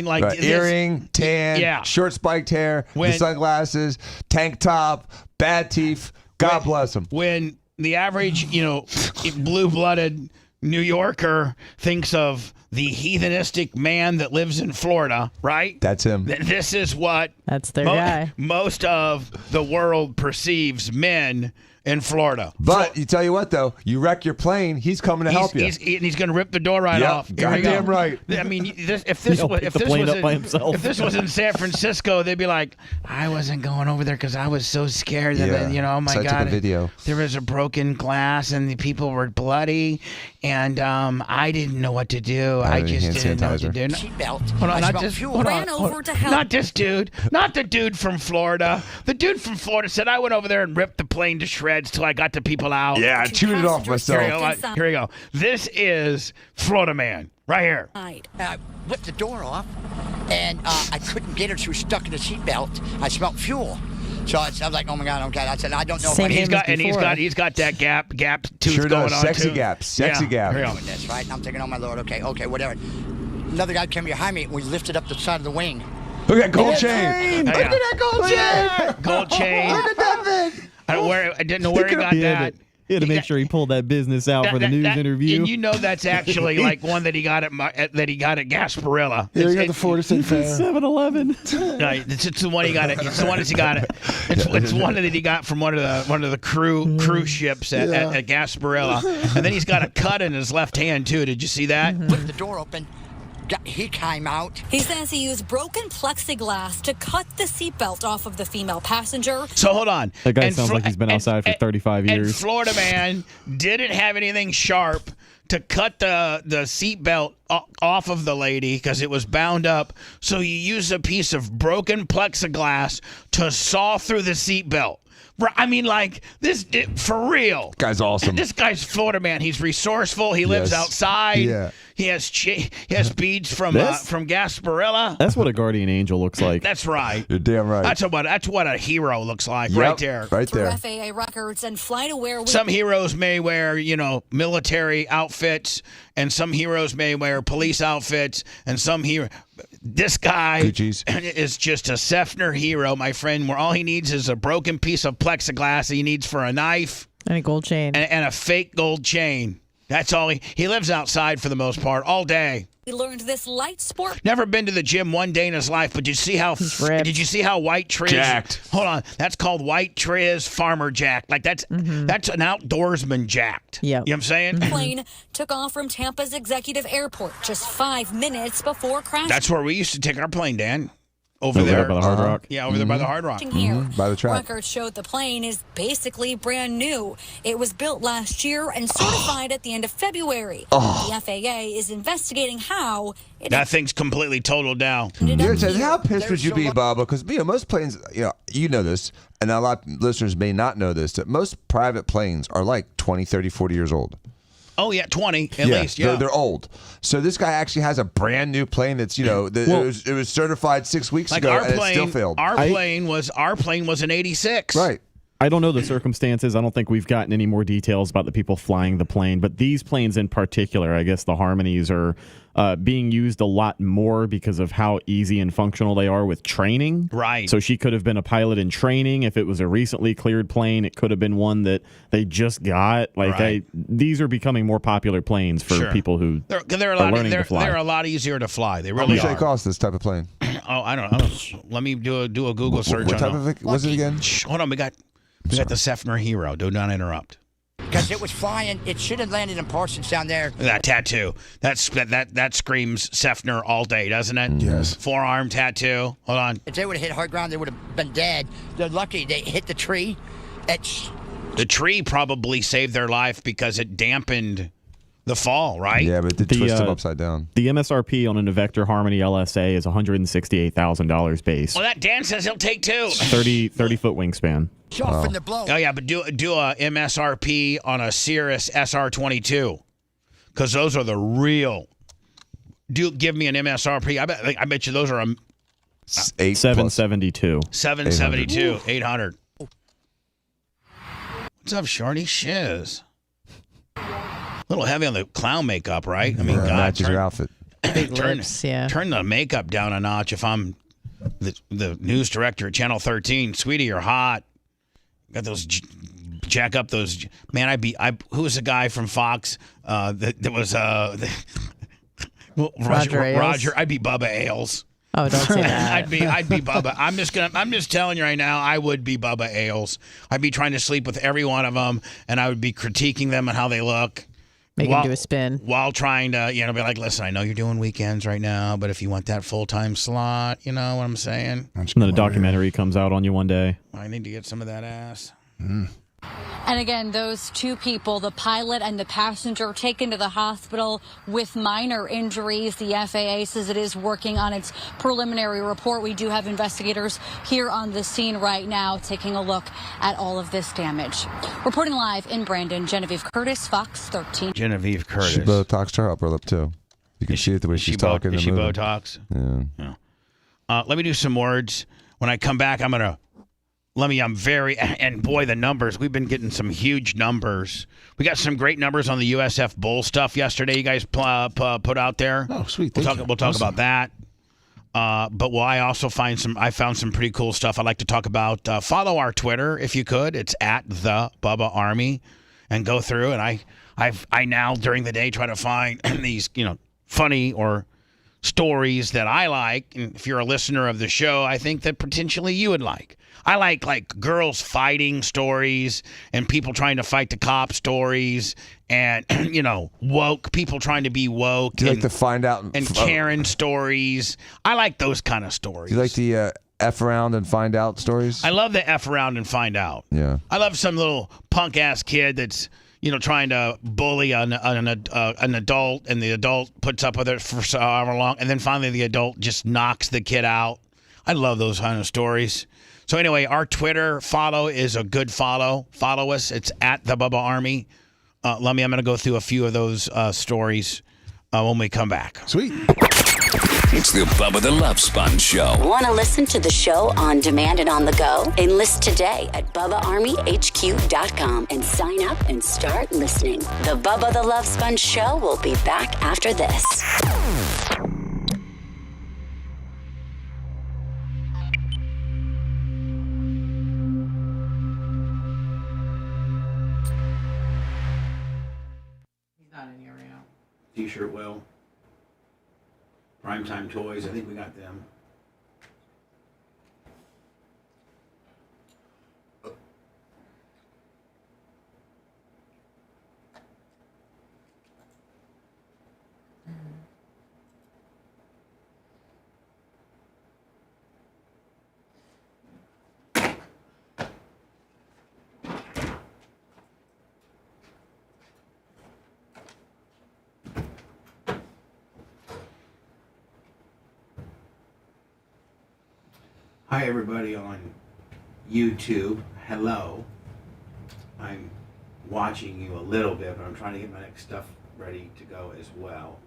Right. Earring, tan, short spiked hair, the sunglasses, tank top, bad teeth. God bless him. When the average, blue-blooded New Yorker thinks of the heathenistic man that lives in Florida, right? That's him. This is what that's their guy. Most of the world perceives men in Florida. But you tell you what, though, you wreck your plane, he's coming to help you. He's going to rip the door off. Goddamn right. I mean, if this was in San Francisco, they'd be like, I wasn't going over there because I was so scared that oh my God, I took a video. There was a broken glass and the people were bloody, and I didn't know what to do. I just didn't know what to do. Seatbelt. Hold on, ran over to help. Not this dude. Not the dude from Florida. The dude from Florida said I went over there and ripped the plane to shreds till I got the people out. Yeah, I chewed it off myself. Here we go. This is Florida man right here. I whipped the door off, and I couldn't get her. She was stuck in the seatbelt. I smelled fuel. So I was like, oh my God, okay. I said, I don't know. Same if I name as before. he's got that gap tooth Sure going does. on Sexy too. gap. Sexy gap. Real. this, right? And I'm thinking, oh my Lord, okay, whatever. Another guy came behind me, and we lifted up the side of the wing. Look at gold chain. Look at that gold chain. Gold chain. Look at that thing. I didn't know where he got that. He had to make sure he pulled that business out for the news interview. And you know that's actually like one that he got at Gasparilla. Yeah, you got the Florida State Fair. 7-Eleven. No, it's the one he got. It's the one that he got. It's one that he got from one of the cruise ships at Gasparilla. And then he's got a cut in his left hand too. Did you see that? Flipped the door open. He came out. He says he used broken plexiglass to cut the seatbelt off of the female passenger. So hold on. That guy sounds like he's been outside for 35 years. And Florida man didn't have anything sharp to cut the seatbelt off of the lady because it was bound up. So he used a piece of broken plexiglass to saw through the seatbelt. I mean, like, this, for real. Guy's awesome. This guy's Florida man. He's resourceful. He lives outside. Yeah. He has beads from Gasparilla. That's what a guardian angel looks like. That's right. You're damn right. That's what a hero looks like Yep, right there. Right Through there. FAA records and FlightAware. Some heroes may wear, military outfits, and some heroes may wear police outfits, and some this guy is just a Sefner hero, my friend, where all he needs is a broken piece of plexiglass he needs for a knife. And a gold chain. And a fake gold chain. That's all he lives outside for the most part, all day. We learned this light sport. Never been to the gym one day in his life, but did you see how White Triz jacked? Hold on, that's called White Triz Farmer Jack. Like that's an outdoorsman jacked. Yeah, you know what I'm saying? Plane took off from Tampa's executive airport just 5 minutes before crashing. That's where we used to take our plane, Dan. Over there by the Hard Rock. Yeah, over there by the Hard Rock. Here. By the track. Records showed the plane is basically brand new. It was built last year and certified at the end of February. The FAA is investigating how that thing's completely totaled down. How pissed would you be, Bubba? Because most planes, you know this, and a lot of listeners may not know this, that most private planes are like 20, 30, 40 years old. Oh, yeah, 20 at least, yeah. They're old. So this guy actually has a brand new plane that's, it was certified 6 weeks ago and it still failed. Our plane was an 86. Right. I don't know the circumstances. I don't think we've gotten any more details about the people flying the plane, but these planes in particular, I guess the Harmonies are being used a lot more because of how easy and functional they are with training. Right. So she could have been a pilot in training. If it was a recently cleared plane, it could have been one that they just got. These are becoming more popular planes for people who are learning to fly. They're a lot easier to fly. They How really much are. they cost, this type of plane? Oh, I don't know. Let me do a Google search. What type of it was it again? Hold on, we got the Sefner hero. Do not interrupt. Because it was flying. It should have landed in Parsons down there. That tattoo. That screams Sefner all day, doesn't it? Yes. Forearm tattoo. Hold on. If they would have hit hard ground, they would have been dead. They're lucky they hit the tree. The tree probably saved their life because it dampened the fall, right? Yeah, but it did twist them upside down. The MSRP on an Vector Harmony LSA is $168,000 base. Well, that Dan says he'll take two. 30-foot wingspan. From the blow. Oh, yeah, but do a MSRP on a Cirrus SR22 because those are the real. Give me an MSRP. I bet you those are 772. 772, 800. What's up, Shorty? Shiz. A little heavy on the clown makeup, right? I mean, God, matches your outfit. Turn the makeup down a notch. If I'm the news director at Channel 13, sweetie, you're hot. Got those jack up those. Man, who was the guy from Fox that was Roger. I'd be Bubba Ailes. Oh, don't say that. I'd be Bubba. I'm just telling you right now, I would be Bubba Ailes. I'd be trying to sleep with every one of them, and I would be critiquing them and how they look. Make him do a spin. While trying to, be like, listen, I know you're doing weekends right now, but if you want that full-time slot, you know what I'm saying? And then a documentary comes out on you one day. I need to get some of that ass. And again, those two people, the pilot and the passenger, taken to the hospital with minor injuries. The FAA says it is working on its preliminary report. We do have investigators here on the scene right now taking a look at all of this damage. Reporting live in Brandon, Genevieve Curtis, Fox 13. Genevieve Curtis. She Botoxed her upper lip, too. You can see it the way she's talking. Is she Botox? Yeah. Let me do some words. When I come back, I'm going to I'm very, and boy, the numbers, we've been getting some huge numbers. We got some great numbers on the USF Bull stuff yesterday you guys put out there. Oh, sweet. We'll talk about that. But I also found some pretty cool stuff I'd like to talk about. Follow our Twitter if you could. It's at the Bubba Army, and go through. And I now during the day try to find these funny or stories that I like. And if you're a listener of the show, I think that potentially you would like. I like girls fighting stories and people trying to fight the cop stories and woke people trying to be woke. Do you like to find out and Karen stories? I like those kind of stories. Do you like the F around and find out stories? I love the F around and find out. Yeah. I love some little punk ass kid that's trying to bully an adult, and the adult puts up with it for however long, and then finally the adult just knocks the kid out. I love those kind of stories. So anyway, our Twitter follow is a good follow. Follow us. It's at the Bubba Army. I'm going to go through a few of those stories when we come back. Sweet. It's the Bubba the Love Sponge Show. Want to listen to the show on demand and on the go? Enlist today at BubbaArmyHQ.com and sign up and start listening. The Bubba the Love Sponge Show will be back after this. He's not in here right now. T-shirt will. Primetime Toys, I think we got them. Hi, everybody on YouTube. Hello. I'm watching you a little bit, but I'm trying to get my next stuff ready to go as well.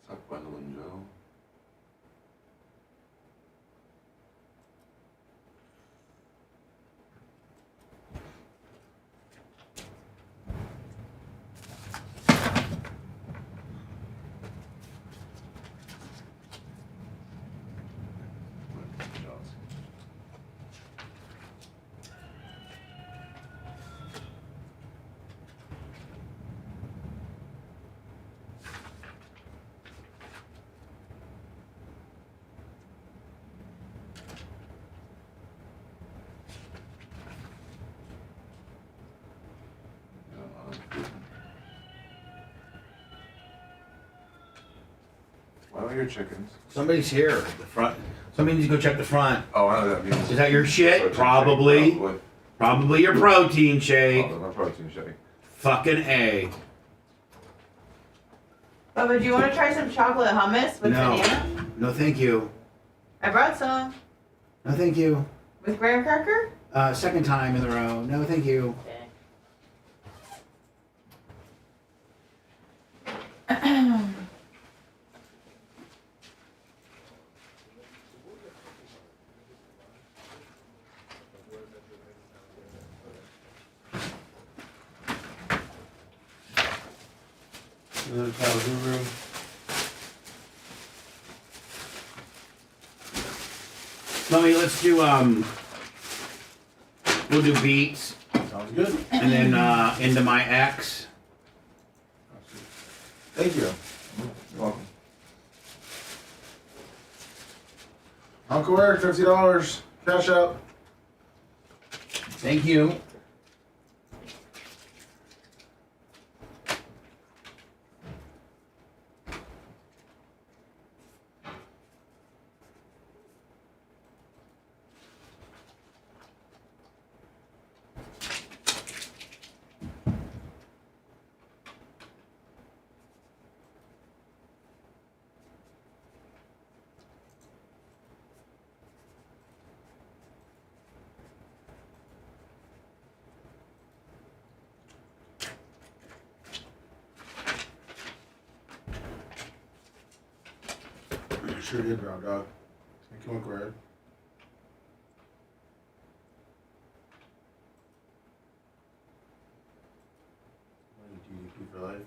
What's up, Gwendolyn Joe? Why are your chickens? Somebody's here. The front. Somebody needs to go check the front. Oh, I know that means. Is that your shit? Probably. Probably your protein shake. Oh, my protein shake. Fucking A. Bubba, do you want to try some chocolate hummus with banana? No, thank you. I brought some. No, thank you. With graham cracker? Second time in a row. No, thank you. Another Kyle Guru. Lummy, let's do we'll do beats. Sounds good. And then into my ex. Thank you. You're welcome. Uncle Eric, $50. Cash out. Thank you. Sure did, brown dog. Thank you, Uncle Eric. DDP for life.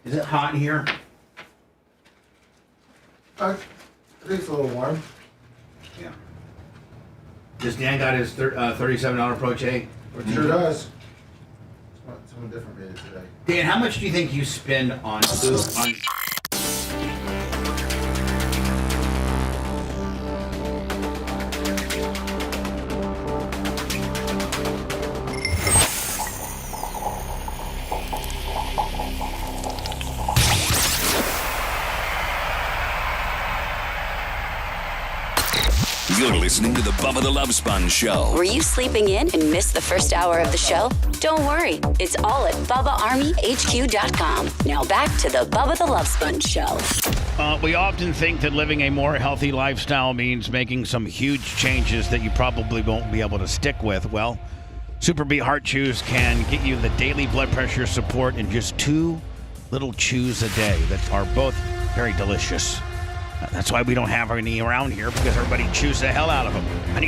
Is it hot in here? I think it's a little warm. Yeah. Does Dan got his $37 Pro J? Sure does. Someone different made it today. Dan, how much do you think you spend on food? You're listening to the Bubba the Love Sponge Show. Were you sleeping in and missed the first hour of the show? Don't worry. It's all at BubbaArmyHQ.com. Now back to the Bubba the Love Sponge Show. We often think that living a more healthy lifestyle means making some huge changes that you probably won't be able to stick with. Well, Super Beet Heart Chews can get you the daily blood pressure support in just 2 little chews a day that are both very delicious. That's why we don't have any around here, because everybody chews the hell out of them. I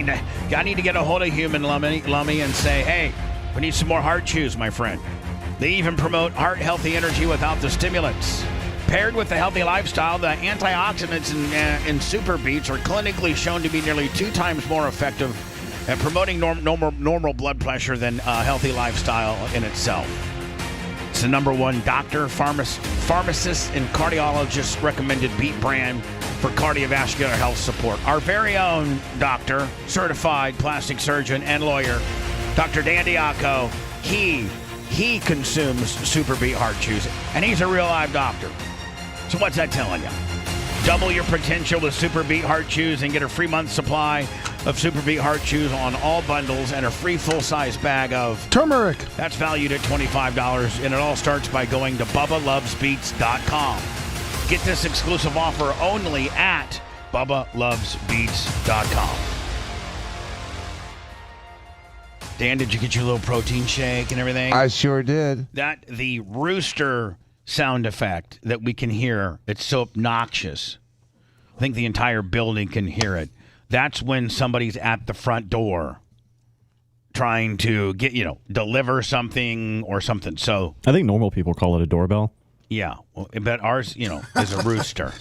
need to get a hold of Human Lummy and say, hey, we need some more heart chews, my friend. They even promote heart-healthy energy without the stimulants. Paired with a healthy lifestyle, the antioxidants in Super Beets are clinically shown to be nearly 2 times more effective at promoting normal blood pressure than a healthy lifestyle in itself. It's the #1 doctor, pharmacist, and cardiologist recommended beet brand for cardiovascular health support. Our very own doctor, certified plastic surgeon and lawyer, Dr. Dan Diaco, he consumes Super Beet Heart Chews, and he's a real live doctor. So what's that telling you? Double your potential with Super Beet Heart Chews and get a free month supply of Super Beet Heart Chews on all bundles and a free full-size bag of turmeric. That's valued at $25, and it all starts by going to BubbaLovesBeats.com. Get this exclusive offer only at BubbaLovesBeats.com. Dan, did you get your little protein shake and everything? I sure did. The rooster sound effect that we can hear, it's so obnoxious. I think the entire building can hear it. That's when somebody's at the front door trying to get, deliver something or something. So I think normal people call it a doorbell. Yeah, but ours, is a rooster.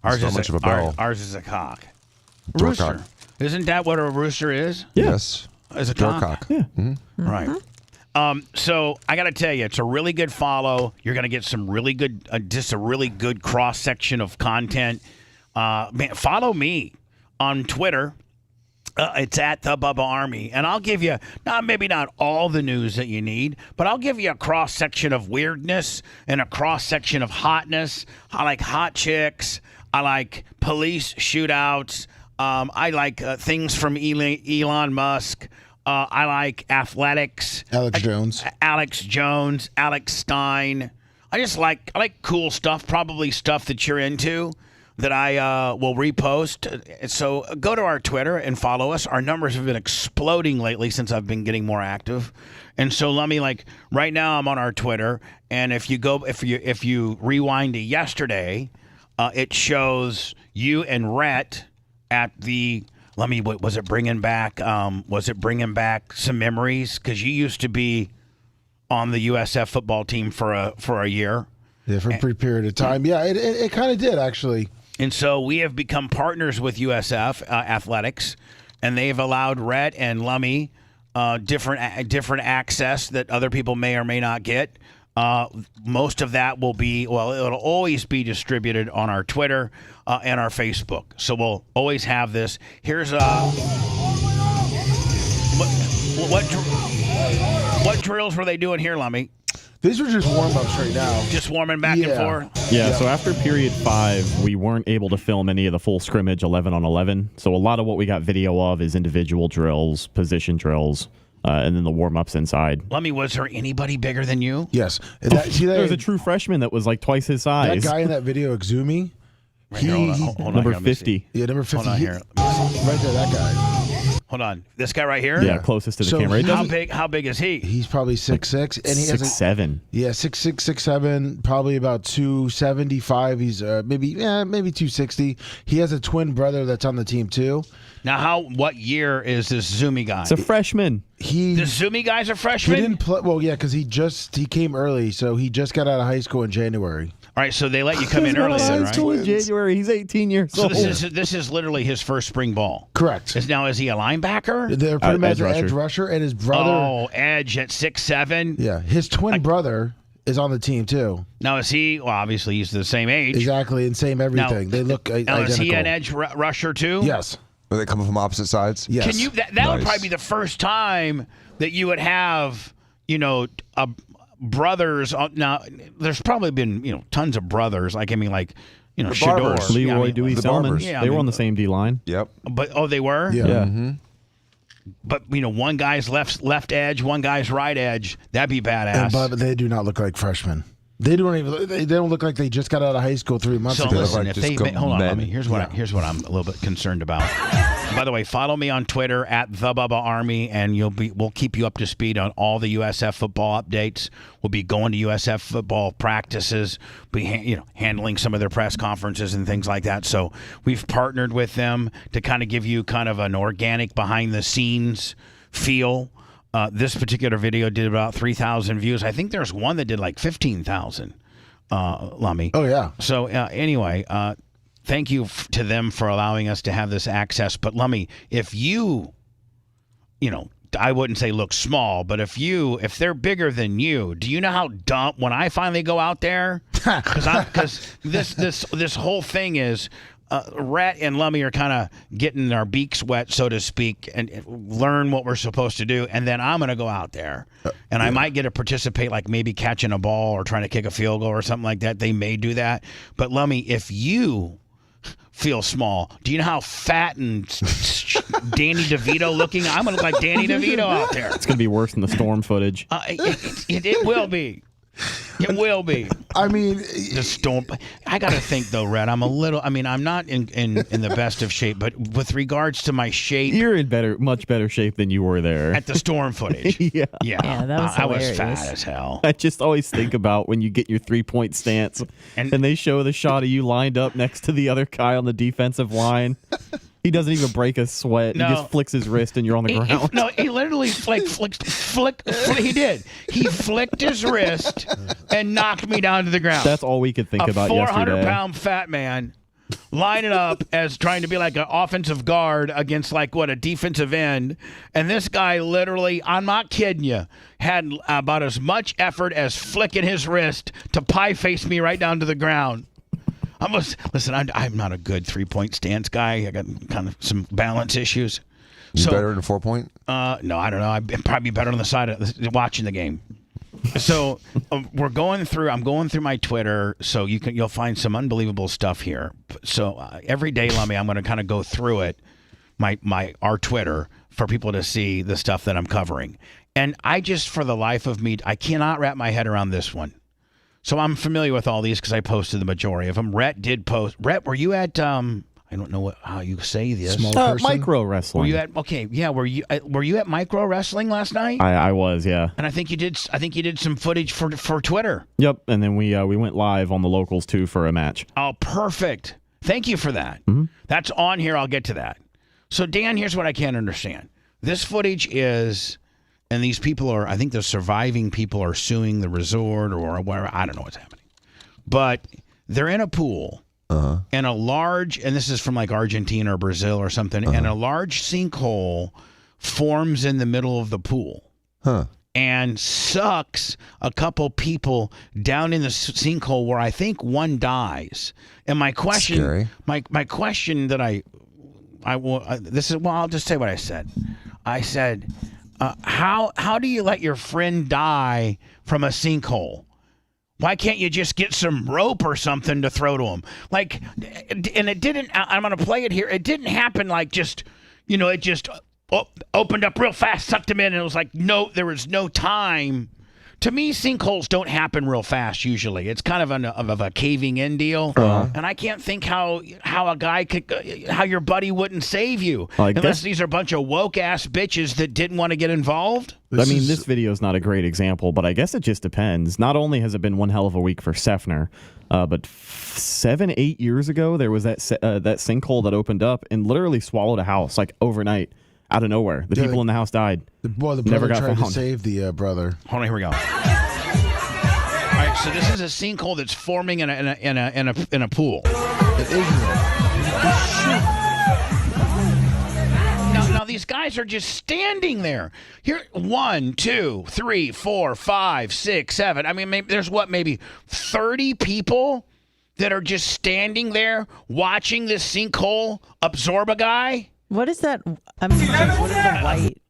Ours Not is much of a bell. Ours is a cock. Door Rooster. cock. Isn't that what a rooster is? Yes. Is a Door cock? cock. Yeah. Mm-hmm. Right. So I got to tell you, it's a really good follow. You're going to get some really good, just a really good cross section of content. Man, follow me on Twitter. It's at the Bubba Army, and I'll give you maybe not all the news that you need, but I'll give you a cross section of weirdness and a cross section of hotness. I like hot chicks. I like police shootouts. I like things from Elon Musk. I like athletics. Alex Jones, Alex Stein. I like cool stuff, probably stuff that you're into that I will repost. So go to our Twitter and follow us. Our numbers have been exploding lately since I've been getting more active. And so let me right now I'm on our Twitter, and if you rewind to yesterday, it shows you and Rhett at the was it bringing back some memories, because you used to be on the USF football team for a year. Yeah, for a brief period of time. Yeah, it kind of did, actually. And so we have become partners with USF Athletics, and they've allowed Rhett and Lummy different access that other people may or may not get. Most of that it'll always be distributed on our Twitter and our Facebook. So we'll always have this. Here's what drills were they doing here, Lummy? These were just warm-ups right now. Just warming back and forth? Yeah, so after period 5, we weren't able to film any of the full scrimmage 11-on-11. So a lot of what we got video of is individual drills, position drills, and then the warm-ups inside. Lummy, was there anybody bigger than you? Yes. There was a true freshman that was like twice his size. That guy in that video, Exumi, hold on number here, 50. Yeah, number 50. Hold on here. Right there, that guy. Hold on. This guy right here? Yeah, closest to the camera. How big is he? He's probably 6'6", and he has 6'7". Yeah, 6'6", 6'7", probably about 275. He's maybe 260. He has a twin brother that's on the team too. Now, what year is this Zumi guy? It's a freshman. The Zumi guy's a freshman? He didn't play. Well, yeah, because he came early, so he just got out of high school in January. All right, so they let you come in early, then, right? In January, he's 18 years old. So this is literally his first spring ball. Correct. Now, is he a linebacker? They're pretty much an edge rusher, and his brother. Oh, edge at 6'7". Yeah, his twin brother is on the team too. Now, is he? Well, obviously he's the same age. Exactly, and same everything. They look identical. Is he an edge rusher too? Yes. Are they coming from opposite sides? Yes. Can you? That would probably be the first time that you would have, brothers. Now, there's probably been, tons of brothers. Shador. Leroy, Dewey, Selman. Yeah, they were on the same D line. Yep. But they were. Yeah. Mm-hmm. But one guy's left edge, one guy's right edge. That'd be badass. But they do not look like freshmen. They don't look like they just got out of high school 3 months so ago. listen, like if they hold on, let me. Here's what I'm a little bit concerned about. By the way, follow me on Twitter at the Bubba Army, and we'll keep you up to speed on all the USF football updates. We'll be going to USF football practices, handling some of their press conferences and things like that. So we've partnered with them to kind of give you kind of an organic behind the scenes feel. This particular video did about 3,000 views. I think there's one that did like 15,000, Lummy. Oh, yeah. So anyway, thank you to them for allowing us to have this access. But Lummy, if you, I wouldn't say look small, but if they're bigger than you, do you know how dumb when I finally go out there? Because this whole thing is. Rhett and Lummy are kind of getting our beaks wet, so to speak, and learn what we're supposed to do. And then I'm going to go out there, and I might get to participate, like maybe catching a ball or trying to kick a field goal or something like that. They may do that. But Lummy, if you feel small, do you know how fat and Danny DeVito looking? I'm going to look like Danny DeVito out there. It's going to be worse than the storm footage. It will be. It will be. I mean, the storm. I got to think though, Red. I'm not in the best of shape, but with regards to my shape, you're in much better shape than you were there at the storm footage. Yeah, that was I was fat as hell. I just always think about when you get your 3-point stance and they show the shot of you lined up next to the other guy on the defensive line. He doesn't even break a sweat. No. He just flicks his wrist, and you're on the ground. He literally he did. He flicked his wrist and knocked me down to the ground. That's all we could think about yesterday. A 400-pound fat man lining up as trying to be like an offensive guard against a defensive end. And this guy literally, I'm not kidding you, had about as much effort as flicking his wrist to pie face me right down to the ground. I'm not a good 3-point stance guy. I got kind of some balance issues. You better in a 4-point? No, I don't know. I'd probably be better on the side of watching the game. So I'm going through my Twitter, so you'll find some unbelievable stuff here. So every day, Lummy, I'm going to kind of go through it, our Twitter, for people to see the stuff that I'm covering. And I just, for the life of me, I cannot wrap my head around this one. So I'm familiar with all these because I posted the majority of them. Rhett did post. Rhett, were you at? I don't know how you say this. Micro wrestling. Were you at? Okay, yeah. Were you at micro wrestling last night? I was, yeah. And I think you did some footage for Twitter. Yep. And then we went live on the locals too for a match. Oh, perfect. Thank you for that. Mm-hmm. That's on here. I'll get to that. So Dan, here's what I can't understand. This footage is. And these people I think the surviving people are suing the resort or whatever. I don't know what's happening. But they're in a pool. And and this is from like Argentina or Brazil or something, and a large sinkhole forms in the middle of the pool. And sucks a couple people down in the sinkhole where I think one dies. And my question, scary. my question that I'll just say what I said. I said, how do you let your friend die from a sinkhole? Why can't you just get some rope or something to throw to him? And it didn't. I'm going to play it here. It didn't happen like just, it just opened up real fast, sucked him in, and it was like there was no time. To me, sinkholes don't happen real fast usually. It's kind of a caving in deal, and I can't think how a guy could, how your buddy wouldn't save you unless these are a bunch of woke ass bitches that didn't want to get involved. This video is not a great example, but I guess it just depends. Not only has it been one hell of a week for Sefner, but 7-8 years ago there was that sinkhole that opened up and literally swallowed a house like overnight. Out of nowhere. The people in the house died. The brother never got tried found. to save the brother. Hold on, here we go. All right, so this is a sinkhole that's forming in a pool. Now these guys are just standing there. Here, 1, 2, 3, 4, 5, 6, 7. I mean, there's maybe 30 people that are just standing there watching this sinkhole absorb a guy. What is that? What is the white?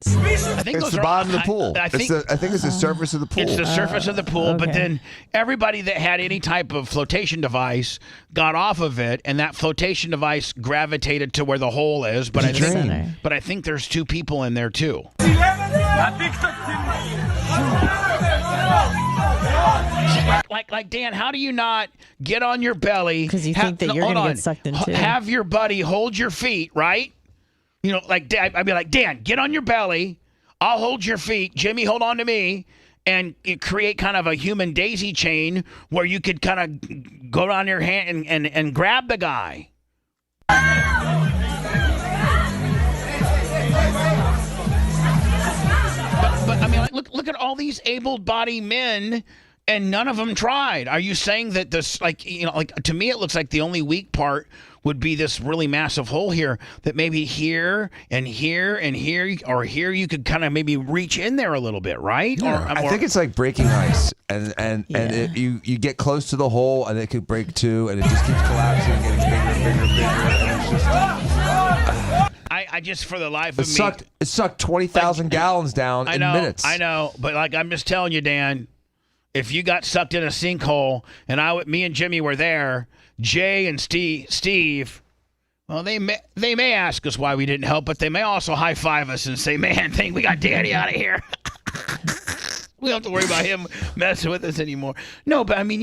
I think it's the bottom of the pool. I think it's the surface of the pool. It's the surface of the pool, okay. But then everybody that had any type of flotation device got off of it, and that flotation device gravitated to where the hole is. But I think there's 2 people in there too. Like Dan, how do you not get on your belly? Because you think that you're going to get sucked into. Have your buddy hold your feet, right? I'd be like, Dan, get on your belly. I'll hold your feet. Jimmy, hold on to me. And you create kind of a human daisy chain where you could kind of go down your hand and grab the guy. But I mean, look at all these able-bodied men. And none of them tried. Are you saying that this, to me, it looks like the only weak part would be this really massive hole here that maybe here and here and here or here you could kind of maybe reach in there a little bit, right? Yeah. I think it's like breaking ice, and you get close to the hole and it could break too, and it just keeps collapsing and getting bigger and bigger and bigger, and it's just. I just, for the life of me, it sucked 20,000 gallons down in minutes. I know, but I'm just telling you, Dan. If you got sucked in a sinkhole, and me and Jimmy were there, Jay and Steve, well, they may ask us why we didn't help, but they may also high five us and say, "Man, we got Danny out of here. We don't have to worry about him messing with us anymore." No, but I mean,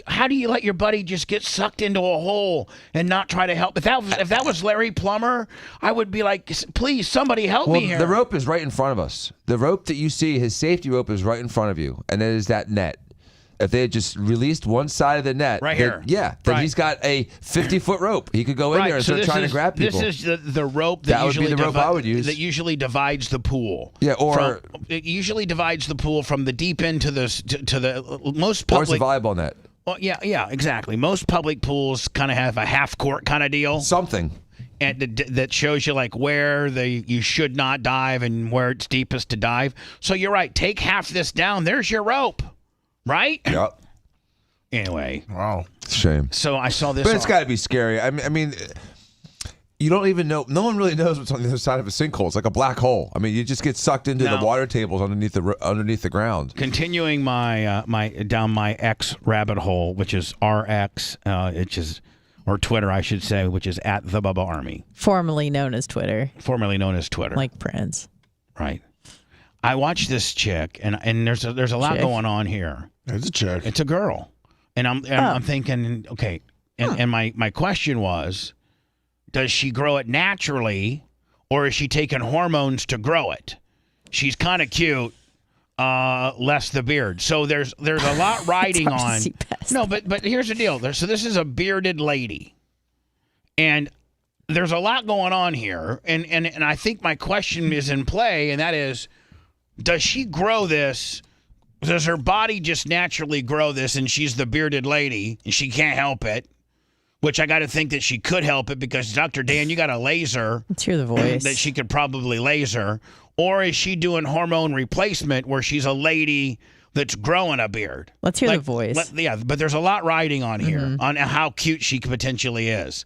how do you let your buddy just get sucked into a hole and not try to help? If that was Larry Plummer, I would be like, please, somebody help me here. The rope is right in front of us. The rope that you see, his safety rope is right in front of you, and it is that net. If they had just released one side of the net, right here, then he's got a 50-foot rope. He could go in there and start trying to grab people. This is the rope that would be the rope I would use. That usually divides the pool. Yeah, it usually divides the pool from the deep end to the most public. Or it's a volleyball net. Well, yeah, exactly. Most public pools kind of have a half court kind of deal. Something. And that shows you like where you should not dive and where it's deepest to dive. So you're right. Take half this down. There's your rope, right? Yep. Anyway. Wow. Shame. So I saw this. But it's got to be scary. I mean, you don't even know. No one really knows what's on the other side of a sinkhole. It's like a black hole. I mean, you just get sucked into the water tables underneath the ground. Continuing down my X rabbit hole, which is RX, or Twitter, I should say, which is at the Bubba Army. Formerly known as Twitter. Like Prince. Right. I watched this chick, and there's a lot going on here. It's a chick. It's a girl. And I'm thinking, okay, and my question was, does she grow it naturally, or is she taking hormones to grow it? She's kind of cute. Less the beard. So there's a lot riding on. No, but here's the deal. So this is a bearded lady, and there's a lot going on here. And I think my question is in play, and that is, does she grow this? Does her body just naturally grow this, and she's the bearded lady, and she can't help it? Which I got to think that she could help it because Dr. Dan, you got a laser. Let's hear the voice. That she could probably laser. Or is she doing hormone replacement where she's a lady that's growing a beard? Let's hear the voice. But there's a lot riding on here on how cute she potentially is.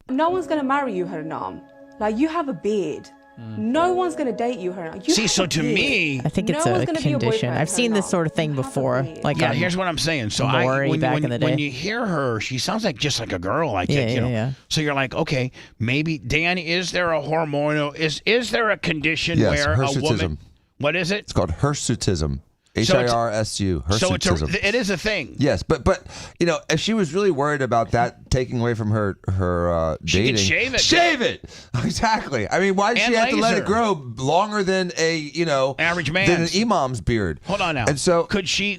No one's going to marry you, Haranam. Like, you have a beard. No one's going to date you, Haranam. See, so to me, I think it's a condition. I've seen this sort of thing before. Like, here's what I'm saying. So when you hear her, she sounds just like a girl. I think, yeah. So you're like, okay, maybe Dan, is there a hormonal? Is there a condition where a woman? What is it? It's called hirsutism. HIRSU. Hirsutism. So it is a thing. Yes, but if she was really worried about that taking away from her dating, she can shave it. Shave it. Exactly. I mean, why does she have to let it grow longer than average man, than an imam's beard? Hold on now. And so could she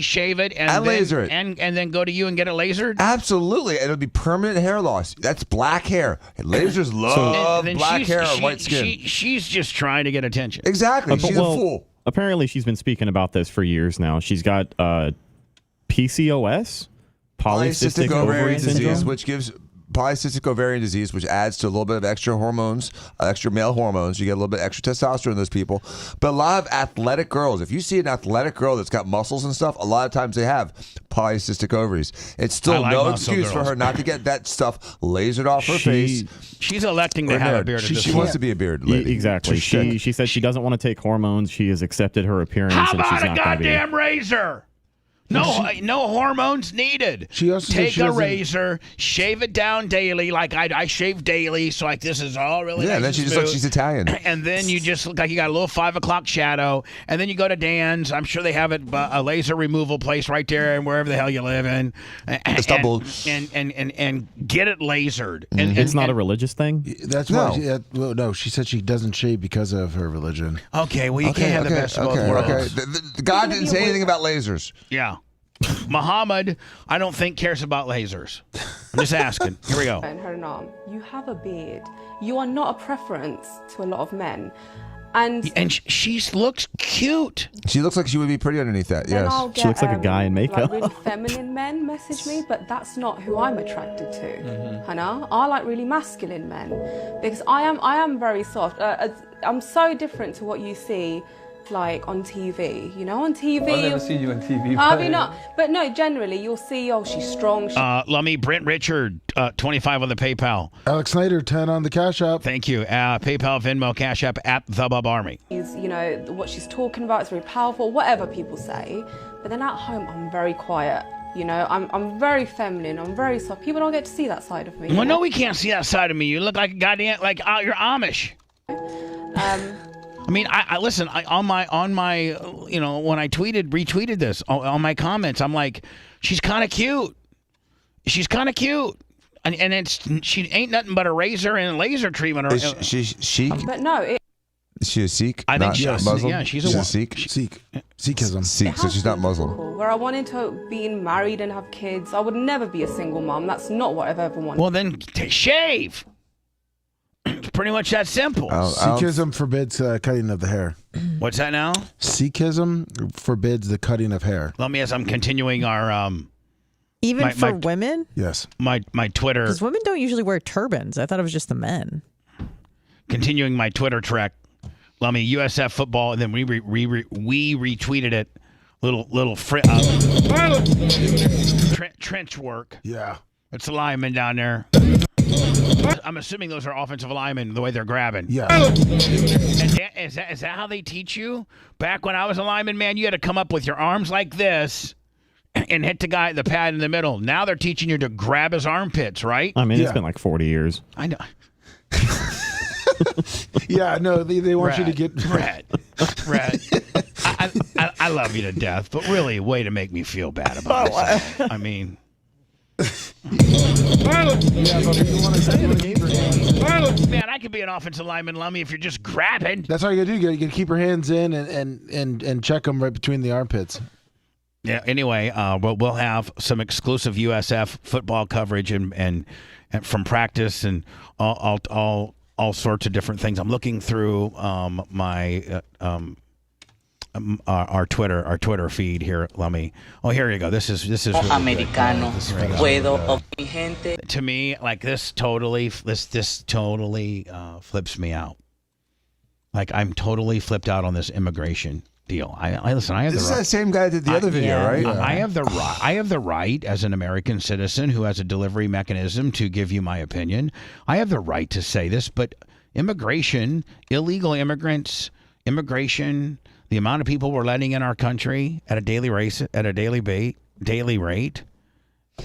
shave it and then, laser it and then go to you and get it lasered? Absolutely. It'll be permanent hair loss. That's black hair. Lasers love black hair on white skin. She's just trying to get attention. Exactly. She's a fool. Apparently, she's been speaking about this for years now. She's got PCOS, polycystic ovarian disease, which gives polycystic ovarian disease, which adds to a little bit of extra hormones, extra male hormones. You get a little bit extra testosterone in those people. But a lot of athletic girls, if you see an athletic girl that's got muscles and stuff, a lot of times they have polycystic ovaries. It's still no excuse for her not to get that stuff lasered off her face. She's electing to have a beard. She wants to be a beard lady. Exactly. She said she doesn't want to take hormones. She has accepted her appearance. How and about she's a not goddamn razor? No hormones needed. She also take a razor, shave it down daily. Like I shave daily, so this is all really. Yeah, nice then she just looks she's Italian. And then you just look like you got a little 5 o'clock shadow. And then you go to Dan's. I'm sure they have a laser removal place right there, and wherever the hell you live in. Istanbul. And get it lasered. Mm-hmm. And it's not a religious thing. That's why. No, she said she doesn't shave because of her religion. Okay, well you can't have the best of both worlds. God didn't say anything about lasers. Yeah. Muhammad, I don't think cares about lasers. I'm just asking. Here we go. You have a beard. You are not a preference to a lot of men. And she looks cute. She looks like she would be pretty underneath that. Yes. She looks like a guy in makeup. Like really feminine men message me, but that's not who I'm attracted to. Hannah, I like really masculine men because I am very soft. I'm so different to what you see. Like on TV, on TV. I've never seen you on TV. But no, generally you'll see. Oh, she's strong. Lummy, Brent Richard, 25 on the PayPal. Alex Snyder, 10 on the Cash App. Thank you. PayPal, Venmo, Cash App at the Bub Army. What she's talking about is very powerful. Whatever people say, but then at home I'm very quiet. I'm very feminine. I'm very soft. People don't get to see that side of me. Well, no, we can't see that side of me. You look like a goddamn you're Amish. I mean, I listen. On my when I retweeted this on my comments, I'm like, she's kind of cute. She's kind of cute, and she ain't nothing but a razor and laser treatment. Is she Sikh? But no, is she a Sikh? I think she's Muslim. Yeah, she's a Sikh. Sikhism. Sikh, so she's not Muslim. Where I wanted to be married and have kids, I would never be a single mom. That's not what I've ever wanted. Well, then shave. It's pretty much that simple. Sikhism forbids cutting of the hair. What's that now? Sikhism forbids the cutting of hair. Let me, as I'm continuing our Even for women? Yes. My Twitter. Because women don't usually wear turbans. I thought it was just the men. Continuing my Twitter trek, Lummy, USF football, and then we retweeted it. Little trench work. Yeah. It's a lineman down there. I'm assuming those are offensive linemen, the way they're grabbing. Yeah. And is that how they teach you? Back when I was a lineman, man, you had to come up with your arms like this and hit the pad in the middle. Now they're teaching you to grab his armpits, right? I mean, it's been like 40 years. I know. Yeah, no, they want you to get Brad. I love you to death, but really, way to make me feel bad about it. I mean, man, I could be an offensive lineman, Lummy, if you're just grabbing. That's all you gotta do. You gotta keep your hands in and check them right between the armpits. Yeah. Anyway, we'll have some exclusive USF football coverage and from practice and all sorts of different things. I'm looking through our Twitter feed here, Lummy. Oh, here you go. This is really Americano. Puedo to me, like this totally flips me out. Like I'm totally flipped out on this immigration deal. I listen. I have this the is right. that same guy that did the other video, right? Yeah. I have the right as an American citizen who has a delivery mechanism to give you my opinion. I have the right to say this, but immigration, illegal immigrants, the amount of people we're letting in our country at a daily rate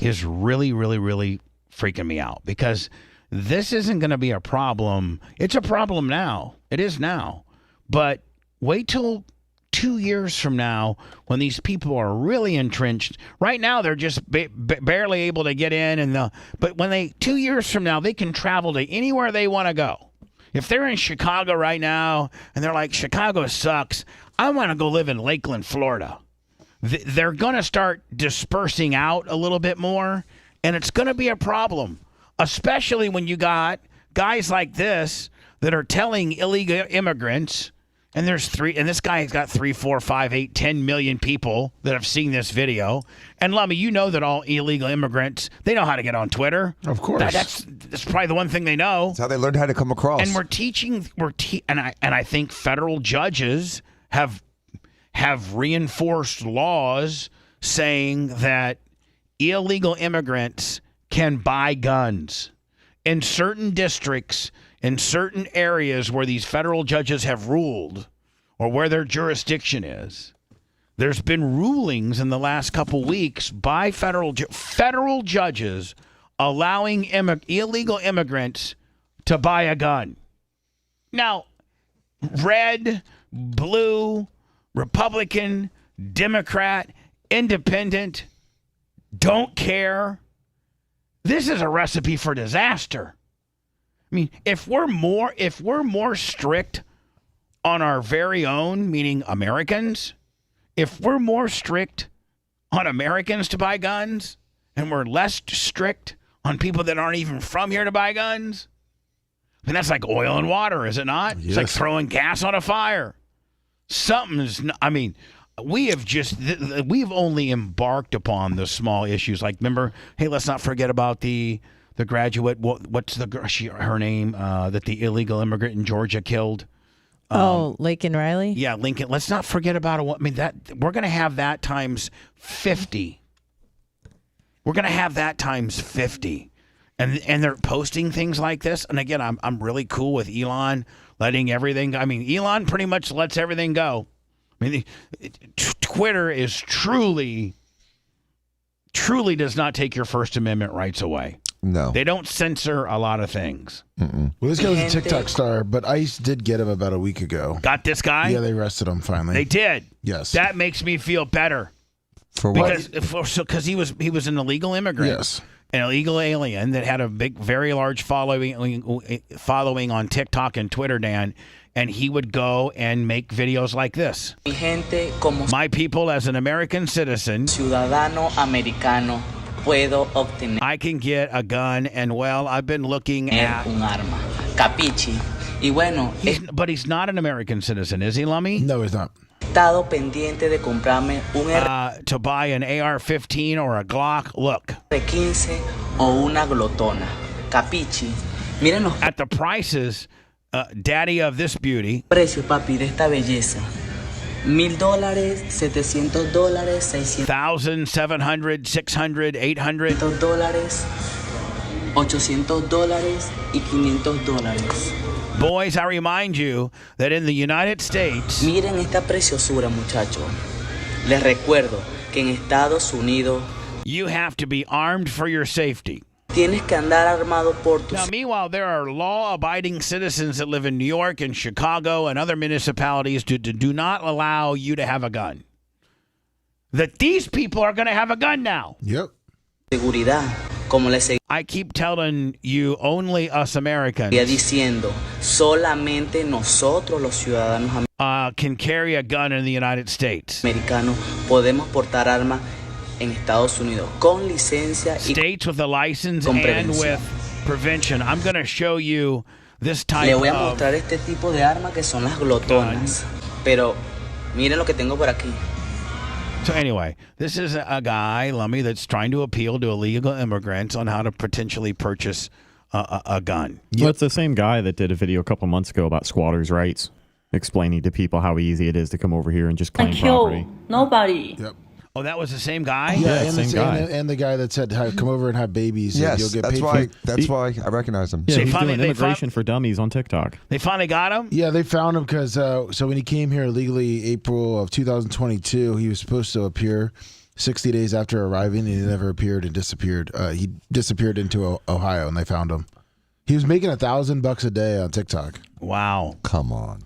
is really, really, really freaking me out, because this isn't going to be a problem. It's a problem now. It is now. But wait till 2 years from now when these people are really entrenched. Right now, they're just barely able to get in. But when 2 years from now, they can travel to anywhere they want to go. If they're in Chicago right now and they're like, Chicago sucks, I want to go live in Lakeland, Florida. They're going to start dispersing out a little bit more, and it's going to be a problem, especially when you got guys like this that are telling illegal immigrants, and this guy's got 3, 4, 5, 8, 10 million people that have seen this video. And Lummy, you know that all illegal immigrants, they know how to get on Twitter. Of course. That's probably the one thing they know. That's how they learned how to come across. And I think federal judges have reinforced laws saying that illegal immigrants can buy guns in certain districts, in certain areas where these federal judges have ruled, or where their jurisdiction is. There's been rulings in the last couple weeks by federal judges allowing illegal immigrants to buy a gun. Now, red, blue, Republican, Democrat, Independent, don't care. This is a recipe for disaster. I mean, if we're more strict on our very own, meaning Americans, if we're more strict on Americans to buy guns, and we're less strict on people that aren't even from here to buy guns, I mean, that's like oil and water, is it not? Yes. It's like throwing gas on a fire. We've only embarked upon the small issues. Like, remember, hey, let's not forget about the graduate, what's her name, that the illegal immigrant in Georgia killed? Lincoln Riley? Yeah, Lincoln. Let's not forget about it. I mean, that we're going to have that times 50. We're going to have that times 50. And they're posting things like this. And again, I'm really cool with Elon letting everything go. I mean, Elon pretty much lets everything go. I mean, Twitter is truly does not take your First Amendment rights away. No. They don't censor a lot of things. Well, this guy was a TikTok star, but ICE did get him about a week ago. Got this guy? Yeah, they arrested him finally. They did? Yes. That makes me feel better. For what? Because he was an illegal immigrant. Yes. An illegal alien that had a very large following on TikTok and Twitter, Dan, and he would go and make videos like this. My people, as an American citizen, Ciudadano americano, puedo obtener I can get a gun, and well, I've been looking at un arma. Capichi? Y bueno, but he's not an American citizen, is he, Lummy? No, he's not. estado pendiente de comprarme un to buy an AR-15 or a Glock. Look. R15 o una glotona. Capichi. Miren los at the prices, daddy of this beauty. Precio, papi, de esta belleza. $1,000, $700, $600, 1,000, 700, 600, 800 $800, $800 y $500. Boys, I remind you that in the United States. Miren esta preciosura, muchachos. Les recuerdo que en Estados Unidos you have to be armed for your safety. Tienes que andar armado por tus... Now, meanwhile, there are law-abiding citizens that live in New York and Chicago and other municipalities to do not allow you to have a gun. That these people are going to have a gun now. Yep. Seguridad, como les I keep telling you, only us Americans diciendo, solamente nosotros los ciudadanos can carry a gun in the United States. Americanos podemos portar armas en Estados Unidos con licencia y states with a license con and prevención. with prevention. I'm going to show you this type Le voy a of mostrar este tipo de armas que son las glotonas. Pero miren lo que tengo por aquí. So anyway, this is a guy, Lummy, that's trying to appeal to illegal immigrants on how to potentially purchase a gun. Well, it's the same guy that did a video a couple months ago about squatters' rights, explaining to people how easy it is to come over here and just claim property. Nobody. Yep. Oh, that was the same guy? Yeah, and same guy. And the guy that said, "Come over and have babies. Yes, you'll get that's paid why. for it." That's why I recognize him. Yeah, They he's finally- doing they immigration for dummies on TikTok. They finally got him? Yeah, they found him because so when he came here illegally, April of 2022, he was supposed to appear 60 days after arriving, and he never appeared and disappeared. He disappeared into Ohio, and they found him. He was making $1,000 a day on TikTok. Wow. Come on.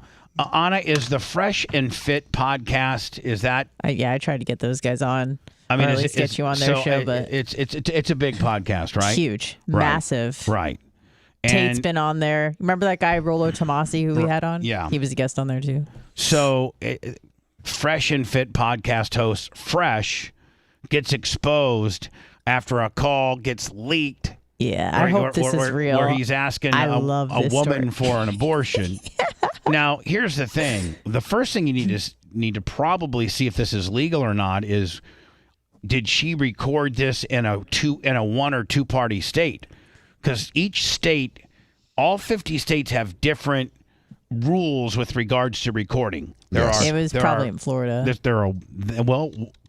Anna, is the Fresh and Fit podcast, is that? Yeah, I tried to get those guys on. I mean, or at it's- least get it's- you on their so show, but it's a big podcast, right? huge, Right. massive. Right. Tate's And been on there. Remember that guy Rollo Tomasi who we had on? Yeah. he was a guest on there too. so, Fresh and Fit podcast host Fresh gets exposed after a call gets leaked. Yeah, I hope this is real. Where he's asking I a love woman this story. for an abortion. Now, here's the thing: the first thing you need to probably see if this is legal or not is, did she record this in a one or two party state? Because each state, all 50 states have different rules with regards to recording. It was probably in Florida.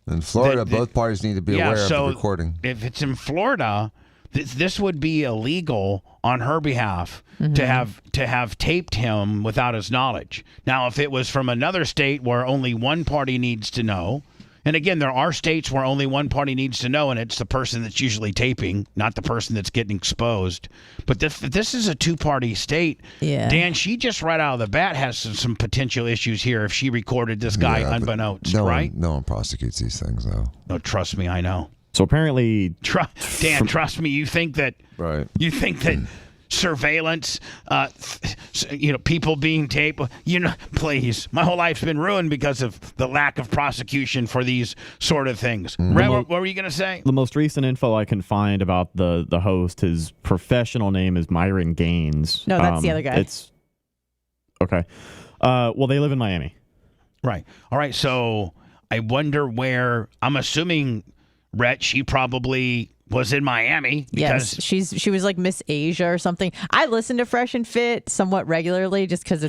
In Florida, both parties need to be aware of the recording. If it's in Florida, this would be illegal on her behalf to have taped him without his knowledge. Now, if it was from another state where only one party needs to know, and again, there are states where only one party needs to know, and it's the person that's usually taping, not the person that's getting exposed. But this is a two-party state. Yeah. Dan, she just right out of the bat has some potential issues here if she recorded this guy Yeah, but unbeknownst, no right? no one prosecutes these things, though. No, trust me, I know. So apparently, Dan, trust me. You think that surveillance, people being taped. Please, my whole life's been ruined because of the lack of prosecution for these sort of things. Red, what were you going to say? the most recent info I can find about the host, his professional name is Myron Gaines. No, that's the other guy. It's okay. Well, they live in Miami. Right. All right. So I wonder where. I'm assuming, Rhett, she probably was in Miami. Yes, she was like Miss Asia or something. I listen to Fresh and Fit somewhat regularly just because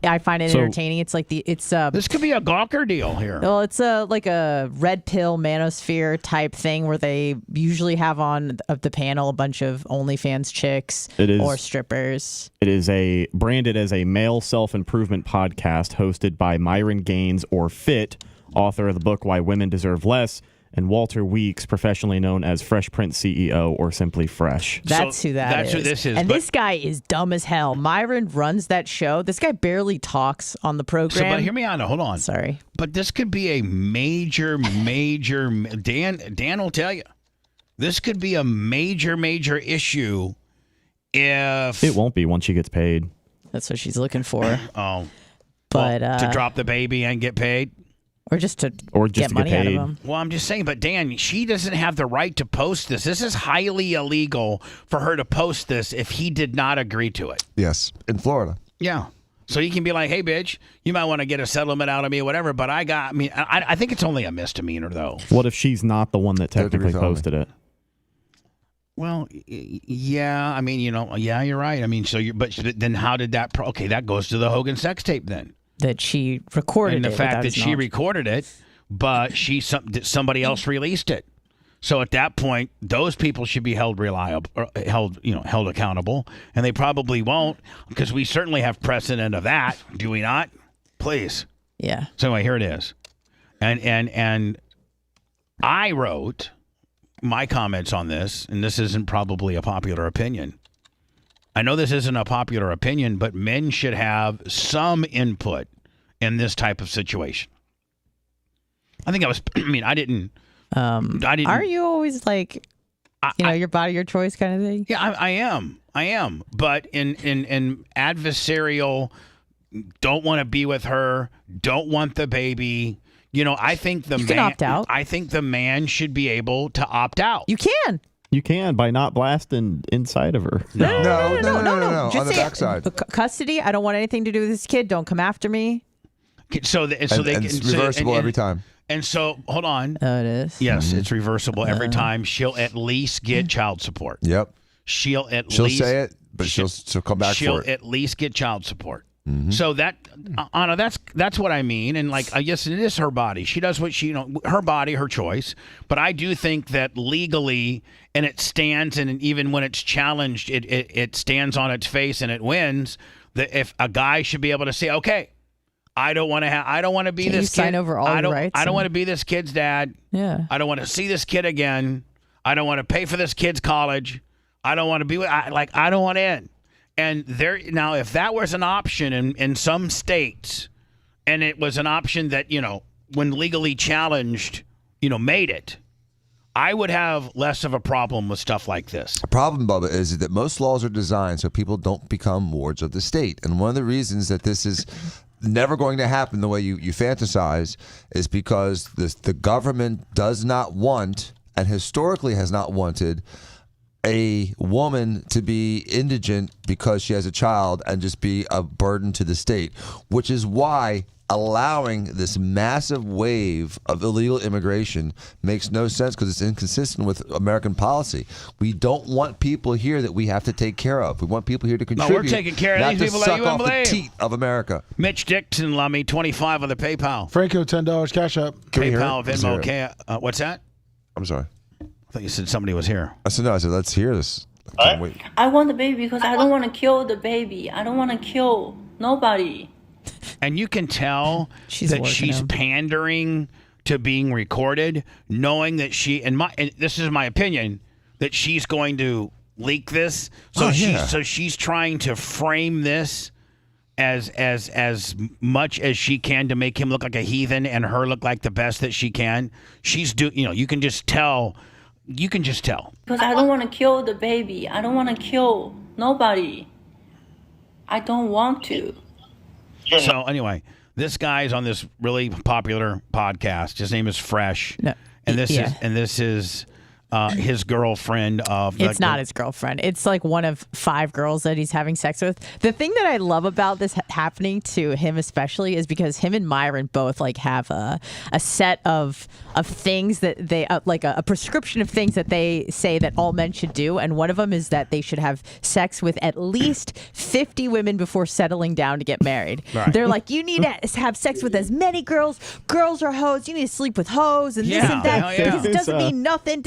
I find it entertaining. It's like this could be a Gawker deal here. Well, it's like a red pill manosphere type thing where they usually have on the panel a bunch of OnlyFans chicks or strippers. It is branded as a male self-improvement podcast hosted by Myron Gaines or Fit, author of the book Why Women Deserve Less, and Walter Weeks, professionally known as Fresh Prince CEO or simply Fresh. That's who that is. That's who this is. And this guy is dumb as hell. Myron runs that show. This guy barely talks on the program. But hear me out. Hold on. Sorry. But this could be a major Dan will tell you. This could be a major issue if it won't be once she gets paid. That's what she's looking for. Oh. But to drop the baby and get paid? Or just to get money out of him. Well, I'm just saying, but Dan, she doesn't have the right to post this. This is highly illegal for her to post this if he did not agree to it. Yes, in Florida. Yeah. So you can be like, hey, bitch, you might want to get a settlement out of me or whatever, but I think it's only a misdemeanor, though. What if she's not the one that technically posted it? Well, yeah, I mean, yeah, you're right. I mean, but then how did that, okay, that goes to the Hogan sex tape then. That she recorded it. And the fact that she recorded it, but somebody else released it. So at that point, those people should be held accountable, and they probably won't, because we certainly have precedent of that, do we not? Please. Yeah. So anyway, here it is, and I wrote my comments on this, and this isn't probably a popular opinion. I know this isn't a popular opinion, but men should have some input in this type of situation. I think I didn't. Are you always like, your body, your choice kind of thing? Yeah, I am. But in adversarial, don't want to be with her, don't want the baby. I think you can opt out. I think the man should be able to opt out. You can. You can by not blasting inside of her. No. Just On the say, backside. Custody. I don't want anything to do with this kid. Don't come after me. So it's reversible every time. And so, hold on. Oh, it is? Yes, it's reversible every time. She'll at least get child support. Yep. She'll say it, but she'll come back for it. She'll at least get child support. Mm-hmm. So Anna, that's what I mean. And yes, it is her body. She does what her body, her choice. But I do think that legally, and it stands, and even when it's challenged, it stands on its face and it wins. That if a guy should be able to say, okay, I don't want to be this kid. Sign over all your rights. I don't want to be this kid's dad. Yeah. I don't want to see this kid again. I don't want to pay for this kid's college. I don't want to be I don't want in. And now, if that was an option in some states, and it was an option that when legally challenged, made it, I would have less of a problem with stuff like this. The problem, Bubba, is that most laws are designed so people don't become wards of the state, and one of the reasons that this is never going to happen the way you fantasize is because the government does not want, and historically has not wanted, a woman to be indigent because she has a child and just be a burden to the state, which is why allowing this massive wave of illegal immigration makes no sense, because it's inconsistent with American policy. We don't want people here that we have to take care of. We want people here to contribute. No, we're taking care of these people that you wouldn't believe. The teat of America. Mitch Dixon, Lummy, 25 on the PayPal. Franco, $10 cash up. PayPal, Venmo, what's that? I'm sorry. I thought you said somebody was here. I said no. I said let's hear this. I can't wait. I want the baby because I don't want to kill the baby. I don't want to kill nobody. And you can tell that she's pandering to being recorded, knowing that and this is my opinion, that she's going to leak this. So she's trying to frame this as much as she can to make him look like a heathen and her look like the best that she can. She's you can just tell. You can just tell. Because I don't want to kill the baby. I don't want to kill nobody. I don't want to. So anyway, this guy's on this really popular podcast. His name is Fresh. No. And this is his girlfriend of it's not his girlfriend. It's like one of 5 girls that he's having sex with. The thing that I love about this happening to him especially is because him and Myron both have a set of things that they like a prescription of things that they say that all men should do, and one of them is that they should have sex with at least 50 women before settling down to get married. Right. They're like, you need to have sex with as many girls. Girls are hoes. You need to sleep with hoes and this and that because it doesn't mean nothing.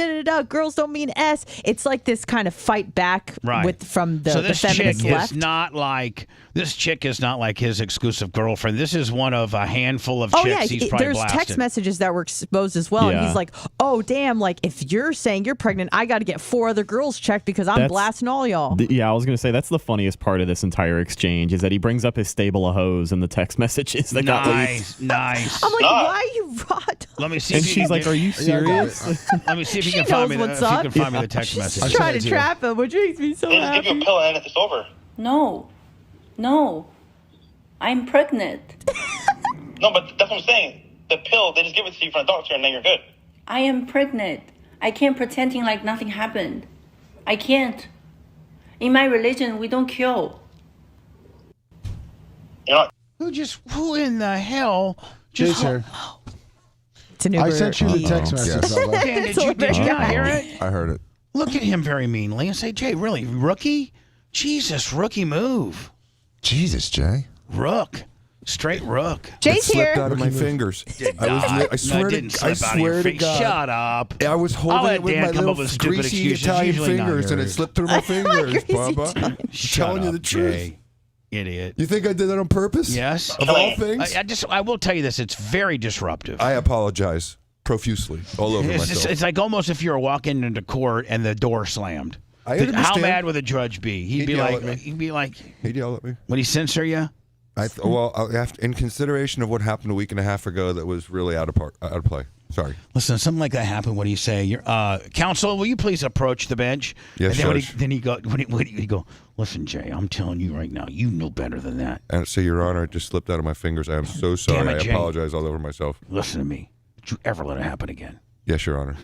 Girls don't mean S. It's like this kind of fight back from the feminist left. This chick is not like his exclusive girlfriend. This is one of a handful of chicks he's probably there's blasted. Text messages that were exposed as well, and he's like, "Oh damn! Like if you're saying you're pregnant, I got to get 4 other girls checked because I'm blasting all y'all." Yeah, I was gonna say that's the funniest part of this entire exchange is that he brings up his stable of hoes in the text messages that got leaked. Nice. I'm like, why are you rot? Let me see. And she's like, "Are you serious?" Let me see if you can find me the text message. She's trying to trap him, which makes me so happy. Give you a pill and it's over. No, I'm pregnant. No, but that's what I'm saying. The pill, they just give it to you from a doctor and then you're good. I am pregnant. I can't pretending like nothing happened. I can't. In my religion, we don't kill. You're Who in the hell Jay, just? sir. It's an I Uber. sent you the text message. Yes. Bubba. Dan, did you not hear it? I heard it. Look at him very meanly and say, Jay, really, rookie? Jesus, rookie move. Jesus, Jay. Rook. Straight rook. Jay's It here. slipped out of my fingers. I swear No, it didn't to, slip I out of your swear to face. God. Shut up. I was I'll holding let it with Dan my come little up with stupid greasy excuses. Italian Usually not fingers, and it yours. slipped through my fingers, Bubba. I'm Shut telling you up, the truth. Jay. Idiot. You think I did that on purpose? Yes. Of all things? I will tell you this. It's very disruptive. I apologize profusely all over myself. It's like almost if you were walking into court and the door slammed. I How understand. mad would the judge be? He'd be yell like, at me. he'd be like, He'd yell at me. would he censor you? In consideration of what happened a week and a half ago, that was really out of play. Sorry. Listen, something like that happened. What do you say? Counsel, will you please approach the bench? Yes, and Judge. then he go, listen, Jay, I'm telling you right now, you know better than that. And so, Your Honor, it just slipped out of my fingers. I am so sorry. Damn it, Jay. I apologize all over myself. Listen to me. Don't you ever let it happen again. Yes, Your Honor.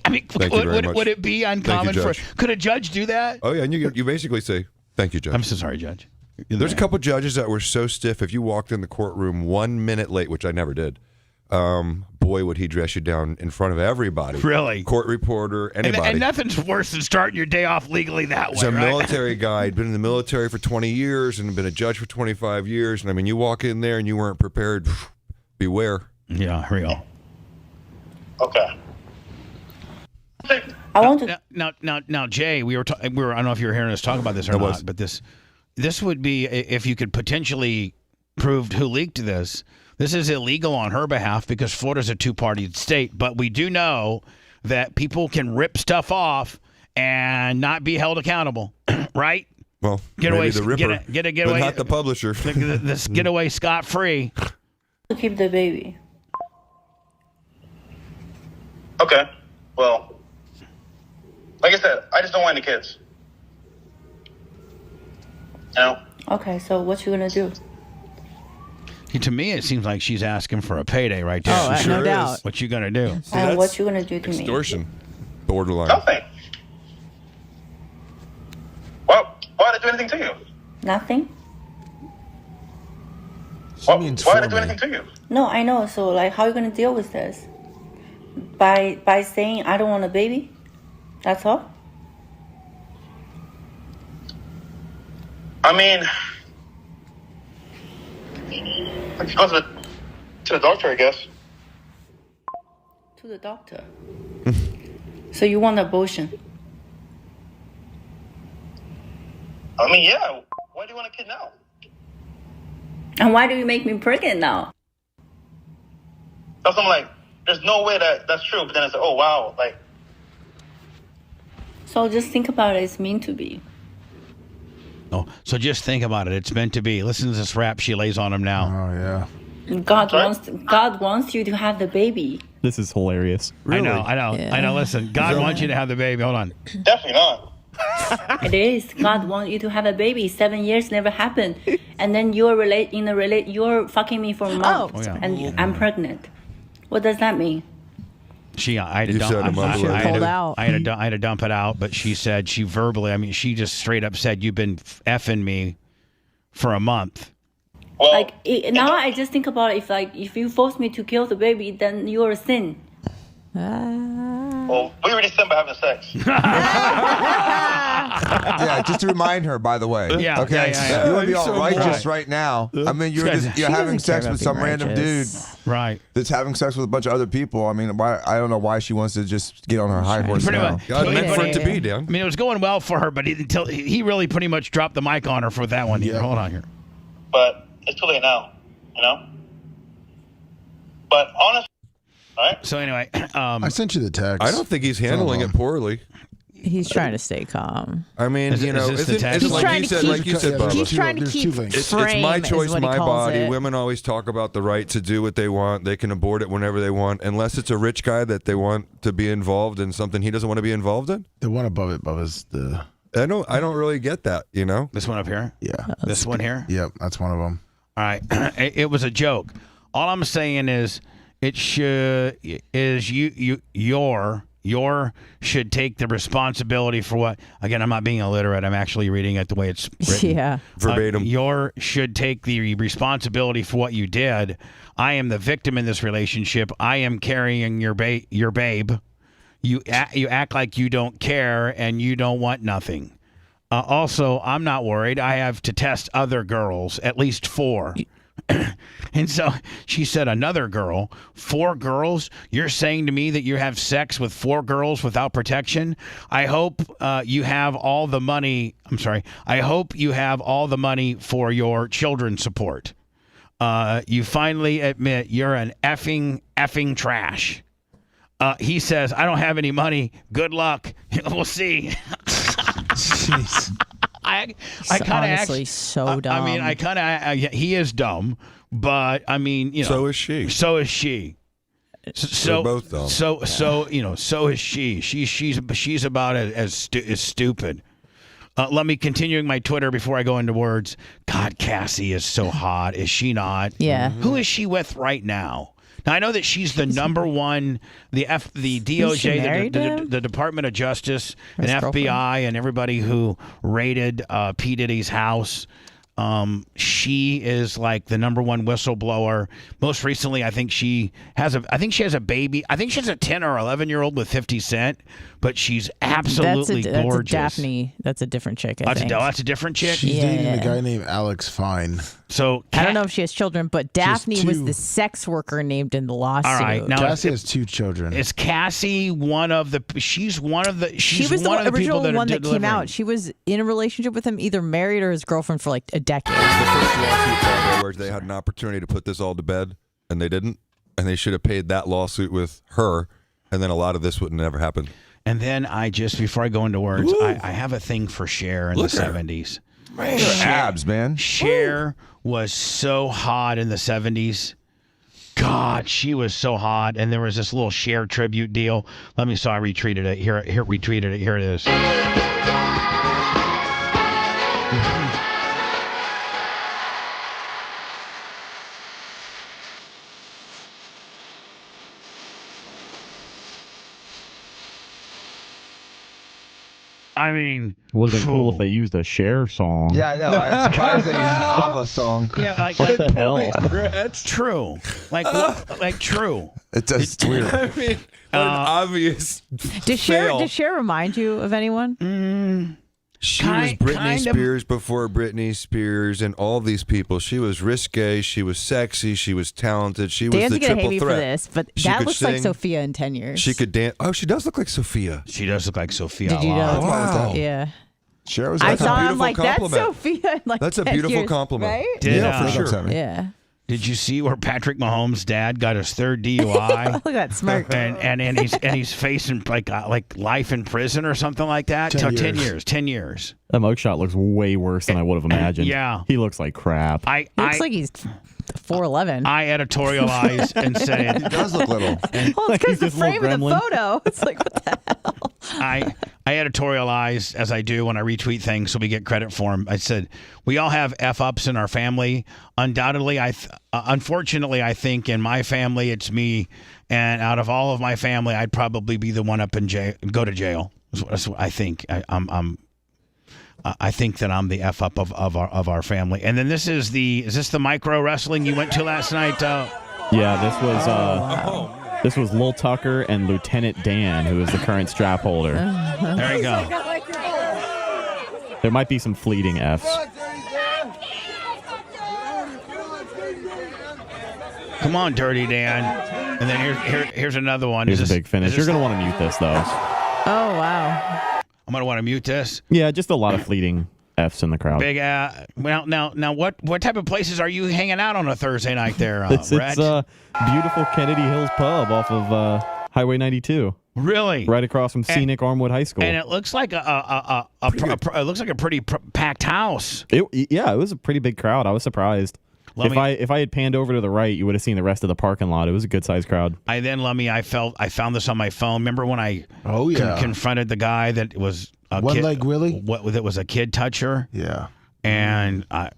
I mean, Thank you very much. would it be Thank you, uncommon for? Judge. Could a judge do that? Oh yeah, and you basically say, "Thank you, Judge." I'm so sorry, Judge. There's a couple judges that were so stiff. If you walked in the courtroom 1 minute late, which I never did, boy, would he dress you down in front of everybody. Really? Court reporter, anybody. And nothing's worse than starting your day off legally that way. He's a right? military guy. He'd been in the military for 20 years and been a judge for 25 years. And I mean, you walk in there and you weren't prepared. Beware. Yeah, real. Okay. I want to. Now, Jay, we were I don't know if you were hearing us talk about this or not, but this would be if you could potentially prove who leaked this. This is illegal on her behalf because Florida's a two-party state, but we do know that people can rip stuff off and not be held accountable, right? Well, Get maybe away, the ripper, get away, but not the publisher. This get away scot-free. To keep the baby. Okay. Well, like I said, I just don't want any kids. You know? Okay, so what you gonna do? To me, it seems like she's asking for a payday right there. Oh, no doubt. What you gonna do? And what you gonna do to me? Extortion. Borderline. Nothing. Well, why did I do anything to you? Nothing. She means Why for did I do me. anything to you? No, I know. So like, how you gonna deal with this? By saying I don't want a baby? That's all? I mean, I could go to the doctor, I guess. To the doctor. So you want abortion? I mean, yeah. Why do you want a kid now? And why do you make me pregnant now? That's what I'm like. There's no way that's true. But then it's like, oh wow, like. So just think about it. It's meant to be. Oh, so just think about it. It's meant to be. Listen to this rap she lays on him now. Oh yeah. God wants you to have the baby. This is hilarious. I know. Listen, God wants you to have the baby. Hold on. Definitely not. It is. God wants you to have a baby. 7 years never happened, and then you're fucking me for a month, Oh, yeah. and I'm pregnant. What does that mean? I had to You dump, said a month later. Pulled out. I had to dump it out, but she said she just straight up said, "You've been effing me for a month." Well, Now I just think about it, if you force me to kill the baby, then you're a sin. well, we already sinned by having sex. Yeah, just to remind her, by the way. Yeah, Okay. yeah. You want to be You're all so righteous right. right now. I mean, you're She having doesn't sex care with about some being random righteous. dude Right. that's having sex with a bunch of other people. I mean, I don't know why she wants to just get on her high horse Pretty now. much. God meant for it to be, I Dan. mean, it was going well for her, but until he really pretty much dropped the mic on her for that one. Here, hold on here. But it's too late now, you know? But honestly, all right? So anyway, I sent you the text. I don't think he's handling it poorly. He's trying to stay calm. I mean, Is it's this the text? He's trying to like you said, Bubba. He's trying to There's keep two links. It's frame my is choice, what he my calls body. it. Women always talk about the right to do what they want. They can abort it whenever they want, unless it's a rich guy that they want to be involved in something he doesn't want to be involved in. The one above it, Bubba's the. I don't really get that. You know, this one up here. Yeah. This one here. Yep, that's one of them. All right. It was a joke. All I'm saying is it should is your your should take the responsibility for what. Again, I'm not being illiterate. I'm actually reading it the way it's written. Yeah. Verbatim. Your should take the responsibility for what you did. I am the victim in this relationship. I am carrying your babe. You act like you don't care and you don't want nothing. Also, I'm not worried. I have to test other girls, at least 4. And so she said, another girl, 4 girls. You're saying to me that you have sex with 4 girls without protection? I hope you have all the money. I'm sorry. I hope you have all the money for your children's support. You finally admit you're an effing trash. He says, I don't have any money. Good luck. We'll see. Jeez. I kind of honestly so dumb. I mean, he is dumb, but I mean, So is she. So is she. They're both dumb. So is she. She's about as stupid. Let me continuing my Twitter before I go into words. God, Cassie is so hot. Is she not? Yeah. Who is she with right now? Now, I know that she's the number one, the she DOJ, married him? the Department of Justice, His and FBI, girlfriend? and everybody who raided P. Diddy's house. She is like the number one whistleblower. Most recently, I think she has a baby. I think she's a 10 or 11-year-old with 50 Cent, but she's absolutely gorgeous. That's a Daphne. That's a different chick, I think. That's a different chick? She's dating a guy named Alex Fine. So I don't know if she has children, but Daphne was 2. the sex worker named in the lawsuit. All right, now Cassie has 2 children. Is Cassie one of the? She's one of the. She was the one of the original people that one are that came delivering. out. She was in a relationship with him, either married or his girlfriend for like a decade. The first lawsuit ever where they had an opportunity to put this all to bed, and they didn't, and they should have paid that lawsuit with her, and then a lot of this would never happen. And then before I go into words, I have a thing for Cher in the 70s. Man, her abs, man. Cher was so hot in the 70s. God, she was so hot. And there was this little Cher tribute deal. I retweeted it. Here it is. I mean, would have been cool if they used a Cher song. Yeah, I know. I'm surprised they used an ABBA song. Yeah, like what the hell? That's true. Like true. It's weird. I mean, an obvious Does Cher remind you of anyone? She was Britney Spears before Britney Spears and all these people. She was risque. She was sexy. She was talented. She was Dan's the gonna hate triple me threat. for this, but She that could looks like sing. Sophia in 10 years. She could dance. Oh, she does look like Sophia. She does look like Sophia. Did you know? Wow. Yeah. Cher was I like saw a him like, that's compliment. Sophia in like That's a 10 beautiful years, compliment. Right? Yeah, for sure. Yeah. Did you see where Patrick Mahomes' dad got his 3rd DUI? Look at that smirk. and he's facing like life in prison or something like that. 10 10 years. years. 10 years. That mugshot looks way worse than I would have imagined. Yeah. He looks like crap. He looks like he's 4'11". I editorialized and said He does look little. Well, it's Like because he's the just a little frame of the gremlin. photo. It's like, what the hell? I editorialized as I do when I retweet things so we get credit for them. I said, we all have F-ups in our family. Undoubtedly, unfortunately, I think in my family, it's me. And out of all of my family, I'd probably be the one up in jail, go to jail. That's what I think. I think that I'm the F-up of our family. And then is this the micro wrestling you went to last night? Yeah, this was Lil Tucker and Lieutenant Dan, who is the current strap holder. There you go. There might be some fleeting Fs. Come on, Dirty Dan. And then here's another one. Here's a big finish. You're going to want to mute this, though. Oh, wow. I'm going to want to mute this. Yeah, just a lot of fleeting Fs in the crowd. Big well, now what type of places are you hanging out on a Thursday night there, It's Rhett? beautiful Kennedy Hills Pub off of Highway 92. Really? Right across from Scenic Armwood High School. And it looks like it looks like a pretty packed house. It was a pretty big crowd. I was surprised. If I had panned over to the right, you would have seen the rest of the parking lot. It was a good sized crowd. I found this on my phone. Remember when I confronted the guy that was a One kid, Leg Willie? that was a kid toucher? Yeah. And I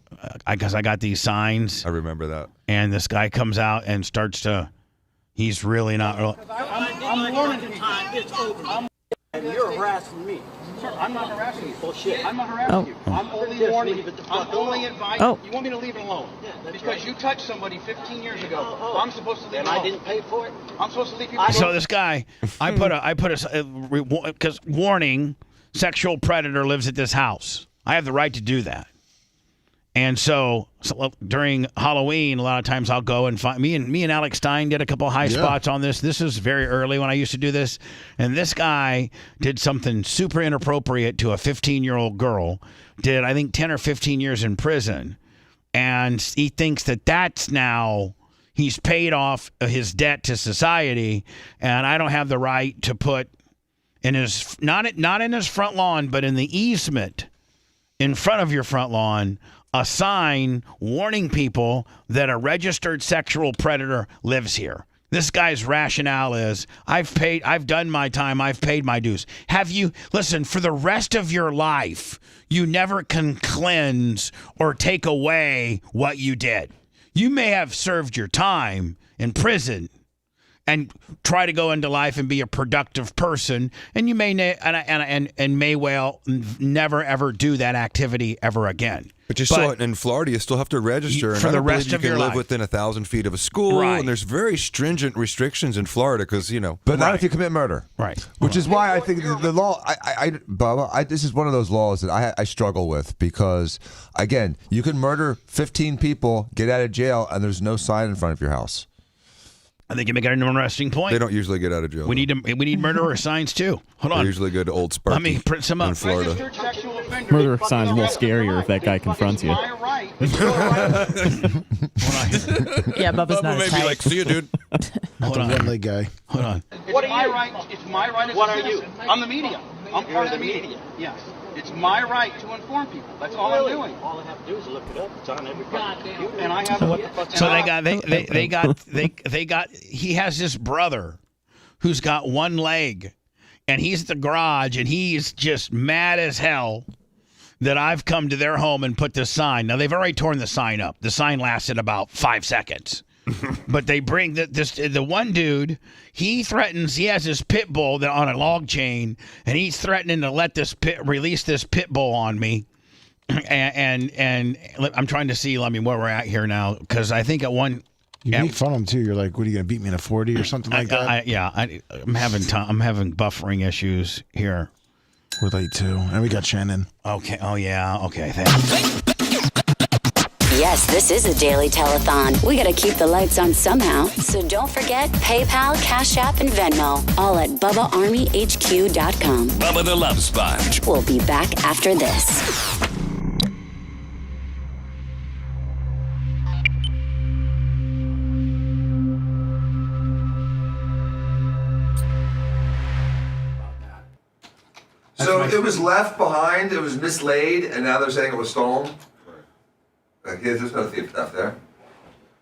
guess I got these signs. I remember that. And this guy comes out and starts to, He's really not. I'm warning people. It's over. And you're harassing me. Sir, I'm not harassing you. Bullshit. I'm not harassing you. I'm only warning you. I'm only advising. You want me to leave it alone? Because you touched somebody 15 years ago. I'm supposed to leave it alone. And I didn't pay for it? I'm supposed to leave people alone. So this guy, I put a because warning, sexual predator lives at this house. I have the right to do that. And so during Halloween, a lot of times I'll go and find me and Alex Stein did a couple high spots on this. This is very early when I used to do this. And this guy did something super inappropriate to a 15-year-old girl, did I think 10 or 15 years in prison. And he thinks that that's now he's paid off his debt to society. And I don't have the right to put in his, not in his front lawn, but in the easement in front of your front lawn, a sign warning people that a registered sexual predator lives here. This guy's rationale is, I've done my time, I've paid my dues. Listen, for the rest of your life, you never can cleanse or take away what you did. You may have served your time in prison and try to go into life and be a productive person, and you may may well never ever do that activity ever again. But you still in Florida, you still have to register for the rest of your life. You can live within 1,000 feet of a school, and there's very stringent restrictions in Florida because But not if you commit murder, right? Which is why I think the law, Bubba, this is one of those laws that I struggle with because, again, you can murder 15 people, get out of jail, and there's no sign in front of your house. I think you make an interesting point. They don't usually get out of jail. We need murderer signs too. Hold on. They usually go to Old Sparky. Let me print some up in Florida. Murder signs a little scarier if that guy confronts you. My right. Yeah, Bubba's not Bubba may be like, see you, dude. Hold on. One-leg guy. Hold on. What are you? It's my right as What a are you? citizen. I'm the media. I'm part of the media. Yes. It's my right to inform people. That's all I'm doing. All I have to do is look it up. It's on every computer. And I have what the fuck. So they got he has this brother who's got one leg and he's at the garage and he's just mad as hell that I've come to their home and put this sign. Now they've already torn the sign up. The sign lasted about 5 seconds. But they bring the one dude, he threatens, he has this pit bull that on a log chain, and he's threatening to release this pit bull on me. And I'm trying to see, where we're at here now, because I think at one. You make fun of him too. You're like, what are you gonna beat me in a 40 or something like that? I'm having buffering issues here. We're late too, and we got Shannon. Okay. Oh yeah. Okay. Thanks. Yes, this is a daily telethon. We got to keep the lights on somehow. So don't forget PayPal, Cash App, and Venmo. All at BubbaArmyHQ.com. Bubba the Love Sponge. We'll be back after this. So it was left behind, it was mislaid, and now they're saying it was stolen? Like, there's no thief stuff there.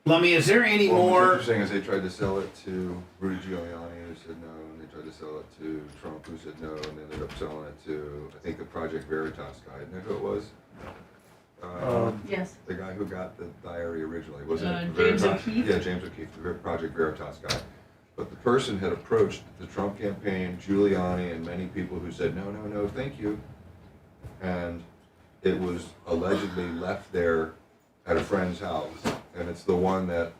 Lummy, is there any more? What's interesting is they tried to sell it to Rudy Giuliani, who said no, and they tried to sell it to Trump, who said no, and they ended up selling it to, I think, the Project Veritas guy. Isn't that who it was? Yes. The guy who got the diary originally. Wasn't it James Veritas? O'Keefe? Yeah, James O'Keefe, the Project Veritas guy. But the person had approached the Trump campaign, Giuliani, and many people who said, no, no, no, thank you. And it was allegedly left there at a friend's house. And it's the one that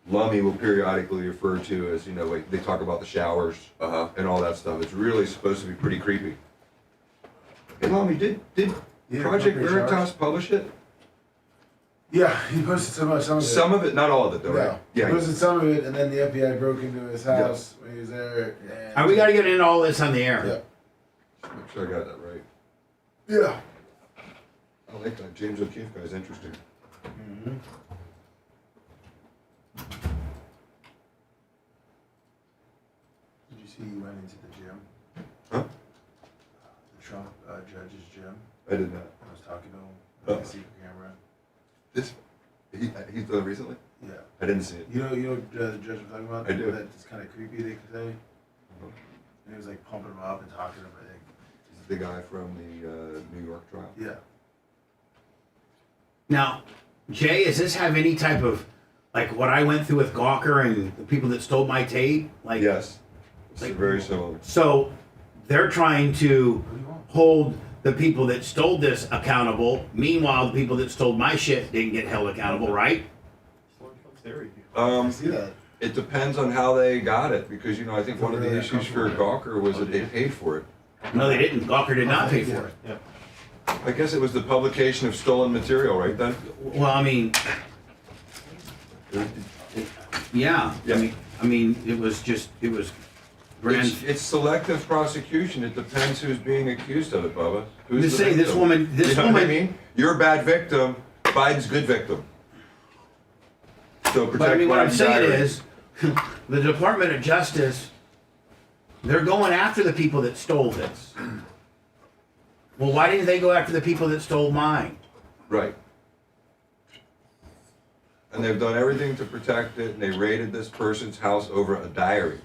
Lummy will periodically refer to as, like they talk about the showers and all that stuff. It's really supposed to be pretty creepy. Hey, Lummy, did Project Veritas publish it? Yeah, he posted some of it. Some of it, not all of it, though, right? Yeah, he posted some of it, and then the FBI broke into his house when he was there. And We got to get into all this on the air. Yeah. Make sure I got that right. Yeah. I like that. James O'Keefe guy's interesting. Mm-hmm. Did you see he went into the gym? Huh? The Trump judge's gym. I did not. I was talking to him with a secret camera. He's done it recently? Yeah. I didn't see it. You know the judge I'm talking about? I do. That's kind of creepy, they could say. And he was like pumping him up and talking to him, I think. This is the guy from the New York trial? Yeah. Now, Jay, does this have any type of like what I went through with Gawker and the people that stole my tape. Like yes, it's very similar. So they're trying to hold the people that stole this accountable. Meanwhile, the people that stole my shit didn't get held accountable, right? See that? It depends on how they got it, because I think one of the issues for Gawker was that they paid for it. No, they didn't. Gawker did not pay for it. Yeah. I guess it was the publication of stolen material, right then? Well, I mean, yeah. I mean, it was grand. It's selective prosecution. It depends who's being accused of it, Bubba. Who's Just the saying, victim? this You know what I woman. mean? You're a bad victim. Biden's good victim. So protect But I mean, what I'm Biden's saying diary. is, the Department of Justice, they're going after the people that stole this. Well, why didn't they go after the people that stole mine? Right. And they've done everything to protect it, and they raided this person's house over a diary.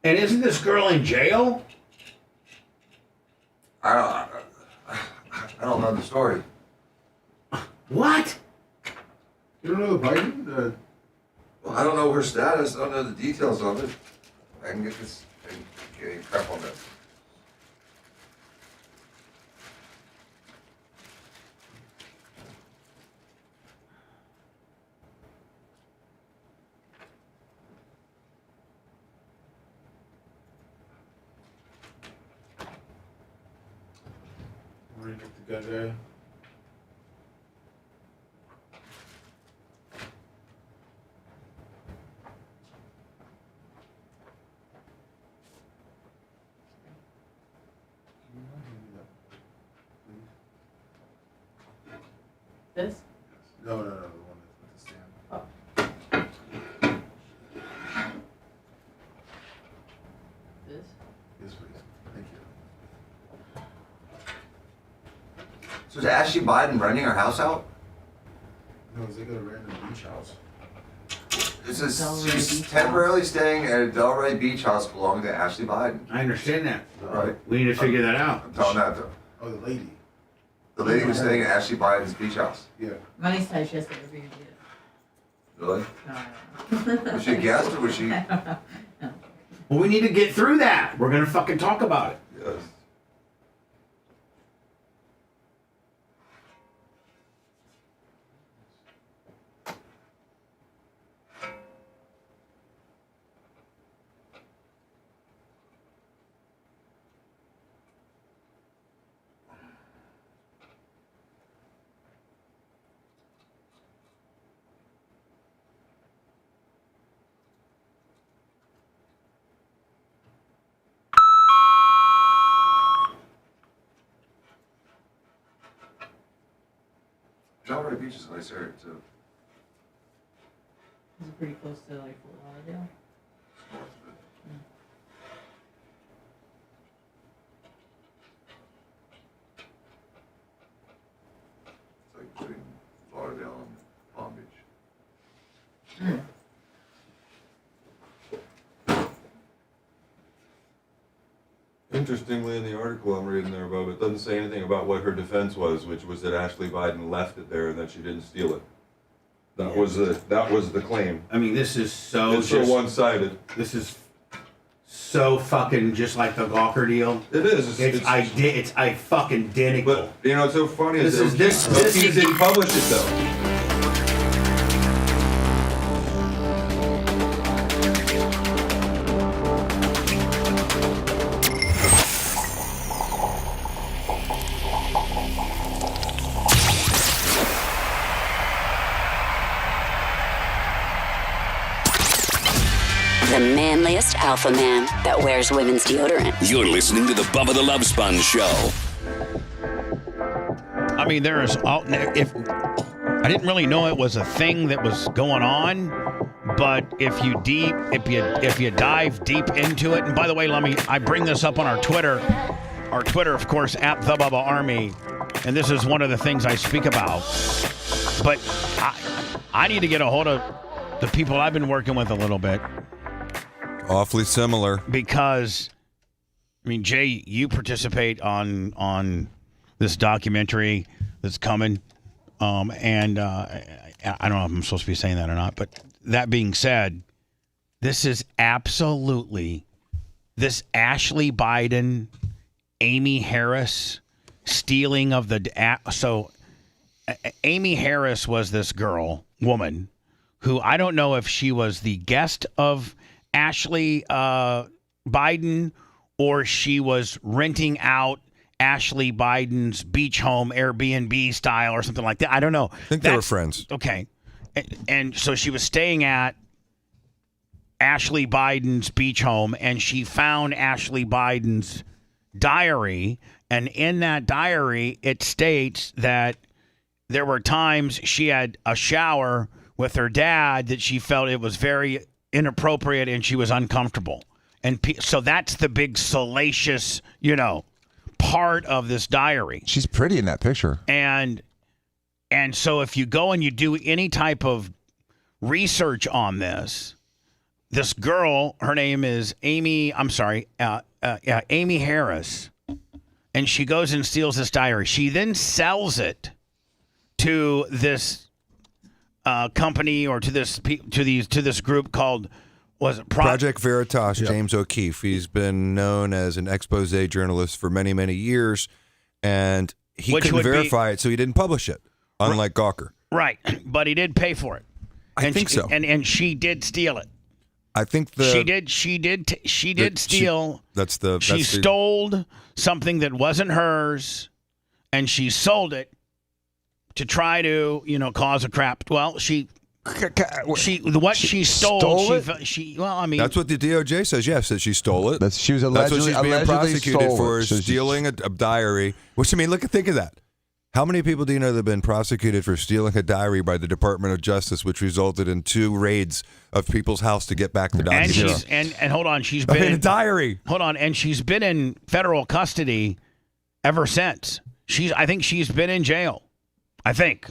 And isn't this girl in jail? I don't know the story. What? You don't know the Biden? Well, I don't know her status. I don't know the details of it. I can get this. I can get any prep on that. Where you get the gun there? This? No, the one with the stand. This? Yes, please. Thank you. So is Ashley Biden renting her house out? No, they got a random beach house. This is Delray she's Beach temporarily staying at a Delray Beach house belonging to Ashley Biden. I understand that. Right. We need to figure that out. I'm telling that though. Oh, the lady. The lady was staying at Ashley Biden's beach house. Yeah. Money says she has to Airbnb it. Really? No. Was she a guest or was she? Well, we need to get through that. We're gonna fucking talk about it. Yes. Delray Beach is a nice area too. Is it pretty close to like Fort Lauderdale? It's like between Lauderdale and Palm Beach. Mm. Interestingly, in the article I'm reading there above, it doesn't say anything about what her defense was, which was that Ashley Biden left it there and that she didn't steal it. That was the claim. I mean, this is so It's so just- one-sided. This is so fucking just like the Gawker deal. It is. It's fucking identical. But you know, what's so funny This is is this. This didn't publish it though. The manliest alpha man that wears women's deodorant. You're listening to the Bubba the Love Sponge Show. I mean, if I didn't really know it was a thing that was going on, But if you dive deep into it, and by the way, I bring this up on our Twitter. Our Twitter, of course, at the Bubba Army, and this is one of the things I speak about. But I need to get a hold of the people I've been working with a little bit. Awfully similar. Because, I mean, Jay, you participate on this documentary that's coming, and I don't know if I'm supposed to be saying that or not, but that being said, this is absolutely this Ashley Biden, Amy Harris stealing of the Amy Harris was this woman who I don't know if she was the guest of Ashley Biden or she was renting out Ashley Biden's beach home Airbnb style or something like that. I don't know. I think they were friends. Okay. And so she was staying at Ashley Biden's beach home and she found Ashley Biden's diary. And in that diary, it states that there were times she had a shower with her dad that she felt it was very inappropriate and she was uncomfortable. And so that's the big salacious, part of this diary. She's pretty in that picture. And so if you go and you do any type of research on this girl, her name is Amy Harris, and she goes and steals this diary. She then sells it to this company or to this group called Project Veritas. Yep. James O'Keefe. He's been known as an expose journalist for many, many years, and he couldn't verify it, so he didn't publish it. Unlike Gawker, right? But he did pay for it. I think so. And she did steal it. I think she did steal. She stole something that wasn't hers, and she sold it to try to cause a crap. Well, she stole. That's what the DOJ says. Yes, that she stole it. She was that's what she's being prosecuted for, so stealing a diary. Which think of that. How many people do you know that have been prosecuted for stealing a diary by the Department of Justice, which resulted in 2 raids of people's house to get back the documents? And hold on, she's been in a diary. Hold on, and she's been in federal custody ever since. I think she's been in jail. I think.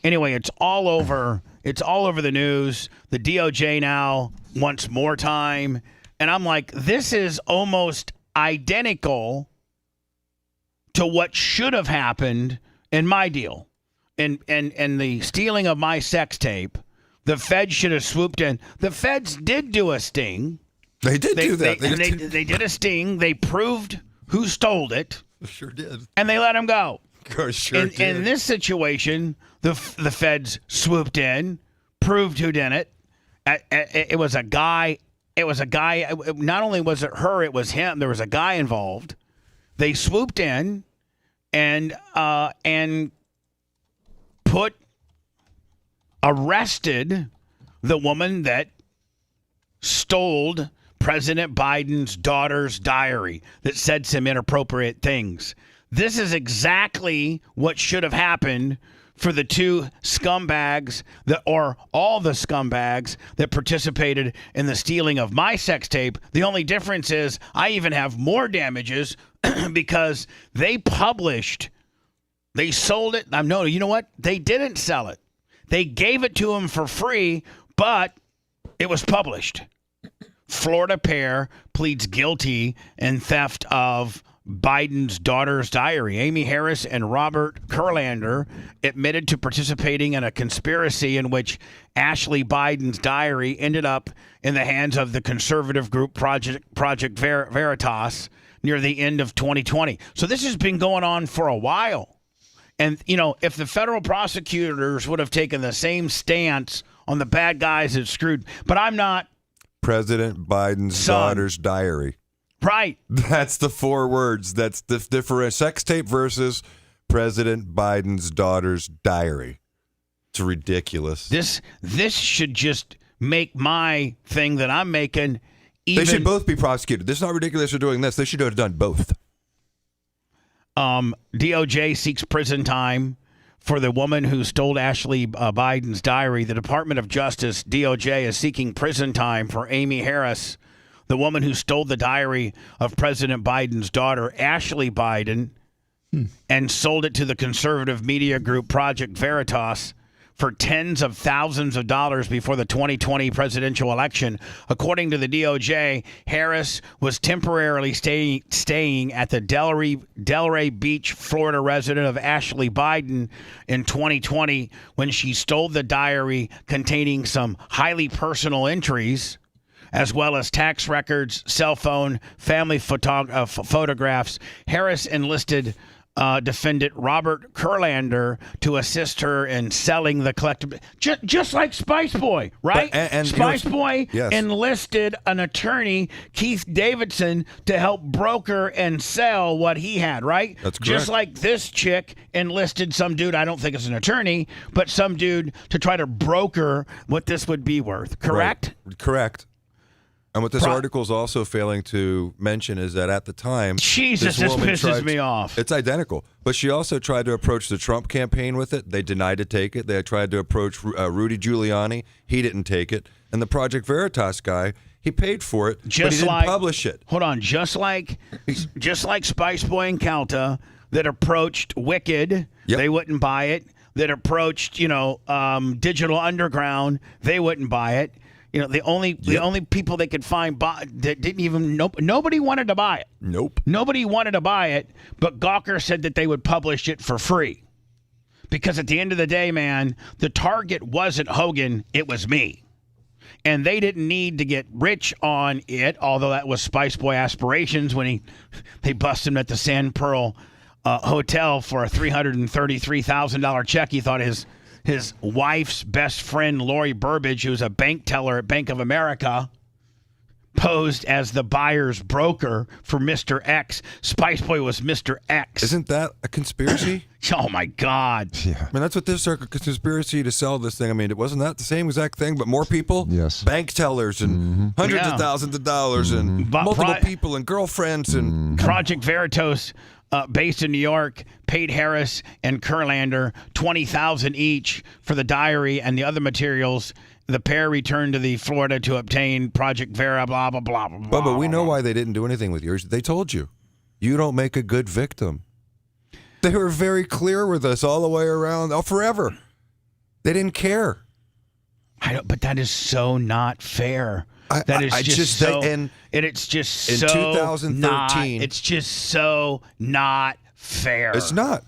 Anyway, it's all over. It's all over the news. The DOJ now wants more time, and I'm like, this is almost identical to what should have happened in my deal. And the stealing of my sex tape, the feds should have swooped in. The feds did do a sting. They did do that. They did a sting. They proved who stole it. Sure did. And they let him go. Sure did. In this situation, the feds swooped in, proved who did it. It was a guy. It was a guy. Not only was it her, it was him. There was a guy involved. They swooped in and arrested the woman that stole President Biden's daughter's diary that said some inappropriate things. This is exactly what should have happened for the 2 scumbags or all the scumbags that participated in the stealing of my sex tape. The only difference is I even have more damages because they sold it. No, you know what? They didn't sell it. They gave it to him for free, but it was published. Florida pair pleads guilty in theft of Biden's daughter's diary. Amy Harris and Robert Kurlander admitted to participating in a conspiracy in which Ashley Biden's diary ended up in the hands of the conservative group Project Veritas near the end of 2020. So this has been going on for a while. And, if the federal prosecutors would have taken the same stance on the bad guys that screwed, but I'm not. President Biden's daughter's diary. Right. That's the 4 words. That's the different sex tape versus President Biden's daughter's diary. It's ridiculous. This should just make my thing that I'm making even. They should both be prosecuted. This is not ridiculous for doing this. They should have done both. DOJ seeks prison time for the woman who stole Ashley Biden's diary. The Department of Justice, DOJ, is seeking prison time for Amy Harris, the woman who stole the diary of President Biden's daughter, Ashley Biden, and sold it to the conservative media group Project Veritas for tens of thousands of dollars before the 2020 presidential election. According to the DOJ, Harris was temporarily staying at the Delray Beach, Florida residence of Ashley Biden in 2020 when she stole the diary containing some highly personal entries, as well as tax records, cell phone, family photographs. Harris enlisted defendant Robert Kurlander to assist her in selling the collectible, just like Spice Boy, right? And Spice Boy yes. enlisted an attorney, Keith Davidson, to help broker and sell what he had, right? That's correct. Just like this chick enlisted some dude, I don't think it's an attorney, but some dude to try to broker what this would be worth, correct? Right. Correct. And what this article is also failing to mention is that at the time, Jesus, this pisses me off. It's identical. But she also tried to approach the Trump campaign with it. They denied to take it. They tried to approach Rudy Giuliani. He didn't take it. And the Project Veritas guy, he paid for it, but he didn't publish it. Hold on. Just like Spice Boy and Calta that approached Wicked, they wouldn't buy it. That approached, Digital Underground, they wouldn't buy it. The only people they could find that didn't even nobody wanted to buy it. Nope. Nobody wanted to buy it, but Gawker said that they would publish it for free. Because at the end of the day, man, the target wasn't Hogan, it was me. And they didn't need to get rich on it, although that was Spice Boy aspirations when they busted him at the Sand Pearl Hotel for a $333,000 check. He thought his wife's best friend, Lori Burbidge, who's a bank teller at Bank of America, posed as the buyer's broker for Mr. X. Spice Boy was Mr. X. Isn't that a conspiracy? Oh, my God. Yeah. I mean, that's what this conspiracy to sell this thing. I mean, it wasn't that the same exact thing, but more people? Yes. Bank tellers and hundreds of thousands of dollars and multiple people and girlfriends and... Project Veritas, based in New York, paid Harris and Kurlander $20,000 each for the diary and the other materials. The pair returned to the Florida to obtain Project Vera, blah, blah, blah, blah, blah. But we know why they didn't do anything with yours. They told you. You don't make a good victim. They were very clear with us all the way around, forever. They didn't care. But that is so not fair. That is just so. And it's just in so 2013. It's just so not fair. It's not.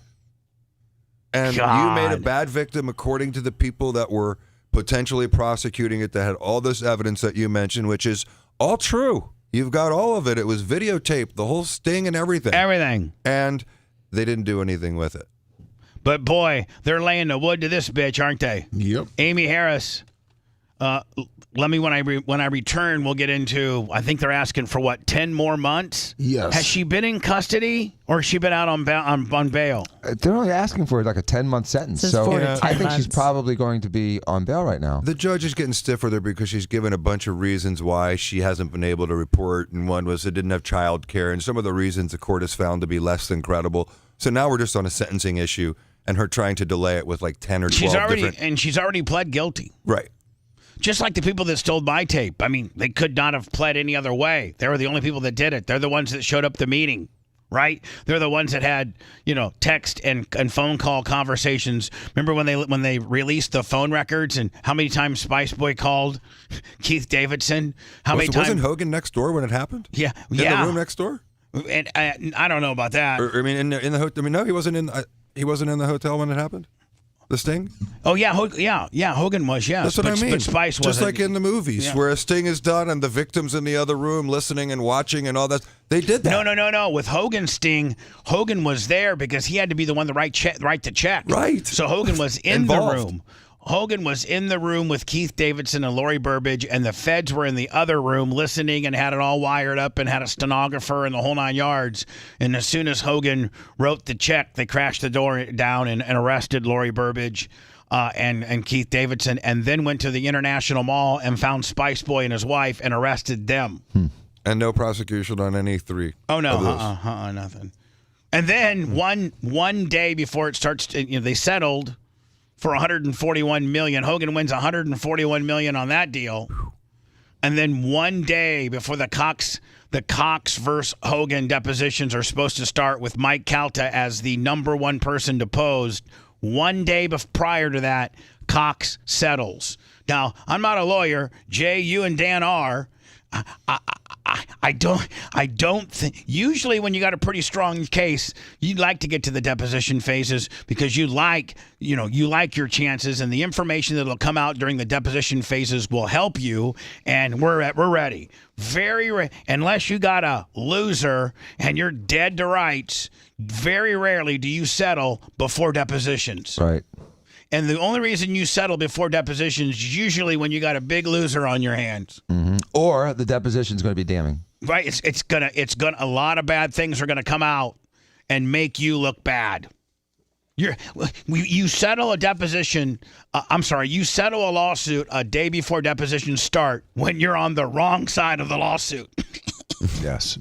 And you made a bad victim according to the people that were potentially prosecuting it, that had all this evidence that you mentioned, which is all true. You've got all of it. It was videotaped, the whole sting and everything. Everything. And they didn't do anything with it. But boy, they're laying the wood to this bitch, aren't they? Yep. Amy Harris. When I return, we'll get into. I think they're asking for 10 more months. Yes. Has she been in custody or has she been out on bail? They're only asking for like a 10-month sentence. So I think she's probably going to be on bail right now. The judge is getting stiff with her because she's given a bunch of reasons why she hasn't been able to report, and one was it didn't have child care, and some of the reasons the court has found to be less than credible. So now we're just on a sentencing issue, and her trying to delay it with like 10 or 12 she's already pled guilty. Right. Just like the people that stole my tape. I mean, they could not have pled any other way. They were the only people that did it. They're the ones that showed up the meeting, right? They're the ones that had, text and phone call conversations. Remember when they released the phone records and how many times Spice Boy called Keith Davidson? Wasn't Hogan next door when it happened? Yeah. In the room next door? And I don't know about that. In the hotel. I mean, no, he wasn't in the hotel when it happened. The Sting? Oh, yeah. Hogan was, yes. That's what I mean. But Spice wasn't. Just like in the movies where a Sting is done and the victim's in the other room listening and watching and all that. They did that. No. With Hogan's Sting, Hogan was there because he had to be the one to write the check. Right. So Hogan was in the room. Hogan was in the room with Keith Davidson and Lori Burbidge, and the feds were in the other room listening and had it all wired up and had a stenographer and the whole 9 yards. And as soon as Hogan wrote the check, they crashed the door down and arrested Lori Burbidge and Keith Davidson, and then went to the International Mall and found Spice Boy and his wife and arrested them. And no prosecution on any three. Oh, no. Nothing. And then one day before it starts, they settled for 141 million. Hogan wins 141 million on that deal. And then one day before the Cox versus Hogan depositions are supposed to start with Mike Calta as the number one person deposed, one day prior to that, Cox settles. Now, I'm not a lawyer. Jay, you and Dan are. I don't think. Usually, when you got a pretty strong case, you'd like to get to the deposition phases because you like your chances, and the information that'll come out during the deposition phases will help you. And we're ready. Unless you got a loser and you're dead to rights, very rarely do you settle before depositions. Right. And the only reason you settle before depositions is usually when you got a big loser on your hands. Mm-hmm. Or the deposition is going to be damning. Right. It's gonna a lot of bad things are gonna come out and make you look bad. You settle a deposition. You settle a lawsuit a day before depositions start when you're on the wrong side of the lawsuit. Yes.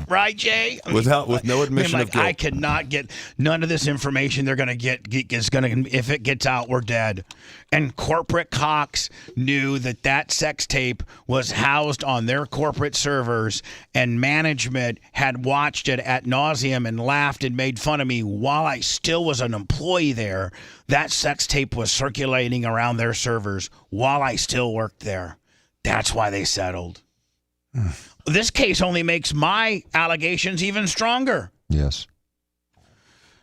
Right, Jay? With no admission of guilt. I cannot get none of this information they're going to get is going to, if it gets out, we're dead. And corporate Cox knew that sex tape was housed on their corporate servers, and management had watched it ad nauseum and laughed and made fun of me while I still was an employee there. That sex tape was circulating around their servers while I still worked there. That's why they settled. This case only makes my allegations even stronger. Yes.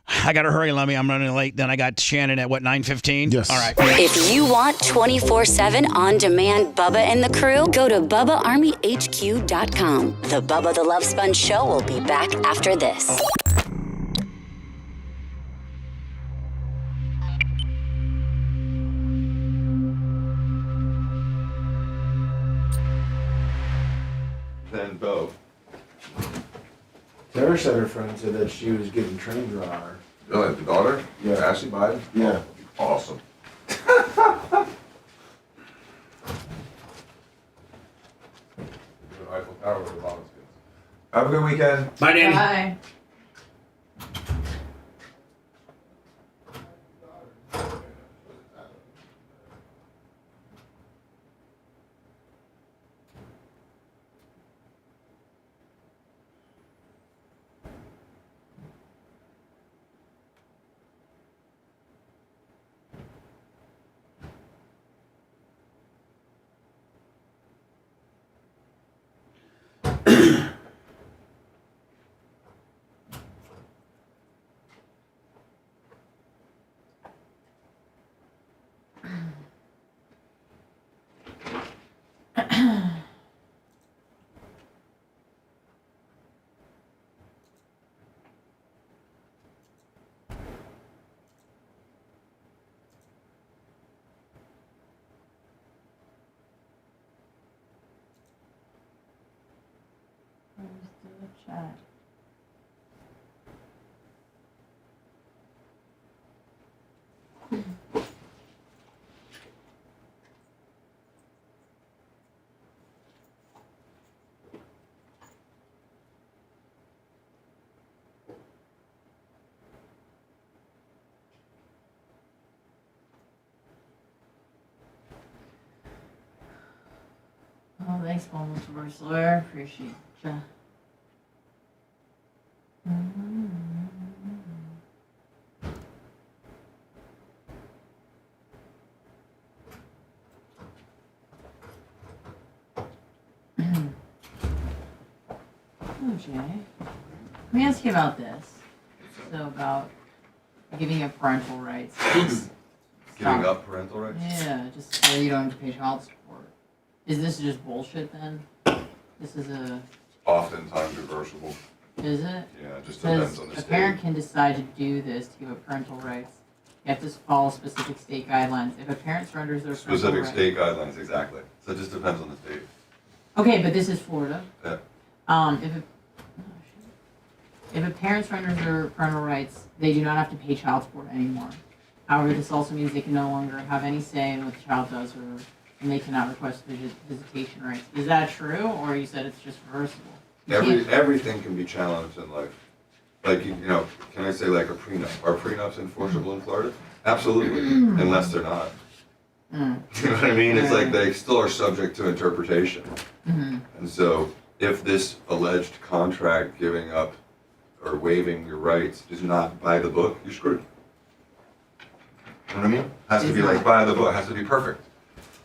I got to hurry, Lemmy. I'm running late. Then I got Shannon at, 9:15? Yes. All right. If you want 24/7 on-demand Bubba and the crew, go to BubbaArmyHQ.com. The Bubba the Love Sponge Show will be back after this. Then Bo. Tara said her friend said that she was getting trained on her. Really, the daughter? Yeah. Ashley Biden? Yeah. Oh, awesome. Eiffel Tower with the Obama's kids. Have a good weekend. Bye, Danny. Bye. Chat. Oh, thanks, Almost Reverse Lawyer. Appreciate ya. Oh, Jay. Let me ask you about this. So about giving up parental rights. Giving up parental rights? Yeah, just so you don't have to pay child support. Is this just bullshit then? This is Oftentimes reversible. Is it? Yeah, it just depends on the a state. parent can decide to do this to give up parental rights. You have to follow specific state guidelines. If a parent surrenders their parental Specific rights- state guidelines, exactly. So it just depends on the state. Okay, but this is Florida. Yeah. If a parent surrenders their parental rights, they do not have to pay child support anymore. However, this also means they can no longer have any say in what the child does, and they cannot request visitation rights. Is that true, or you said it's just reversible? Everything can be challenged in life. Like, you know, can I say like a prenup? Are prenups enforceable in Florida? Absolutely, unless they're not. You know what I mean? It's like they still are subject to interpretation. And so if this alleged contract giving up or waiving your rights is not by the book, you're screwed. You know what I mean? Has to be like by the book, has to be perfect.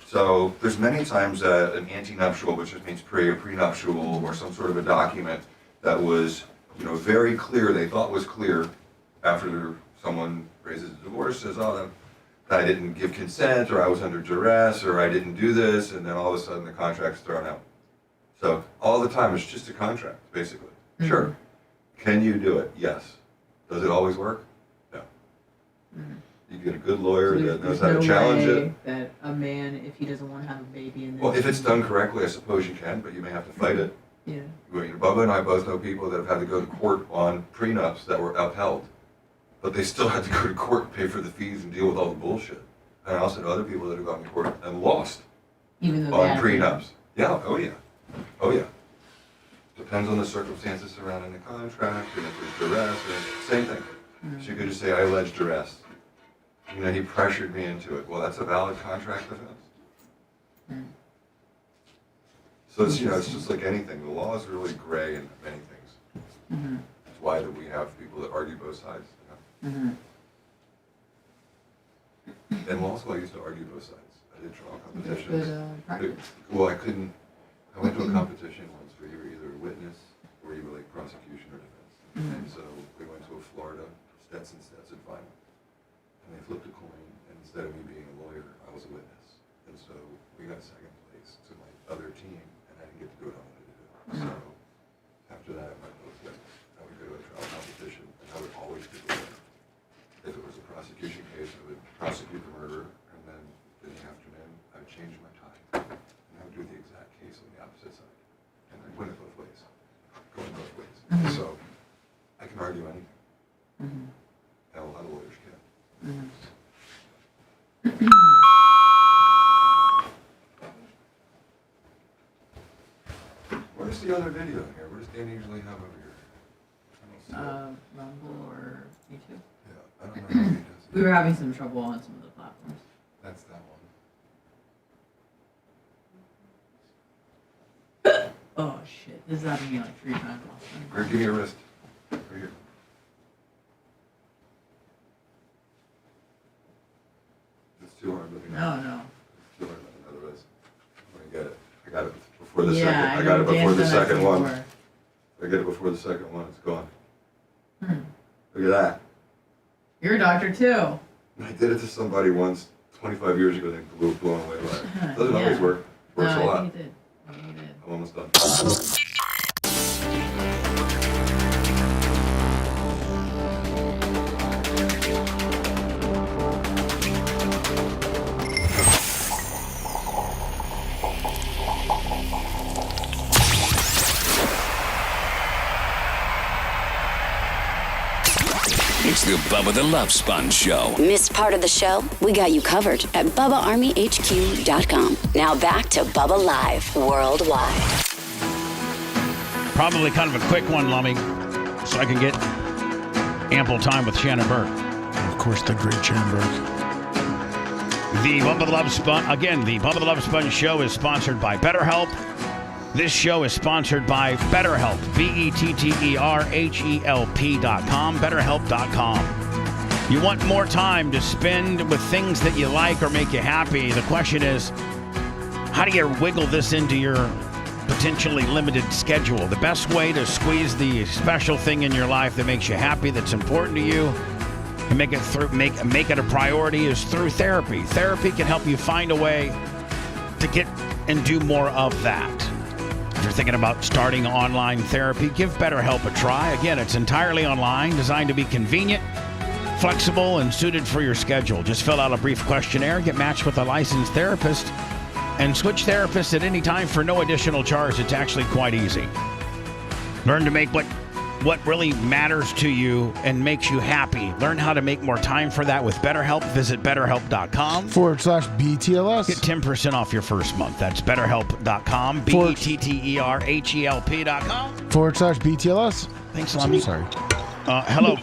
So there's many times that an antenuptial, which just means pre or prenuptial, or some sort of a document that was, you know, very clear, they thought was clear, after someone raises a divorce, says, oh, that I didn't give consent, or I was under duress, or I didn't do this, and then all of a sudden the contract's thrown out. So all the time, it's just a contract, basically. Sure. Can you do it? Yes. Does it always work? No. You get a good lawyer that knows how to challenge it. That a man, if he doesn't want to have a baby, and Well, if it's done correctly, I suppose you can, but you may have to fight it. Yeah. Bubba and I both know people that have had to go to court on prenups that were upheld, but they still had to go to court and pay for the fees and deal with all the bullshit. And I also know other people that have gone to court and lost Even though on prenups. Yeah, oh yeah. Oh yeah. Depends on the circumstances surrounding the contract, and if there's duress, same thing. So you could just say, I allege duress. You know, he pressured me into it. Well, that's a valid contract defense. So it's, you know, it's just like anything. The law is really gray in many things. That's why that we have people that argue both sides. You know? And also, I used to argue both sides. I did trial competitions. Well, I went to a competition once where you were either a witness or you were like prosecution or defense. And so we went to a Florida Stetson final. And they flipped a coin, and instead of me being a lawyer, I was a witness. And so we got second place to my other team, and I didn't get to do what I wanted to do. So after that, I would go to a trial competition, and I would always get the winner. If it was a prosecution case, I would prosecute the murder, and then in the afternoon, I would change my tie. And I would do the exact case on the opposite side. And I'd win it both ways. Going both ways. So I can argue anything. And a lot of lawyers can. Where's the other video here? Where does Danny usually have over here? Rumble or YouTube? Yeah, I don't know how he does it. We were having some trouble on some of the platforms. That's that one. Oh shit, this is happening to me like 3 times. Or give me your wrist. Right here. It's too hard. No. It's too hard. Another wrist. I'm gonna get it. I got it before the Yeah, second. I I got it know, before the Dan's done that second one. before. I get it before the second one. It's gone. Look at that. You're a doctor too. I did it to somebody once, 25 years ago. They blew blown away by it. Doesn't always work. Works a lot. I think it did. I'm almost done. It's the Bubba the Love Sponge Show. Missed part of the show? We got you covered at BubbaArmyHQ.com. Now back to Bubba Live Worldwide. Probably kind of a quick one, Lummy, so I can get ample time with Shannon Burke. Of course, the great Shannon Burke. The Bubba the Love Sponge, again, the Bubba the Love Sponge show is sponsored by BetterHelp. This show is sponsored by BetterHelp, BetterHelp.com, BetterHelp.com. You want more time to spend with things that you like or make you happy. The question is, how do you wiggle this into your potentially limited schedule? The best way to squeeze the special thing in your life that makes you happy, that's important to you, and make it a priority is through therapy. Therapy can help you find a way to get and do more of that. If you're thinking about starting online therapy, give BetterHelp a try. Again, it's entirely online, designed to be convenient, flexible, and suited for your schedule. Just fill out a brief questionnaire, get matched with a licensed therapist, and switch therapists at any time for no additional charge. It's actually quite easy. Learn to make what really matters to you and makes you happy. Learn how to make more time for that with BetterHelp. Visit BetterHelp.com /BTLS. Get 10% off your first month. That's BetterHelp.com. BetterHelp.com. /BTLS. Thanks, Lummy. Sorry. Hello,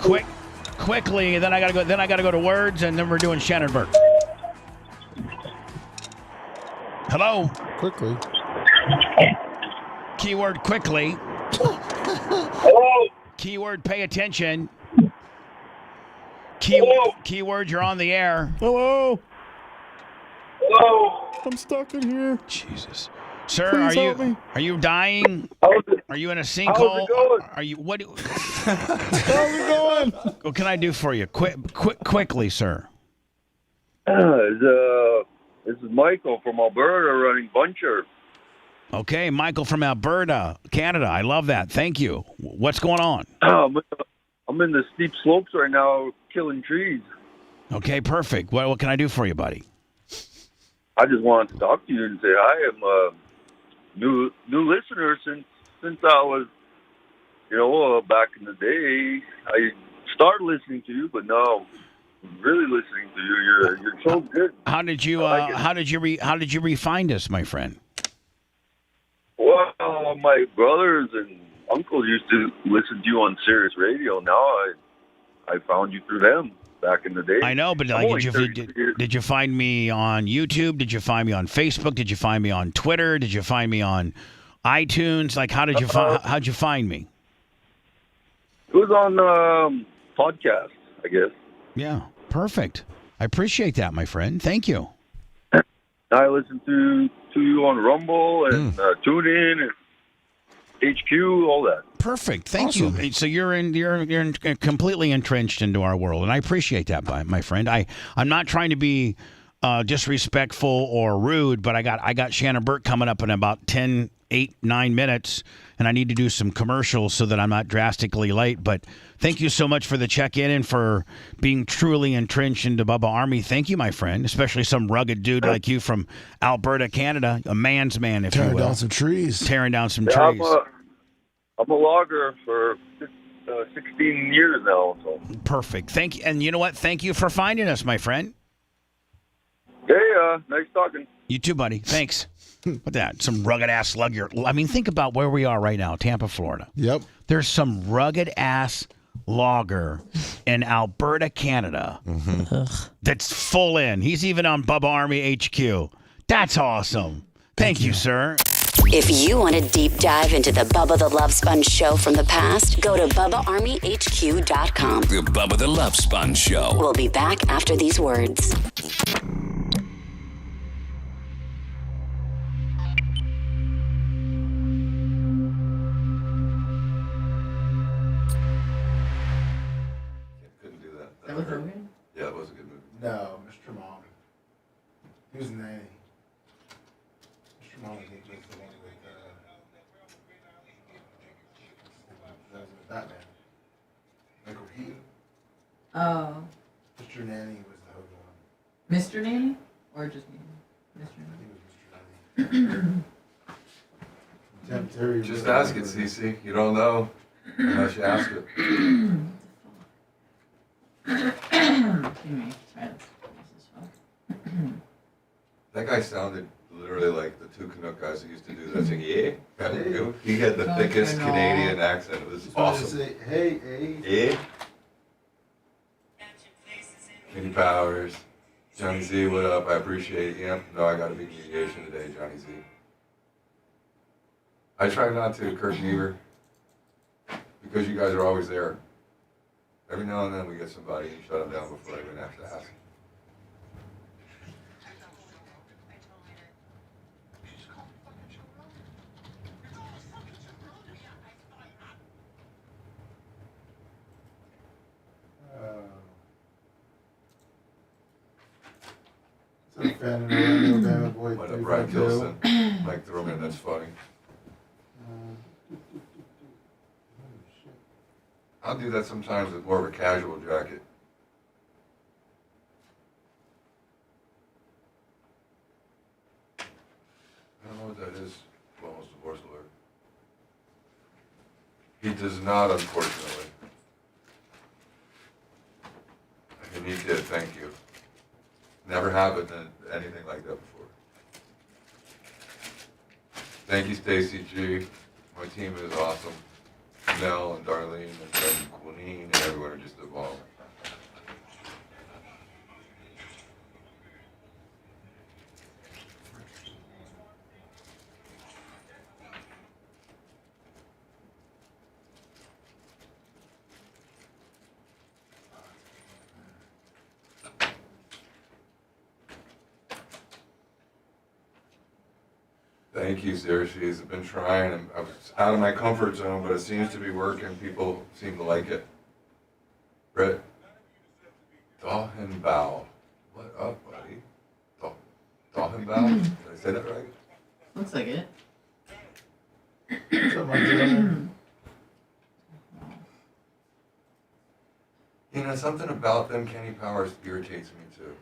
quickly. Then I gotta go. Then I gotta go to words, and then we're doing Shannon Burke. Hello. Quickly. Keyword quickly. Hello. Keyword pay attention. Hello. Keyword you're on the air. Hello. Hello. I'm stuck in here. Jesus. Sir, Please help me. are you dying? Are you in a sinkhole? How's it going? Are you what? How's it going? What can I do for you? Quickly, sir. This is Michael from Alberta running Buncher. Okay, Michael from Alberta, Canada. I love that. Thank you. What's going on? I'm in the steep slopes right now, killing trees. Okay, perfect. What can I do for you, buddy? I just wanted to talk to you and say hi. I'm a new listener since I was, back in the day. I started listening to you, but now I'm really listening to you. You're so good. How did you re-find us, my friend? Well, my brothers and uncles used to listen to you on Sirius Radio. Now I found you through them back in the day. I know, but did you find me on YouTube? Did you find me on Facebook? Did you find me on Twitter? Did you find me on iTunes? Like, how'd you find me? It was on podcast, I guess. Yeah, perfect. I appreciate that, my friend. Thank you. I listen to you on Rumble and TuneIn and HQ, all that. Perfect. Thank you. So you're completely entrenched into our world, and I appreciate that, my friend. I'm not trying to be disrespectful or rude, but I got Shannon Burke coming up in about 10, 8, 9 minutes, and I need to do some commercials so that I'm not drastically late. But thank you so much for the check-in and for being truly entrenched into Bubba Army. Thank you, my friend, especially some rugged dude like you from Alberta, Canada, a man's man, if you will. Tearing down some trees. Tearing down some trees. I'm a logger for 16 years now. So. Perfect. Thank you. And you know what? Thank you for finding us, my friend. Hey, nice talking. You too, buddy. Thanks. What that? Some rugged-ass slugger. I mean, think about where we are right now, Tampa, Florida. Yep. There's some rugged-ass logger in Alberta, Canada that's full in. He's even on Bubba Army HQ. That's awesome. Thank you, sir. If you want a deep dive into the Bubba the Love Sponge show from the past, go to BubbaArmyHQ.com. The Bubba the Love Sponge Show. We'll be back after these words. That was Rogan? Yeah, it was a good movie. No, Mr. Mom. He was Nanny. Mr. Mom was the one with that was with Batman. Michael Keaton. Oh. Mr. Nanny was the other one. Mr. Nanny? Or just Nanny? Mr. Nanny. Just ask it, Cece. You don't know unless you ask it. That guy sounded literally like the two Canuck guys that used to do that thing. Yeah, he had the thickest Canadian accent. It was awesome. Say, hey, hey. Yeah. Kenny Powers, Johnny Z, what up? I appreciate it. Yeah, no, I got a big mediation today, Johnny Z. I try not to, Kurt Beaver, because you guys are always there. Every now and then we get somebody and shut them down before I even have to ask. What up, Brad Gilson? Mike Thurman, that's funny. I'll do that sometimes with more of a casual jacket. I don't know what that is. Almost divorce lawyer. He does not, unfortunately. And he did, thank you. Never happened anything like that before. Thank you, Stacy G. My team is awesome. Janelle and Darlene and Quinine and everyone are just evolving. Thank you, Sarah. She's been trying, and I was out of my comfort zone, but it seems to be working. People seem to like it. Brett Dawhenbow. What up, buddy? Dawhenbow? Did I say that right? Looks like it. You know, something about them, Kenny Powers, irritates me too.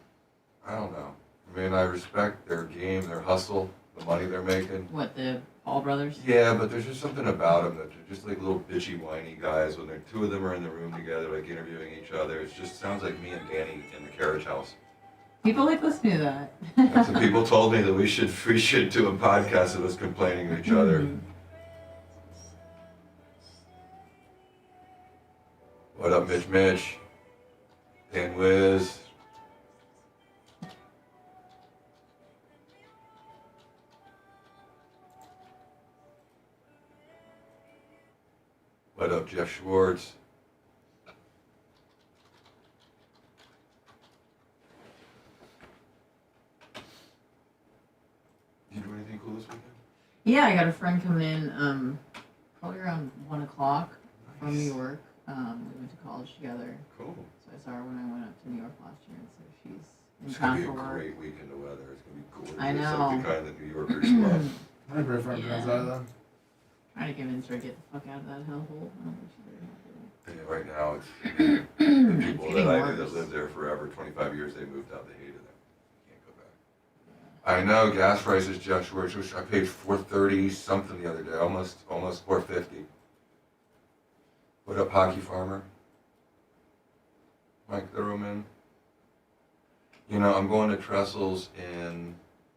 I don't know. I mean, I respect their game, their hustle, the money they're making. What, the Paul brothers? Yeah, but there's just something about them that they're just like little bitchy, whiny guys. When they're two of them are in the room together, like interviewing each other, it just sounds like me and Danny in the carriage house. People like listening to that. And some people told me that we should do a podcast of us complaining to each other. What up, Mitch? Dan Wiz. What up, Jeff Schwartz? Did you do anything cool this weekend? Yeah, I got a friend coming in probably around 1 o'clock from New York. We went to college together. Cool. So I saw her when I went up to New York last year, and so she's in It's town going to for be a work. great weekend of weather. It's going to be gorgeous. I know. Like the kind that New Yorkers love. My boyfriend Yeah. goes out then. Trying to convince her to get the fuck out of that hellhole. I don't think she's very happy. Yeah, right now, it's the people It's that I getting knew that worse. lived there forever, 25 years, they moved out, they hated it. Can't go back. I know, gas prices, Jeff Schwartz, which I paid $4.30 something the other day, almost $4.50. What up, Hockey Farmer? Mike Thurman. You know, I'm going to Trestles in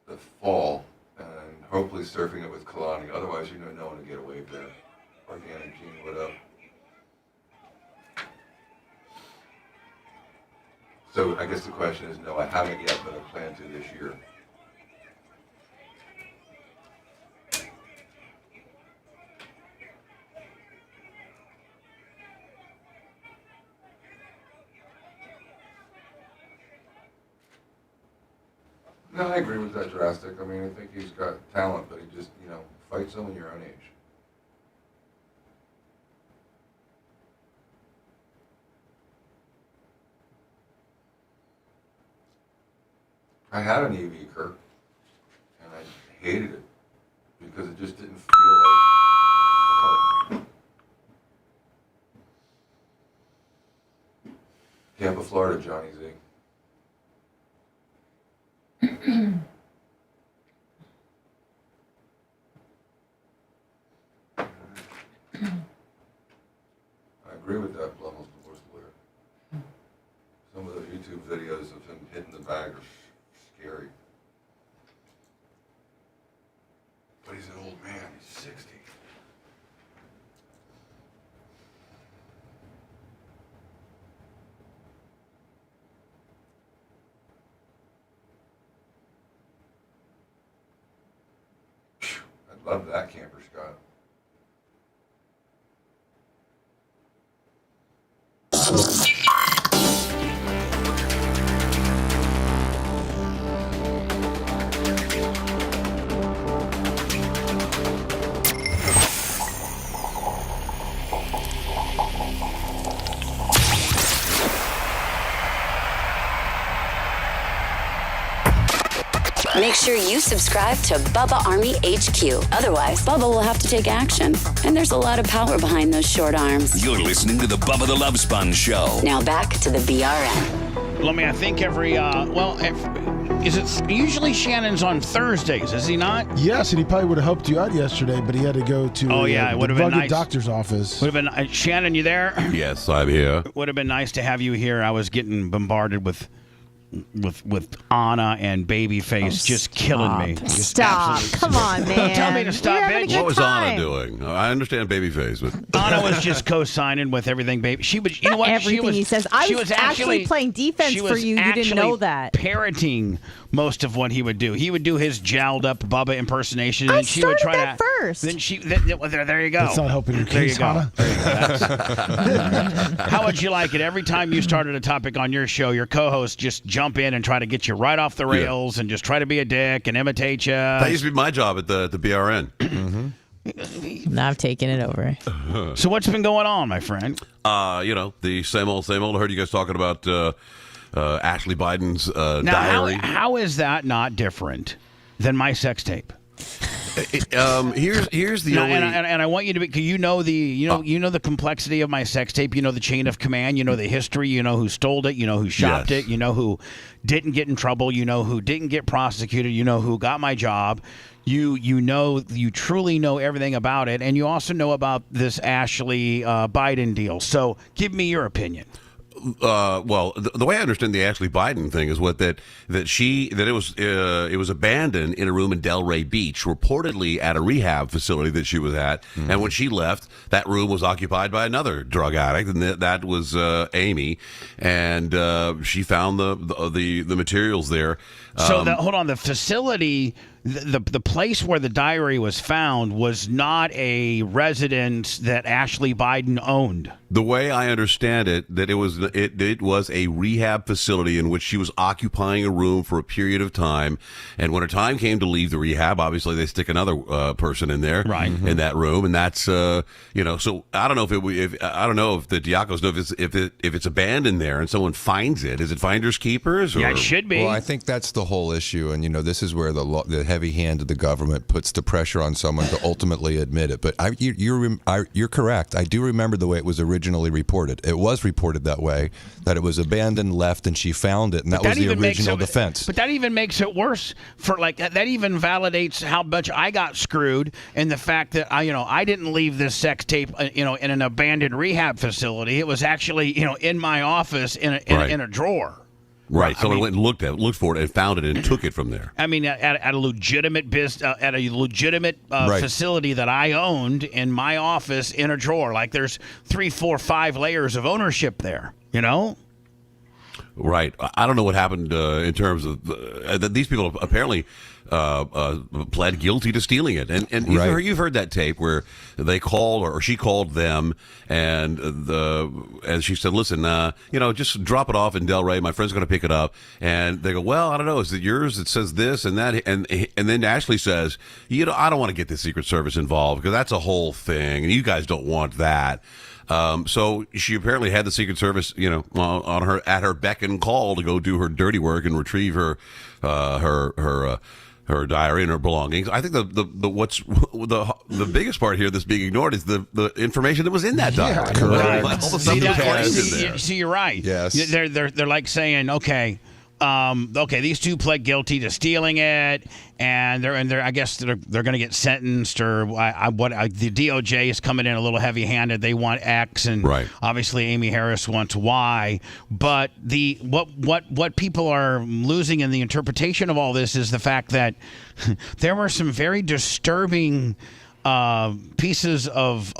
the fall, and hopefully surfing it with Kalani. Otherwise, you know, no one to get away there. Organic Gene, what up? So I guess the question is, no, I haven't yet, but I plan to this year. No, I agree with that drastic. I mean, I think he's got talent, but he just, you know, fight someone your own age. I had an EV, Kirk, and I hated it because it just didn't feel like a car. Tampa, Florida, Johnny Z. I agree with that, Blummel's divorce lawyer. Some of those YouTube videos of him hitting the bag are scary. But he's an old man, he's 60. I'd love that camper, Scott. Make sure you subscribe to Bubba Army HQ. Otherwise, Bubba will have to take action. And there's a lot of power behind those short arms. You're listening to the Bubba the Love Sponge Show. Now back to the BRN. Well, I mean, I think is it usually Shannon's on Thursdays, is he not? Yes, and he probably would have helped you out yesterday, but he had to go to it would the have been rugged nice. doctor's office. Would have been Shannon, you there? Yes, I'm here. Would have been nice to have you here. I was getting bombarded with with Anna and Babyface just killing me. Just Stop. absolutely- Come on, man. Don't tell me to stop, We're having a bitch. good What was time. Anna doing? I understand Babyface, but Anna was just co-signing with everything, baby. She was, you know what? Everything she was, he says. I she was actually playing defense she for was you. You didn't actually know that. Parroting most of what he would do. He would do his jowled up Bubba impersonation, and I then she would try started to. that first. Then she. Well, there you go. That's not helping your There you case, go. Hannah. There you go. That's- How would you like it? Every time you started a topic on your show, your co-host just jump in and try to get you right off the rails and just try to be a dick and imitate you. that used to be my job at the BRN. Now I've taken it over. So what's been going on, my friend? The same old, same old. I heard you guys talking about Ashley Biden's Now, diary. how is that not different than my sex tape? Here's the No, only. and I want you to be, 'cause you know the complexity of my sex tape. You know the chain of command. You know the history. You know who stole it. You know who shopped Yes. it. You know who didn't get in trouble. You know who didn't get prosecuted. You know who got my job. You truly know everything about it, and you also know about this Ashley Biden deal. So give me your opinion. The way I understand the Ashley Biden thing is that it was abandoned in a room in Delray Beach, reportedly at a rehab facility that she was at. Mm-hmm. And when she left, that room was occupied by another drug addict, and that was Amy. And she found the materials there. So hold on, the facility, the place where the diary was found was not a residence that Ashley Biden owned. The way I understand it, that it was a rehab facility in which she was occupying a room for a period of time, and when her time came to leave the rehab, obviously they stick another person in there, right, in that room, and that's So I don't know I don't know if the Diacos know if it's abandoned there and someone finds it. Is it finders keepers? Or? Yeah, it should be. Well, I think that's the whole issue, and this is where the heavy hand of the government puts the pressure on someone to ultimately admit it. But you're correct. I do remember the way it was originally reported. It was reported that way, that it was abandoned, left, and she found it, and that was the original defense. But that even makes it worse for that even validates how much I got screwed, and the fact that I didn't leave this sex tape in an abandoned rehab facility. It was actually in my office in a drawer. Right. Someone went and looked for it and found it and took it from there. I mean, at a legitimate facility that I owned in my office in a drawer. Like there's 3, 4, 5 layers of ownership there. Right. I don't know what happened in terms of these people apparently pled guilty to stealing it, and you've heard that tape where they called or she called them, and she said, "Listen, just drop it off in Delray. My friend's going to pick it up." And they go, "Well, I don't know. Is it yours? It says this and that." And then Ashley says, "I don't want to get the Secret Service involved because that's a whole thing, and you guys don't want that." So she apparently had the Secret Service, at her beck and call to go do her dirty work and retrieve her diary and her belongings. I think the biggest part here that's being ignored is the information that was in that diary. Yeah, correct. All the stuff that was in there. See, you're right. Yes. They're like saying, okay. These two pled guilty to stealing it, and I guess they're going to get sentenced, or the DOJ is coming in a little heavy-handed. They want X, and obviously Amy Harris wants Y. But what people are losing in the interpretation of all this is the fact that there were some very disturbing pieces of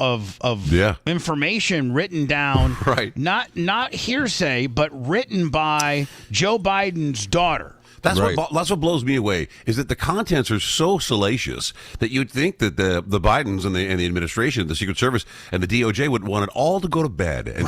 information written down, not hearsay, but written by Joe Biden's daughter. That's what blows me away, is that the contents are so salacious that you'd think that the Bidens and the administration, the Secret Service and the DOJ would want it all to go to bed. And,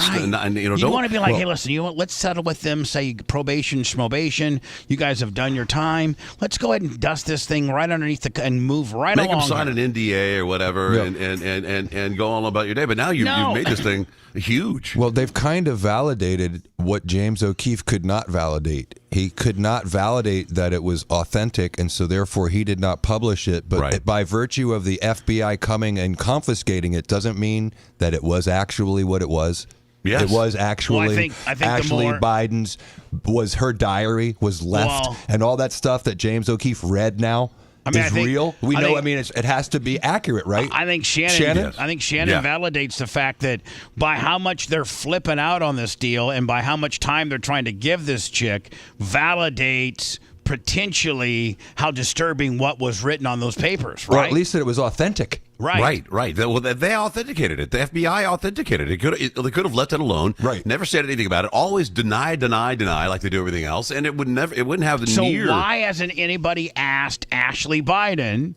you want to be like, hey, listen, let's settle with them, say probation, schmobation. You guys have done your time. Let's go ahead and dust this thing right underneath and move right along. Make them sign an NDA or whatever and go on about your day. But now you've made this thing huge. Well, they've kind of validated what James O'Keefe could not validate. He could not validate that it was authentic, and so therefore he did not publish it. But by virtue of the FBI coming and confiscating it doesn't mean that it was actually what it was. Yes. It was actually I think Ashley Biden's, was her diary, was left, and all that stuff that James O'Keefe read now. is real. We know. I mean, it has to be accurate, right? I think Shannon. I think Shannon validates the fact that by how much they're flipping out on this deal and by how much time they're trying to give this chick, validates potentially how disturbing what was written on those papers. Right. Or at least that it was authentic. Right. Well, they authenticated it. The FBI authenticated it. They could have left it alone. Right. Never said anything about it. Always deny, like they do everything else, and it wouldn't have the near. So why hasn't anybody asked Ashley Biden?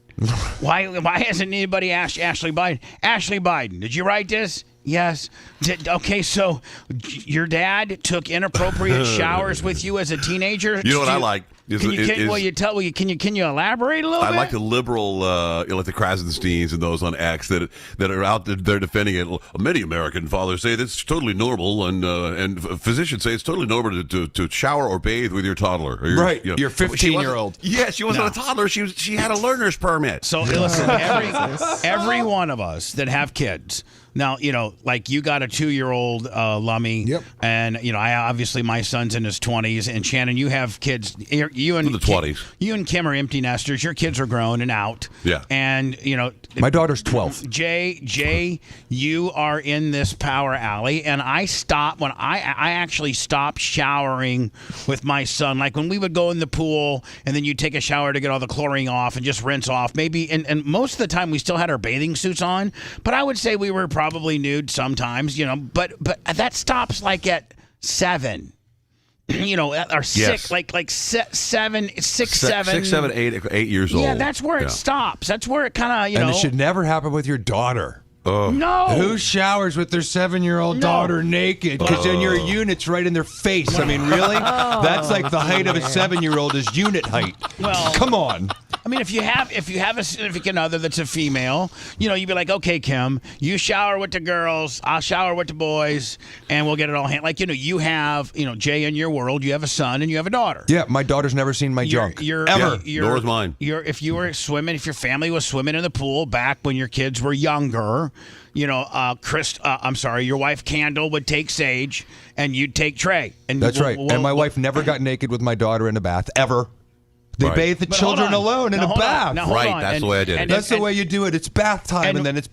Why hasn't anybody asked Ashley Biden? Ashley Biden, did you write this? Yes. Okay, so your dad took inappropriate showers with you as a teenager? You know what I like? Can you elaborate a little bit? I like the liberal, like the Krasensteins and those on X that are out there defending it. Many American fathers say that's totally normal, and physicians say it's totally normal to shower or bathe with your toddler. Or your 15-year-old. Yeah, she wasn't a toddler. She had a learner's permit. So listen, every one of us that have kids. Now, like you got a 2-year-old, Lummy. Yep. And, obviously my son's in his 20s. And Shannon, you have kids. You and in the 20s. You and Kim are empty nesters. Your kids are grown and out. Yeah. And, my daughter's 12. Jay, you are in this power alley. And I actually stopped showering with my son. Like when we would go in the pool and then you'd take a shower to get all the chlorine off and just rinse off. Maybe, and most of the time we still had our bathing suits on. But I would say we were probably nude sometimes, but that stops like at 7, or 6, like 7, 6, 7, 6, 7, 8 years old. Yeah, that's where it stops. That's where it kind of, And it should never happen with your daughter. No. Who showers with their 7-year-old daughter naked? Because then your unit's right in their face. I mean, really? That's like the height of a 7-year-old is unit height. Well, come on. I mean, if you have a significant other that's a female, you'd be like, okay, Kim, you shower with the girls, I'll shower with the boys, and we'll get it all handled. Like, you have, Jay, in your world, you have a son and you have a daughter. Yeah, my daughter's never seen my junk. Ever. Nor is mine. If you were swimming, if your family was swimming in the pool back when your kids were younger, your wife Candle would take Sage and you'd take Trey. And that's right. And my wife never got naked with my daughter in a bath, ever. They bathe the children alone in a bath. That's the way I did it. That's the way you do it. It's bath time, and then it's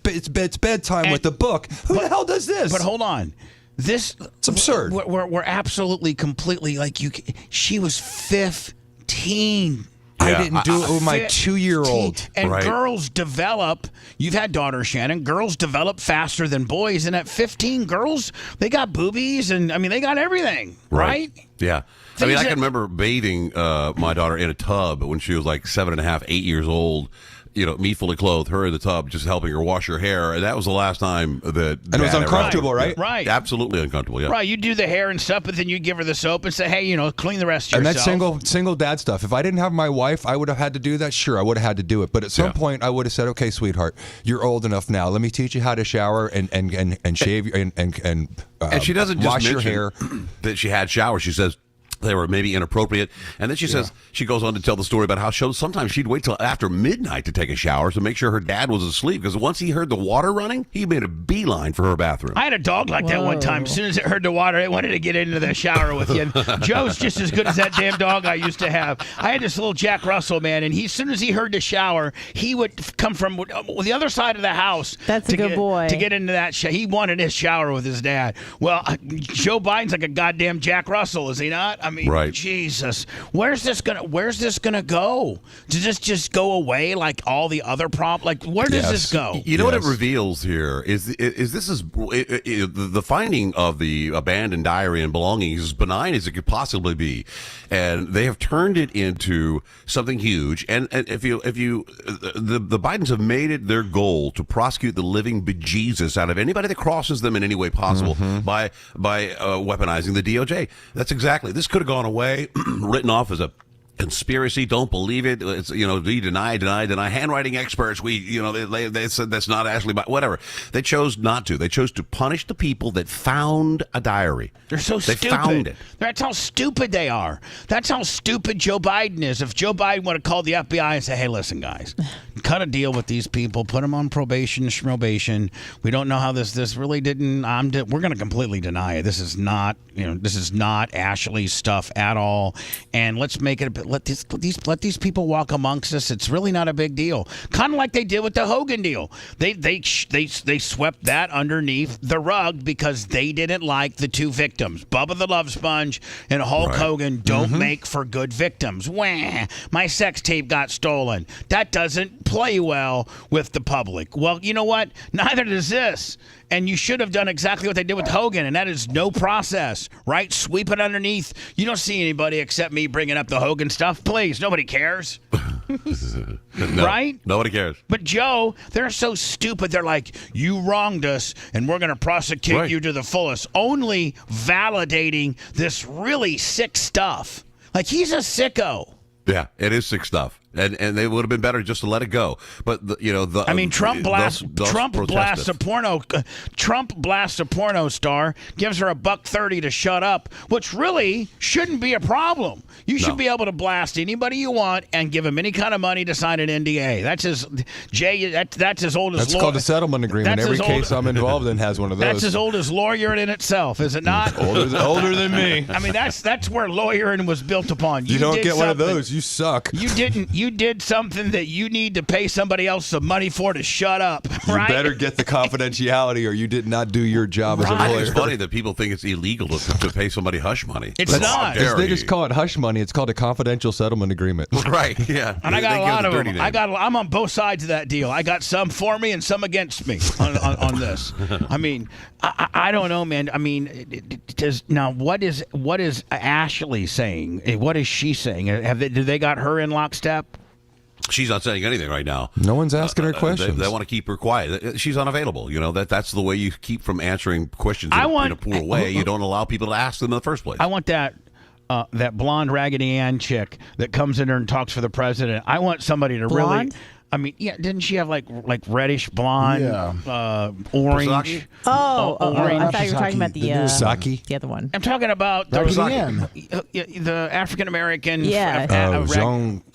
bedtime with the book. Who the hell does this? But hold on. It's absurd. We're absolutely, completely like you. She was 15. I didn't do it with my 2-year-old. And girls develop. You've had daughters, Shannon. Girls develop faster than boys. And at 15, girls, they got boobies and they got everything, right? Yeah. I mean, I can remember bathing my daughter in a tub when she was like 7.5, 8 years old. Me fully clothed, her in the tub, just helping her wash her hair, and that was the last time that. And it was uncomfortable, right? Right. Absolutely uncomfortable. Yeah. Right. You do the hair and stuff, but then you give her the soap and say, "Hey, clean the rest and yourself." And that single dad stuff. If I didn't have my wife, I would have had to do that. Sure, I would have had to do it. But at some point, I would have said, "Okay, sweetheart, you're old enough now. Let me teach you how to shower and shave and she doesn't just wash your hair." That she had showers. She says they were maybe inappropriate. And then she says, she goes on to tell the story about how sometimes she'd wait till after midnight to take a shower to make sure her dad was asleep. Because once he heard the water running, he made a beeline for her bathroom. I had a dog like that one time. As soon as it heard the water, it wanted to get into the shower with you. And Joe's just as good as that damn dog I used to have. I had this little Jack Russell, man, and as soon as he heard the shower, he would come from the other side of the house. That's a good boy. To get into that he wanted his shower with his dad. Well, Joe Biden's like a goddamn Jack Russell, is he not? I mean, right. Jesus, where's this gonna go? Does this just go away like all the other problems? Like, where does this go? You know what it reveals here is the finding of the abandoned diary and belongings as benign as it could possibly be, and they have turned it into something huge. And if you the Bidens have made it their goal to prosecute the living bejesus out of anybody that crosses them in any way possible by weaponizing the DOJ. That's exactly. This could have gone away, written off as a conspiracy. Don't believe it. It's, we deny. Handwriting experts. They said that's not Ashley. Whatever. They chose not to. They chose to punish the people that found a diary. They're so stupid. They found it. That's how stupid they are. That's how stupid Joe Biden is. If Joe Biden would have called the FBI and said, "Hey, listen, guys, cut a deal with these people, put them on probation. We don't know how this really didn't. We're going to completely deny it. This is not Ashley's stuff at all. And let's make it. Let these people walk amongst us. It's really not a big deal. Kind of like they did with the Hogan deal. They swept that underneath the rug because they didn't like the two victims, Bubba the Love Sponge and Hulk Hogan. Don't make for good victims. Wah, my sex tape got stolen. That doesn't play well with the public. Well, you know what? Neither does this. And you should have done exactly what they did with Hogan, and that is no process, right? Sweep it underneath. You don't see anybody except me bringing up the Hogan stuff. Please, nobody cares. Right? Nobody cares. But Joe, they're so stupid. They're like, you wronged us, and we're going to prosecute you to the fullest, only validating this really sick stuff. Like, he's a sicko. Yeah, it is sick stuff, and it would have been better just to let it go. But Trump blasts a porno star, gives her $130 to shut up, which really shouldn't be a problem. You should be able to blast anybody you want and give him any kind of money to sign an NDA. That's as old as. That's called a settlement agreement. Every case I'm involved in has one of those. That's as old as lawyering in itself, is it not? older than me. I mean, that's where lawyering was built upon. You don't get one of those. You suck. You did something that you need to pay somebody else some money for to shut up, right? You better get the confidentiality or you did not do your job as a lawyer. It's funny that people think it's illegal to pay somebody hush money. It's not. They just call it hush money. It's called a confidential settlement agreement. Right, yeah. And I got a lot of them. I'm on both sides of that deal. I got some for me and some against me on this. I mean, I don't know, man. I mean, what is Ashley saying? What is she saying? Do they got her in lockstep? She's not saying anything right now. No one's asking her questions. They want to keep her quiet. She's unavailable. You know, that's the way you keep from answering questions in a poor way. You don't allow people to ask them in the first place. I want that blonde Raggedy Ann chick that comes in there and talks for the president. I want somebody to blonde? really. I mean, yeah, didn't she have like reddish blonde, orange? Orange. I thought you were talking about Saki. The other one. I'm talking about the African American.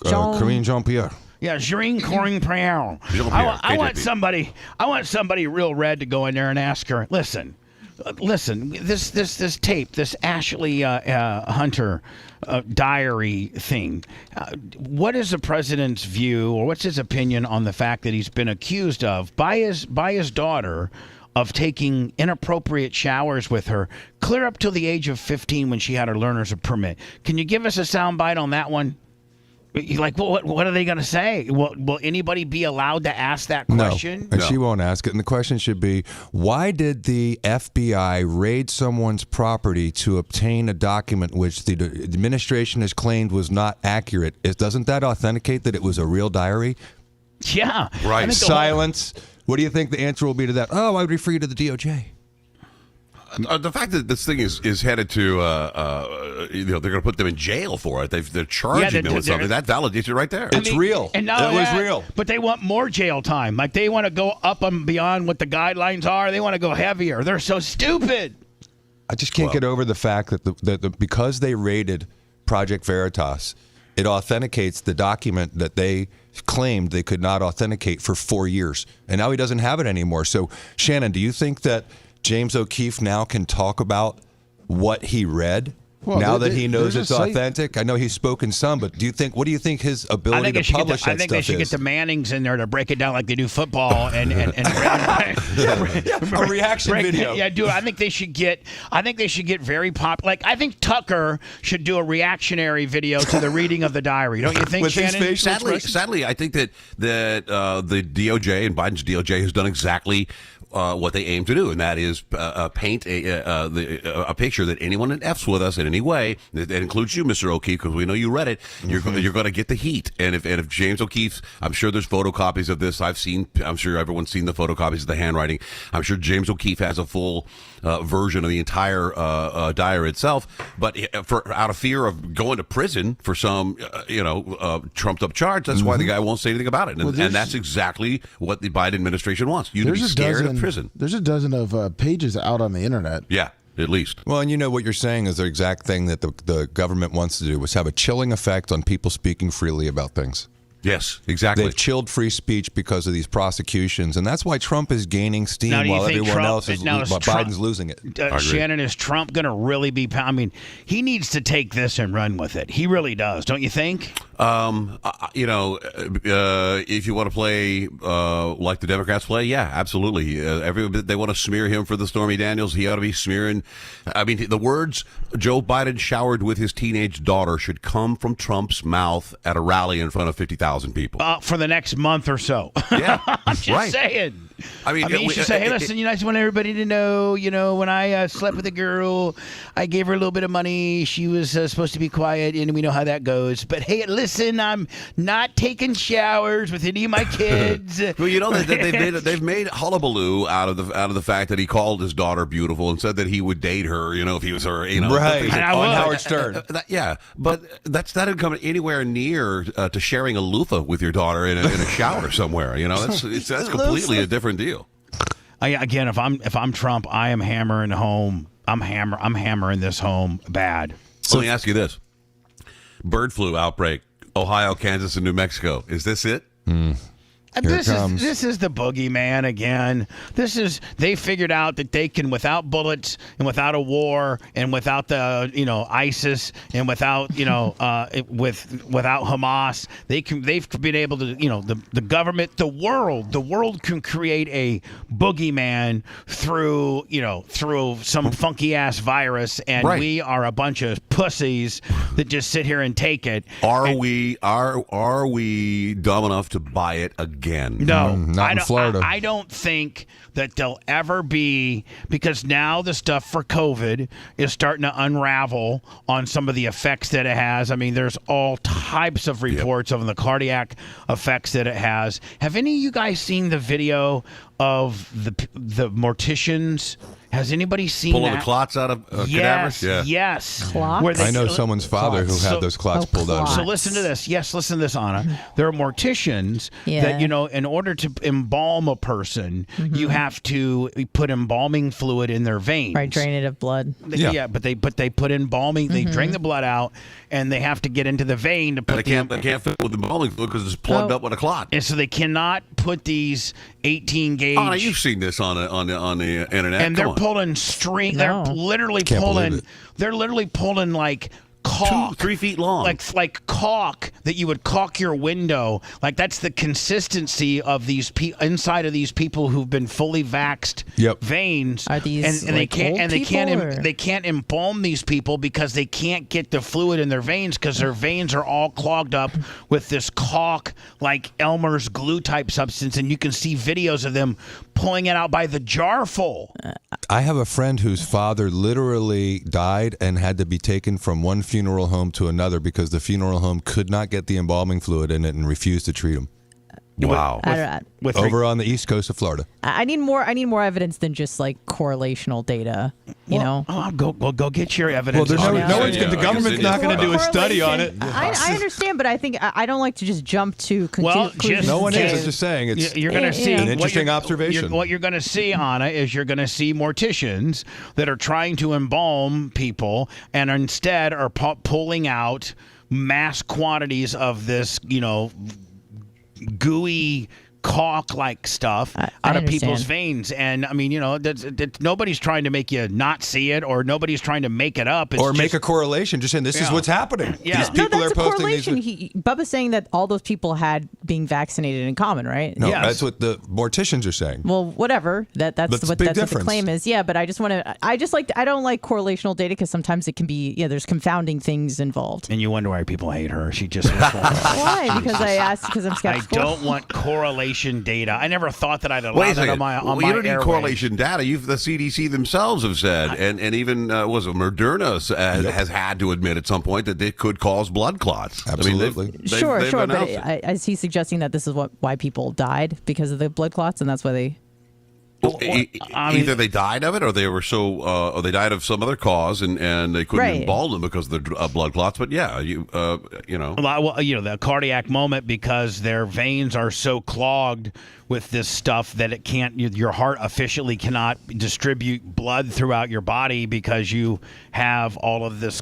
Corinne Jean-Pierre. Yeah, Corinne Pierre. I want somebody real red to go in there and ask her. Listen, this tape, this Ashley Hunter diary thing. What is the president's view, or what's his opinion on the fact that he's been accused of by his daughter of taking inappropriate showers with her clear up till the age of 15 when she had her learner's permit? Can you give us a soundbite on that one? Like, what are they going to say? Will anybody be allowed to ask that question? No, and she won't ask it. And the question should be, why did the FBI raid someone's property to obtain a document which the administration has claimed was not accurate? Doesn't that authenticate that it was a real diary? Yeah. Right. Silence. What do you think the answer will be to that? Oh, I would refer you to the DOJ. The fact that this thing is headed to, they're going to put them in jail for it. They're charging them with something that validates it right there. It's real. And now it was real. But they want more jail time. Like, they want to go up and beyond what the guidelines are. They want to go heavier. They're so stupid. I just can't get over the fact that because they raided Project Veritas, it authenticates the document that they claimed they could not authenticate for 4 years, and now he doesn't have it anymore. So, Shannon, do you think that James O'Keefe now can talk about what he read now that he knows it's authentic? I know he's spoken some, but what do you think his ability to publish that stuff is? I think they should get the Mannings in there to break it down like they do football and a reaction video. Yeah, dude. I think they should get very popular. Like, I think Tucker should do a reactionary video to the reading of the diary. Don't you think, Shannon? Sadly, I think that the DOJ and Biden's DOJ has done exactly what they aim to do, and that is paint a picture that anyone that F's with us in any way, that includes you, Mr. O'Keefe, because we know you read it, you're going to get the heat. And if James O'Keefe, I'm sure there's photocopies of this. I'm sure everyone's seen the photocopies of the handwriting. I'm sure James O'Keefe has a full version of the entire diary itself. But out of fear of going to prison for some trumped up charge, that's why the guy won't say anything about it. And that's exactly what the Biden administration wants. You to be scared of prison. There's a dozen of pages out on the internet. Yeah, at least. Well, and you know what you're saying is the exact thing that the government wants to do, was have a chilling effect on people speaking freely about things. Yes, exactly. They've chilled free speech because of these prosecutions, and that's why Trump is gaining steam Now, do you while think everyone Trump- else is now, is Trump- Biden's losing it. Shannon, is Trump going to really be? I mean, he needs to take this and run with it. He really does, don't you think? If you want to play like the Democrats play, yeah, absolutely. They want to smear him for the Stormy Daniels. He ought to be smearing. I mean, the words Joe Biden showered with his teenage daughter should come from Trump's mouth at a rally in front of 50,000 people. For the next month or so. Yeah, I'm just right. saying. I mean, you should say, hey, listen, I just want everybody to know, when I slept with a girl, I gave her a little bit of money. She was supposed to be quiet, and we know how that goes. But hey, listen, I'm not taking showers with any of my kids. Well, they've made hullabaloo out of the fact that he called his daughter beautiful and said that he would date her, if he was her, Right, on Howard Stern. Yeah, but that doesn't come anywhere near to sharing a loofah with your daughter in a shower somewhere. That's completely a different deal. Again, if I'm Trump, I am hammering home. I'm hammering this home bad. So let me ask you this: bird flu outbreak, Ohio, Kansas, and New Mexico. Is this it? This is the boogeyman again. They figured out that they can, without bullets and without a war and without the ISIS and without without Hamas, they've been able to the government, the world can create a boogeyman through some funky ass virus, and we are a bunch of pussies that just sit here and take it. Are we dumb enough to buy it again? No, not in Florida. I don't think that they'll ever be, because now the stuff for COVID is starting to unravel on some of the effects that it has. I mean, there's all types of reports of the cardiac effects that it has. Have any of you guys seen the video of the morticians? Has anybody seen pulling that? the clots out of cadavers? Yeah. Yes. Clots? I know someone's father who had those clots pulled out. So listen to this. Yes, listen to this, Anna. There are morticians that, in order to embalm a person, you have to put embalming fluid in their veins. Right, drain it of blood. Yeah, but they put embalming. They drain the blood out, and they have to get into the vein to put. They can't fill it with embalming fluid because it's plugged up with a clot. And so they cannot put these 18 gauge. Anna, you've seen this on the internet. And they're pulling string. They're literally pulling. They're literally pulling like caulk, 2-3 feet long, like caulk that you would caulk your window. Like that's the consistency of these inside of these people who've been fully vaxxed veins. Are these and they can't embalm these people because they can't get the fluid in their veins because their veins are all clogged up with this caulk, like Elmer's glue type substance, and you can see videos of them pulling it out by the jar full. I have a friend whose father literally died and had to be taken from one funeral home to another because the funeral home could not get the embalming fluid in it and refused to treat him. Wow. Over on the east coast of Florida. I need more evidence than just like correlational data. Go get your evidence. Well, the government's not going to do a study on it. I understand, but I think I don't like to just jump to conclusions. No one is. I'm just saying you're going to see an interesting observation. What you're going to see, Anna, is you're going to see morticians that are trying to embalm people and instead are pulling out mass quantities of this, gooey caulk-like stuff out of people's veins. And I mean, nobody's trying to make you not see it, or nobody's trying to make it up. It's make a correlation, just saying this is what's happening. Yeah. These people that's are posting a correlation. Bubba's saying that all those people had being vaccinated in common, right? No, that's what the morticians are saying. Well, whatever. That's what the claim is. Yeah, but I don't like correlational data because sometimes it can be, there's confounding things involved. And you wonder why people hate her. She just why? Because I'm skeptical. I don't want correlation data. I never thought that I'd allow that on my you don't need correlation data. The CDC themselves have said, and even Moderna has had to admit at some point that it could cause blood clots. Absolutely. I mean, they've sure. But it. is he suggesting that this is why people died because of the blood clots, and that's why they? Either they died of it, or they were or they died of some other cause, and they couldn't embalm them because of the blood clots. But yeah, the cardiac moment, because their veins are so clogged with this stuff that it can't. Your heart officially cannot distribute blood throughout your body because you have all of this,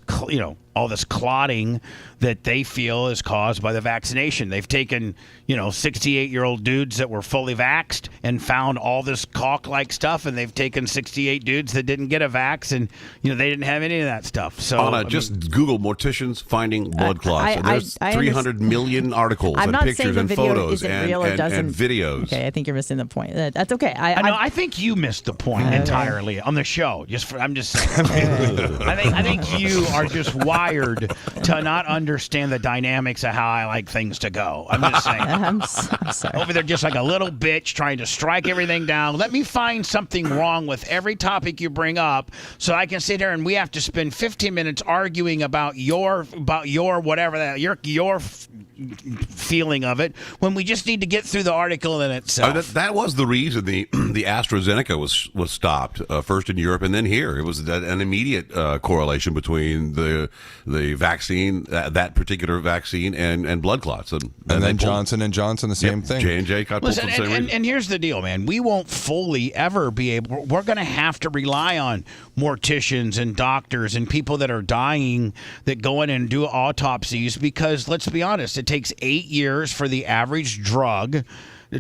all this clotting that they feel is caused by the vaccination. They've taken, 68-year-old dudes that were fully vaxxed and found all this caulk-like stuff, and they've taken 68 dudes that didn't get a vax, and they didn't have any of that stuff. So Anna, Google morticians finding blood clots. And there's 300 million articles I'm and not pictures saying the and video photos isn't and, real or and, doesn't. and videos. Okay, I think you're missing the point. That's okay. I think you missed the point entirely on the show. I'm just saying. I think you are just wired to not understand the dynamics of how I like things to go. I'm just saying. I'm sorry. Over there just like a little bitch trying to strike everything down. Let me find something wrong with every topic you bring up so I can sit here and we have to spend 15 minutes arguing about your whatever that your feeling of it when we just need to get through the article in itself. That was the reason the AstraZeneca was stopped first in Europe and then here. It was an immediate correlation between the vaccine, that particular vaccine, and blood clots. And then Johnson & Johnson, the same thing. J&J got pulled for the same reason. And here's the deal, man. We won't fully ever be able. We're going to have to rely on morticians and doctors and people that are dying that go in and do autopsies because, let's be honest, it takes 8 years for the average drug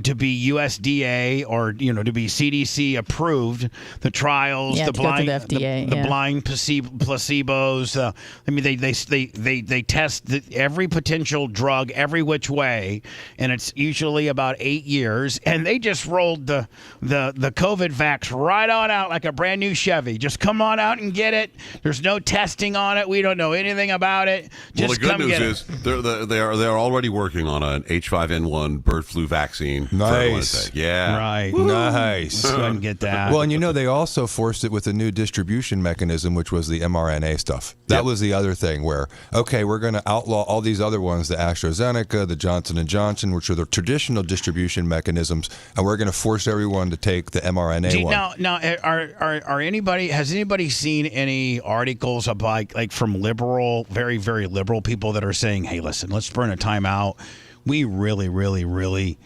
to be USDA or to be CDC approved. The trials, the blind, the blind placebos. They test every potential drug every which way, and it's usually about 8 years. And they just rolled the COVID vax right on out like a brand new Chevy. Just come on out and get it. There's no testing on it. We don't know anything about it. Just well, the good news is they're already working on an H5N1 bird flu vaccine. Nice. Yeah. Right. Woo-hoo. Nice. Couldn't get that. Well, and they also forced it with a new distribution mechanism, which was the mRNA stuff. That was the other thing where, okay, we're going to outlaw all these other ones, the AstraZeneca, the Johnson & Johnson, which are the traditional distribution mechanisms, and we're going to force everyone to take the mRNA one. Now, has anybody seen any articles about like from liberal, very, very liberal people that are saying, hey, listen, let's burn a timeout. We really, really, really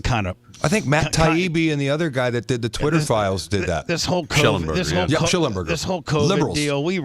kind of. I think Matt Taibbi and the other guy that did the Twitter files did that. This whole COVID, Schellenberger. This whole COVID Liberals. deal, we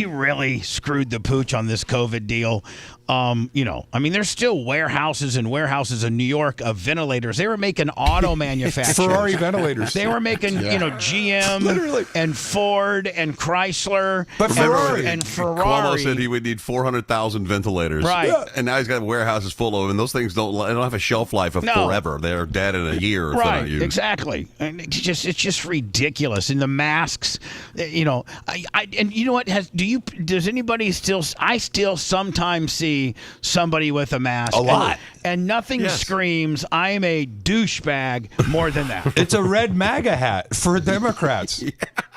really screwed the pooch on this COVID deal. There's still warehouses and warehouses in New York of ventilators. They were making auto manufacturers. Ferrari ventilators. They were making, GM Literally. and Ford and Chrysler. But Ferrari. And Ferrari. Cuomo said he would need 400,000 ventilators. Right. Yeah. And now he's got warehouses full of them, and those things don't have a shelf life of forever. They're dead in a year. Right, exactly. And it's just ridiculous. And the masks, and you know what, does anybody still, I still sometimes see somebody with a mask. A lot. And nothing screams, I am a douchebag more than that. It's a red MAGA hat for Democrats.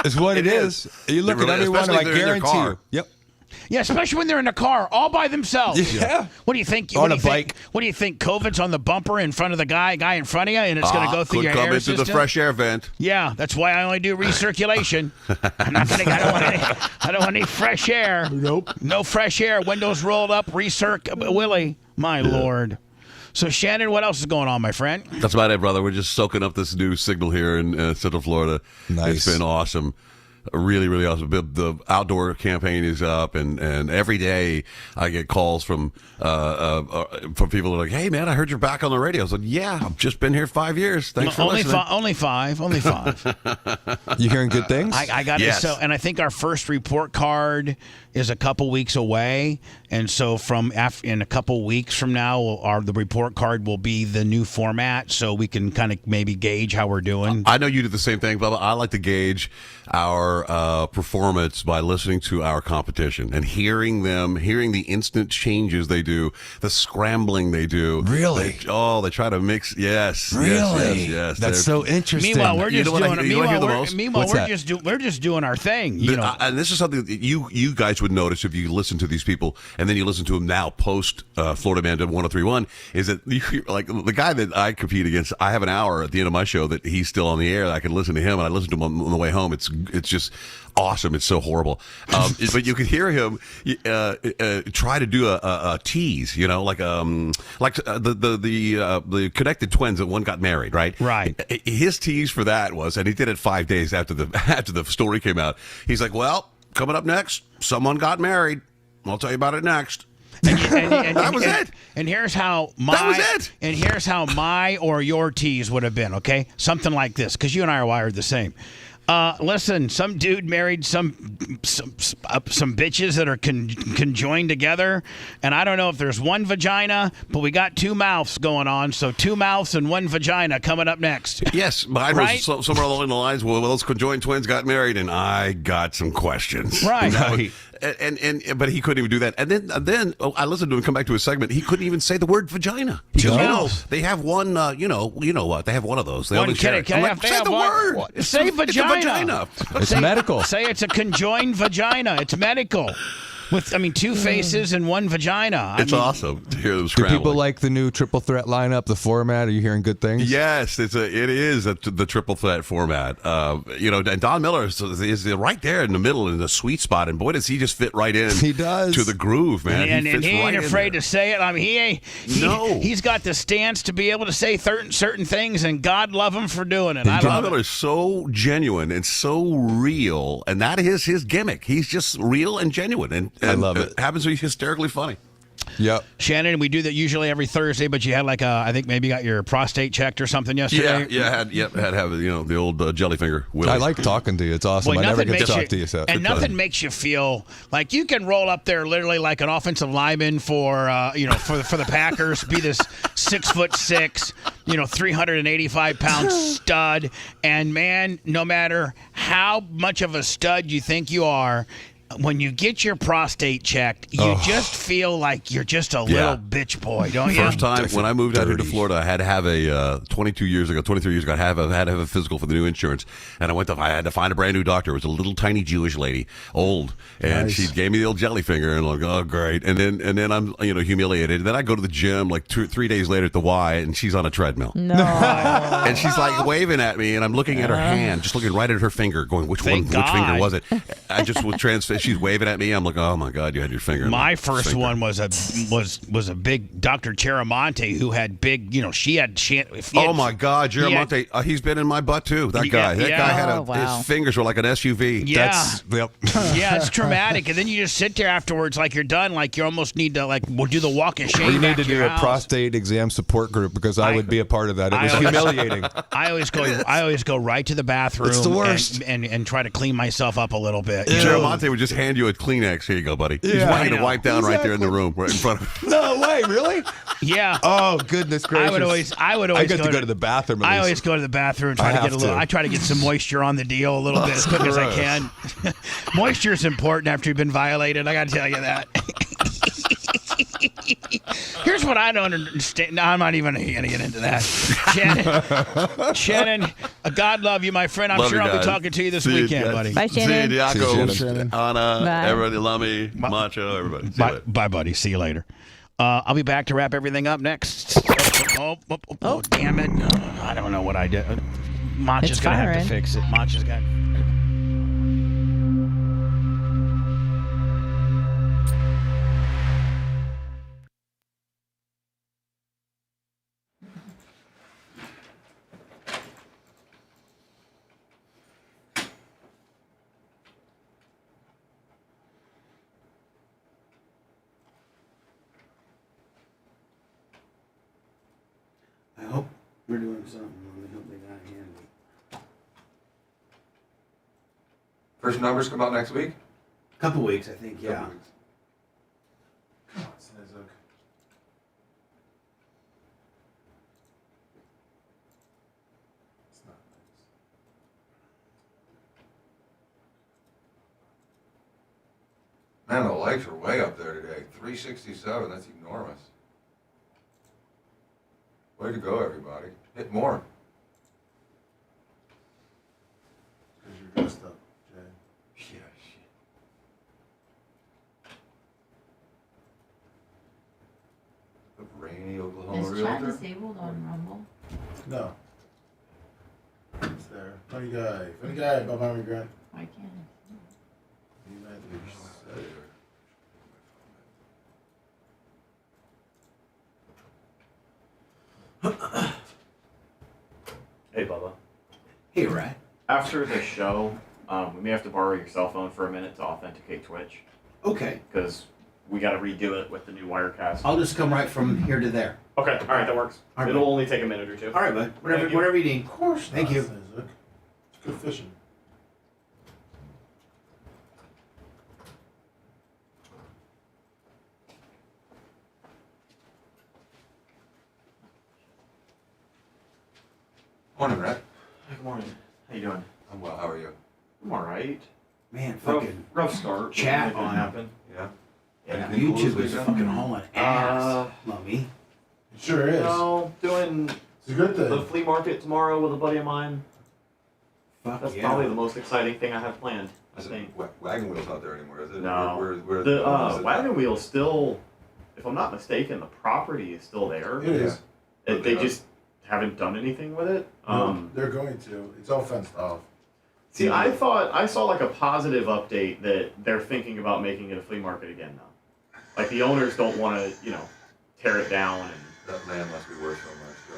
Is what it is. You look at everyone, and I guarantee you. Yep. Yeah, especially when they're in a car all by themselves. Yeah. What do you think? On a bike. What do you think? COVID's on the bumper in front of the guy in front of you, and it's going to go through your air system? Could come into the fresh air vent. Yeah, that's why I only do recirculation. I don't want any fresh air. Nope. No fresh air. Windows rolled up. Willie. My Lord. So, Shannon, what else is going on, my friend? That's about it, brother. We're just soaking up this new signal here in Central Florida. Nice. It's been awesome. Really, really awesome. The outdoor campaign is up, and every day I get calls from people who are like, "Hey, man, I heard you're back on the radio." I was like, "Yeah, I've just been here 5 years. Thanks for listening." Only five. You hearing good things? I got it. So, and I think our first report card is a couple weeks away, and so in a couple weeks from now, the report card will be the new format, so we can kind of maybe gauge how we're doing. I know you do the same thing, Bubba. I like to gauge our performance by listening to our competition and hearing the instant changes they do, the scrambling they do. Really? They try to mix. Yes. Really? Yes. That's so interesting. Meanwhile, we're just We're just doing our thing. And this is something that you guys would notice if you listen to these people, and then you listen to them now post Florida Man 1031, is that like the guy that I compete against, I have an hour at the end of my show that he's still on the air. I can listen to him, and I listen to him on the way home. It's just awesome. It's so horrible. But you could hear him try to do a tease, like the connected twins that one got married, right? Right. His tease for that was, and he did it 5 days after the story came out. He's like, well, coming up next, someone got married. I'll tell you about it next. That was it. And here's how my That was it. And here's how my or your tease would have been. Okay, something like this, because you and I are wired the same. Listen, some dude married some bitches that are conjoined together, and I don't know if there's one vagina, but we got two mouths going on, so two mouths and one vagina coming up next. Yes, mine was somewhere along the lines. Well, those conjoined twins got married, and I got some questions. Right. But he couldn't even do that. And then I listened to him come back to his segment. He couldn't even say the word vagina. He goes, they have one. You know what? They have one of those. They only share it. I'm like, say the word. Say vagina. It's a vagina. It's medical. Say it's a conjoined vagina. It's medical. With, two faces and one vagina. It's awesome to hear them Do scrambling. people like the new triple threat lineup, the format? Are you hearing good things? Yes, it is the triple threat format. And Don Miller is right there in the middle in the sweet spot, and boy, does he just fit right in. He does to the groove, man. And he ain't afraid to say it. He's got the stance to be able to say certain things, and God love him for doing it. Don Miller is so genuine and so real, and that is his gimmick. He's just real and genuine, and I love it. Happens to be hysterically funny. Yep. Shannon, we do that usually every Thursday, but you had I think maybe got your prostate checked or something yesterday. Yeah, had to have the old jelly finger. Willie. I like talking to you. It's awesome. I never get to talk to you. So. And nothing makes you feel like you can roll up there literally like an offensive lineman for the Packers, be this 6'6", 385-pound stud, and man, no matter how much of a stud you think you are, when you get your prostate checked, you just feel like you're just a little bitch boy, don't you? First time when I moved out here to Florida, I had to have a 23 years ago, I had to have a physical for the new insurance, and I had to find a brand new doctor. It was a little tiny Jewish lady, old, and she gave me the old jelly finger, and I'm like, oh great, and then I'm humiliated. And then I go to the gym like 3 days later at the Y, and she's on a treadmill. No. And she's like waving at me, and I'm looking at her hand, just looking right at her finger, going, which finger was it? I just was she's waving at me. I'm like, oh my God, you had your finger. My first one was a big Dr. Cheramonte who had big, oh my God, Cheramonte, he's been in my butt too. That guy had his fingers were like an SUV. Yeah. Yeah, it's traumatic. And then you just sit there afterwards like you're done, like you almost need to do the walk of shame. You need to do a house. prostate exam support group because I would be a part of that. It was humiliating. I always go right to the bathroom. It's the worst. And try to clean myself up a little bit. Cheramonte would just hand you a Kleenex. Here you go, buddy. He's wanting to wipe down right there in the room, right in front of. No way, really? Yeah. Oh goodness gracious! I would always go to the bathroom. I always go to the bathroom. I try to get some moisture on the deal a little bit as quick as I can. Moisture is important after you've been violated. I got to tell you that. Here's what I don't understand. No, I'm not even going to get into that. Shannon, God love you, my friend. I'm sure I'll be talking to you this weekend, buddy. Bye, Shannon. See you, Diaco, Anna, Bye. everybody, Lummy, Macho, everybody. Bye, buddy. See you later. I'll be back to wrap everything up next. Oh, damn it. I don't know what I did. Macho's going to have to fix it. Macho's got. I hope we're doing something. I hope they got it handy. First numbers come out next week? Couple weeks, I think, yeah. Man, the likes are way up there today. 367, that's enormous. Way to go, everybody. Hit more. Because you're dressed up, Jay. Yeah, shit. The rainy Oklahoma Is chat realtor. disabled on Rumble? No. It's there. Funny guy, Bob Harvey Grant. Why can't Hey, Bubba. Hey, Rat. After the show, we may have to borrow your cell phone for a minute to authenticate Twitch. Okay. Because we got to redo it with the new Wirecast. I'll just come right from here to there. Okay, all right, that works. All right, It'll bud. only take a minute or two. All right, bud. Whatever you need. Of course. Thank you. It's good fishing. Morning, Brett. Good morning. How you doing? I'm well. How are you? I'm all right. Man, Rough, fucking rough start. chat What on happen? Yeah. Yeah, Anything cool YouTube this is weekend? fucking hauling ass, Lummy. It sure is. No, doing It's a good thing. the flea market tomorrow with a buddy of mine. Fuck That's yeah. probably the most exciting thing I have planned. I Is it, think. Wagon Wheel's not there anymore, is it? No. Where The is it wagon at? wheel still, if I'm not mistaken, the property is still there. It is. They just haven't done anything with it. No, they're going to. It's all fenced off. See, I thought I saw like a positive update that they're thinking about making it a flea market again now. Like the owners don't want to, tear it down. And That land must be worth so much, so.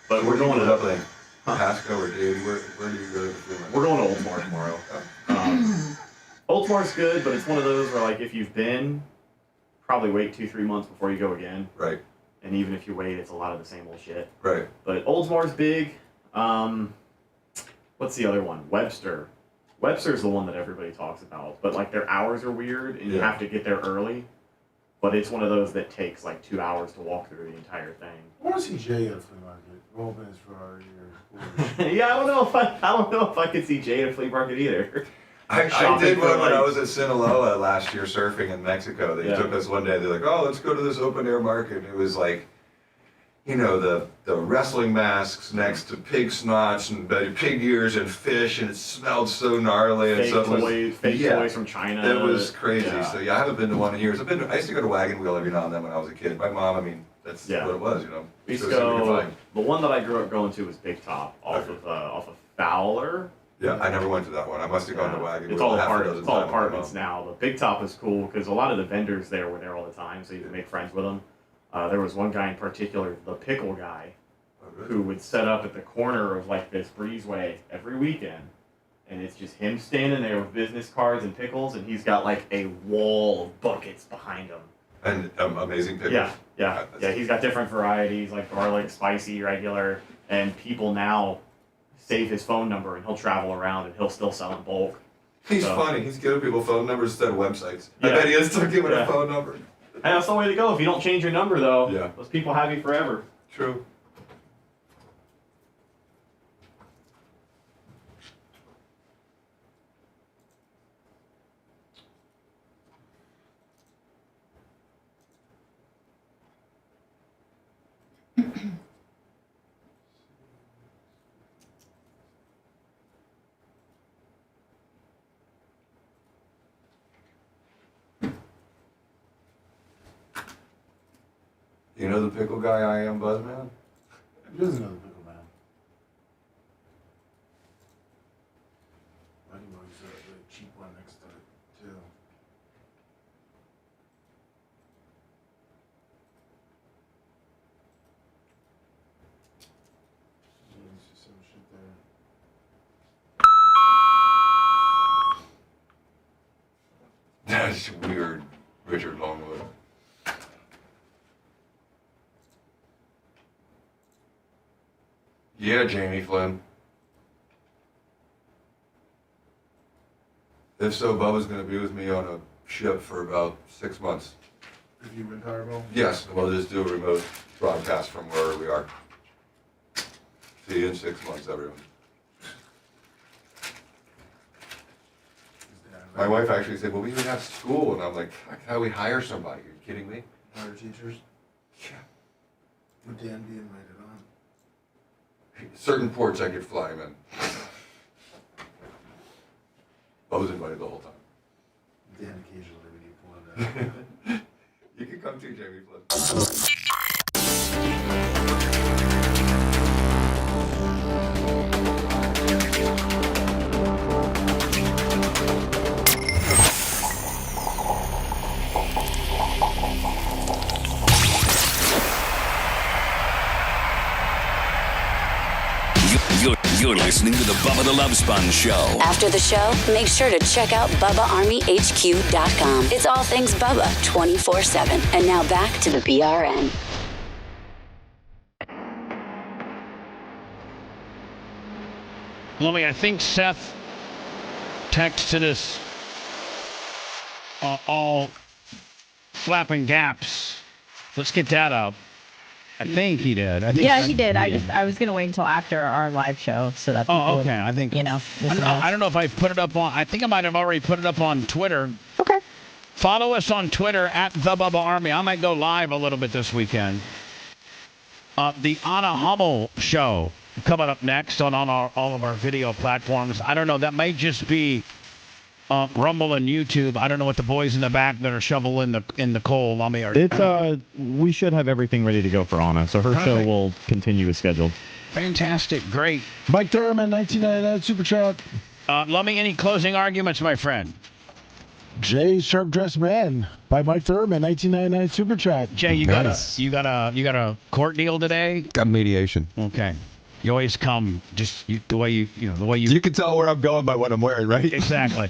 But we're going up to like Pasco or Davie. Where do you go to the flea market? we're going to Oldsmar tomorrow. Oldsmar's good, but it's one of those where like if you've been, probably wait 2-3 months before you go again. Right. And even if you wait, it's a lot of the same old shit. Right. But Oldsmar's big. What's the other one? Webster. Webster's the one that everybody talks about. But like their hours are weird and you Yeah. have to get there early. But it's one of those that takes like 2 hours to walk through the entire thing. I want to see Jay at a flea market. Open his Ferrari or Yeah, I don't know if I could see Jay at a flea market either. I Shopping did for, one when I like- was at Sinaloa last year surfing in Mexico. They Yeah. took us one day. They're like, "Oh, let's go to this open air market." It was like, the wrestling masks next to pig snots and pig ears and fish, and it smelled so gnarly. Fake and so toys, toys from China. It was crazy. Yeah. So yeah, I haven't been to one in years. I used to go to Wagon Wheel every now and then when I was a kid. My mom, that's Yeah. what it was, We used So to see what we could go. find. The one that I grew up going to was Big Top off of Fowler. Yeah, I never went to that one. I must have gone to Wagon It's Wheel all half a dozen it's all times with my apartments mom. now. The Big Top is cool because a lot of the vendors there were there all the time, so you could make friends with them. There was one guy in particular, the pickle guy, who would set up at the corner of like this breezeway every weekend, and it's just him standing there with business cards and pickles, and he's got like a wall of buckets behind him. And amazing pickles. Yeah. He's got different varieties like garlic, spicy, regular, and people now save his phone number and he'll travel around and he'll still sell in bulk. He's So- funny. He's giving people phone numbers instead of websites. I Yeah. bet he is still giving Yeah. a phone number. And that's the way to go. If you don't change your number, though, Yeah. those people have you forever. True. You know the pickle guy I am, Buzzman? He doesn't know the pickle man. I think he's a really cheap one next to it, too. There's just some shit there. That's weird, Richard Longwood. Yeah, Jamie Flynn. If so, Bubba's going to be with me on a ship for about 6 months. If you win Powerball? Yes, we'll just do a remote broadcast from wherever we are. See you in 6 months, everyone. My wife actually said, well, we even have school. And I'm like, how do we hire somebody? Are you kidding me? Hire teachers? Yeah. Would Dan be invited on? Certain ports I could fly him in. I was invited the whole time. Dan occasionally when you pull it out. You can come too, Jamie Flynn. You're listening to the Bubba the Love Sponge Show. After the show, make sure to check out BubbaArmyHQ.com. It's all things Bubba 24/7. And now back to the BRN. Lummy, I think Seth texted us all flapping gaps. Let's get that up. I think he did. He did. I was gonna wait until after our live show so that. Oh, okay. I think I don't know if I put it up on. I think I might have already put it up on Twitter. Okay. Follow us on Twitter at the Bubba Army. I might go live a little bit this weekend. The Anna Hummel show coming up next on all of our video platforms. I don't know. That may just be Rumble and YouTube. I don't know what the boys in the back that are shoveling in the coal. We should have everything ready to go for Anna, so her show will continue as scheduled. Fantastic, great. Mike Thurman, 1999 Super Chat. Lummy, any closing arguments, my friend? Jay Sharp Dressed Man by Mike Thurman, 1999 Super Chat. Jay, you got a court deal today? Got mediation. Okay. You always come the way you. You can tell where I'm going by what I'm wearing, right? Exactly.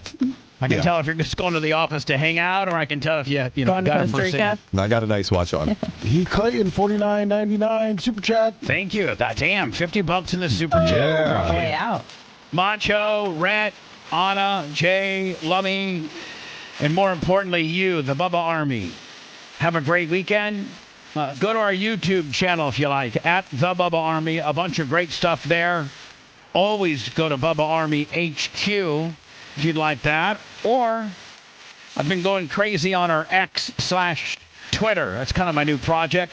I can tell if you're just going to the office to hang out, or I can tell if you got a first aid. I got a nice watch on. Heath Clayton, 49.99 Super Chat. Thank you. Damn, $50 in the Super Chat. Yeah. Way out. Macho, Rhett, Anna, Jay, Lummy, and more importantly, you, the Bubba Army. Have a great weekend. Go to our YouTube channel if you like, at the Bubba Army. A bunch of great stuff there. Always go to Bubba Army HQ if you'd like that. Or I've been going crazy on our X/Twitter. That's kind of my new project.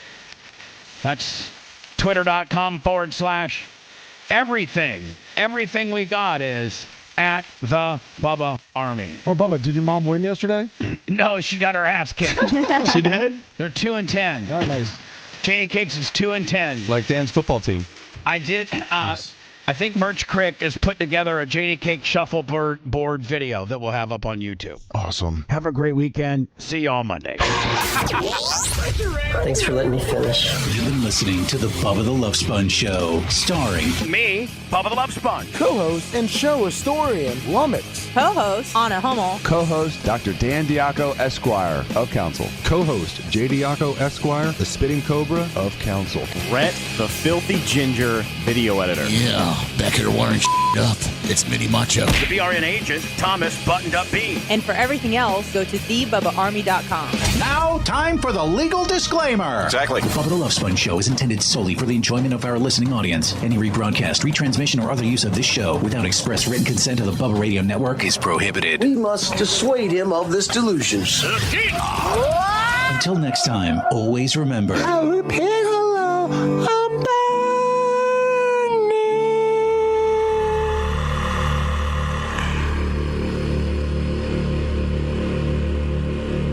That's twitter.com/everything. Everything we got is at the Bubba Army. Oh, Bubba, did your mom win yesterday? No, she got her ass kicked. She did? They're 2-10. Oh, nice. Janie Cakes is 2-10. Like Dan's football team. I did. I think Merch Crick has put together a Janie Cake shuffleboard video that we'll have up on YouTube. Awesome. Have a great weekend. See you all Monday. Thanks for letting me finish. You've been listening to the Bubba the Love Sponge Show, starring me, Bubba the Love Sponge. Co-host and show historian, Lummox. Co-host, Anna Hummel. Co-host, Dr. Dan Diaco, Esquire, of Council. Co-host, J. Diaco, Esquire, the Spitting Cobra of Council. Rhett, the Filthy Ginger video editor. Yeah, back here wiring up. It's Mini Macho. The BRN agent, Thomas Buttoned Up B. And for everything else, go to thebubbaarmy.com. Now, time for the legal disclaimer. Exactly. The Bubba the Love Sponge Show is intended solely for the enjoyment of our listening audience. Any rebroadcast, retransmission, or other use of this show without express written consent of the Bubba Radio Network is prohibited. We must dissuade him of this delusion. Until next time, always remember. I'll repeat hello.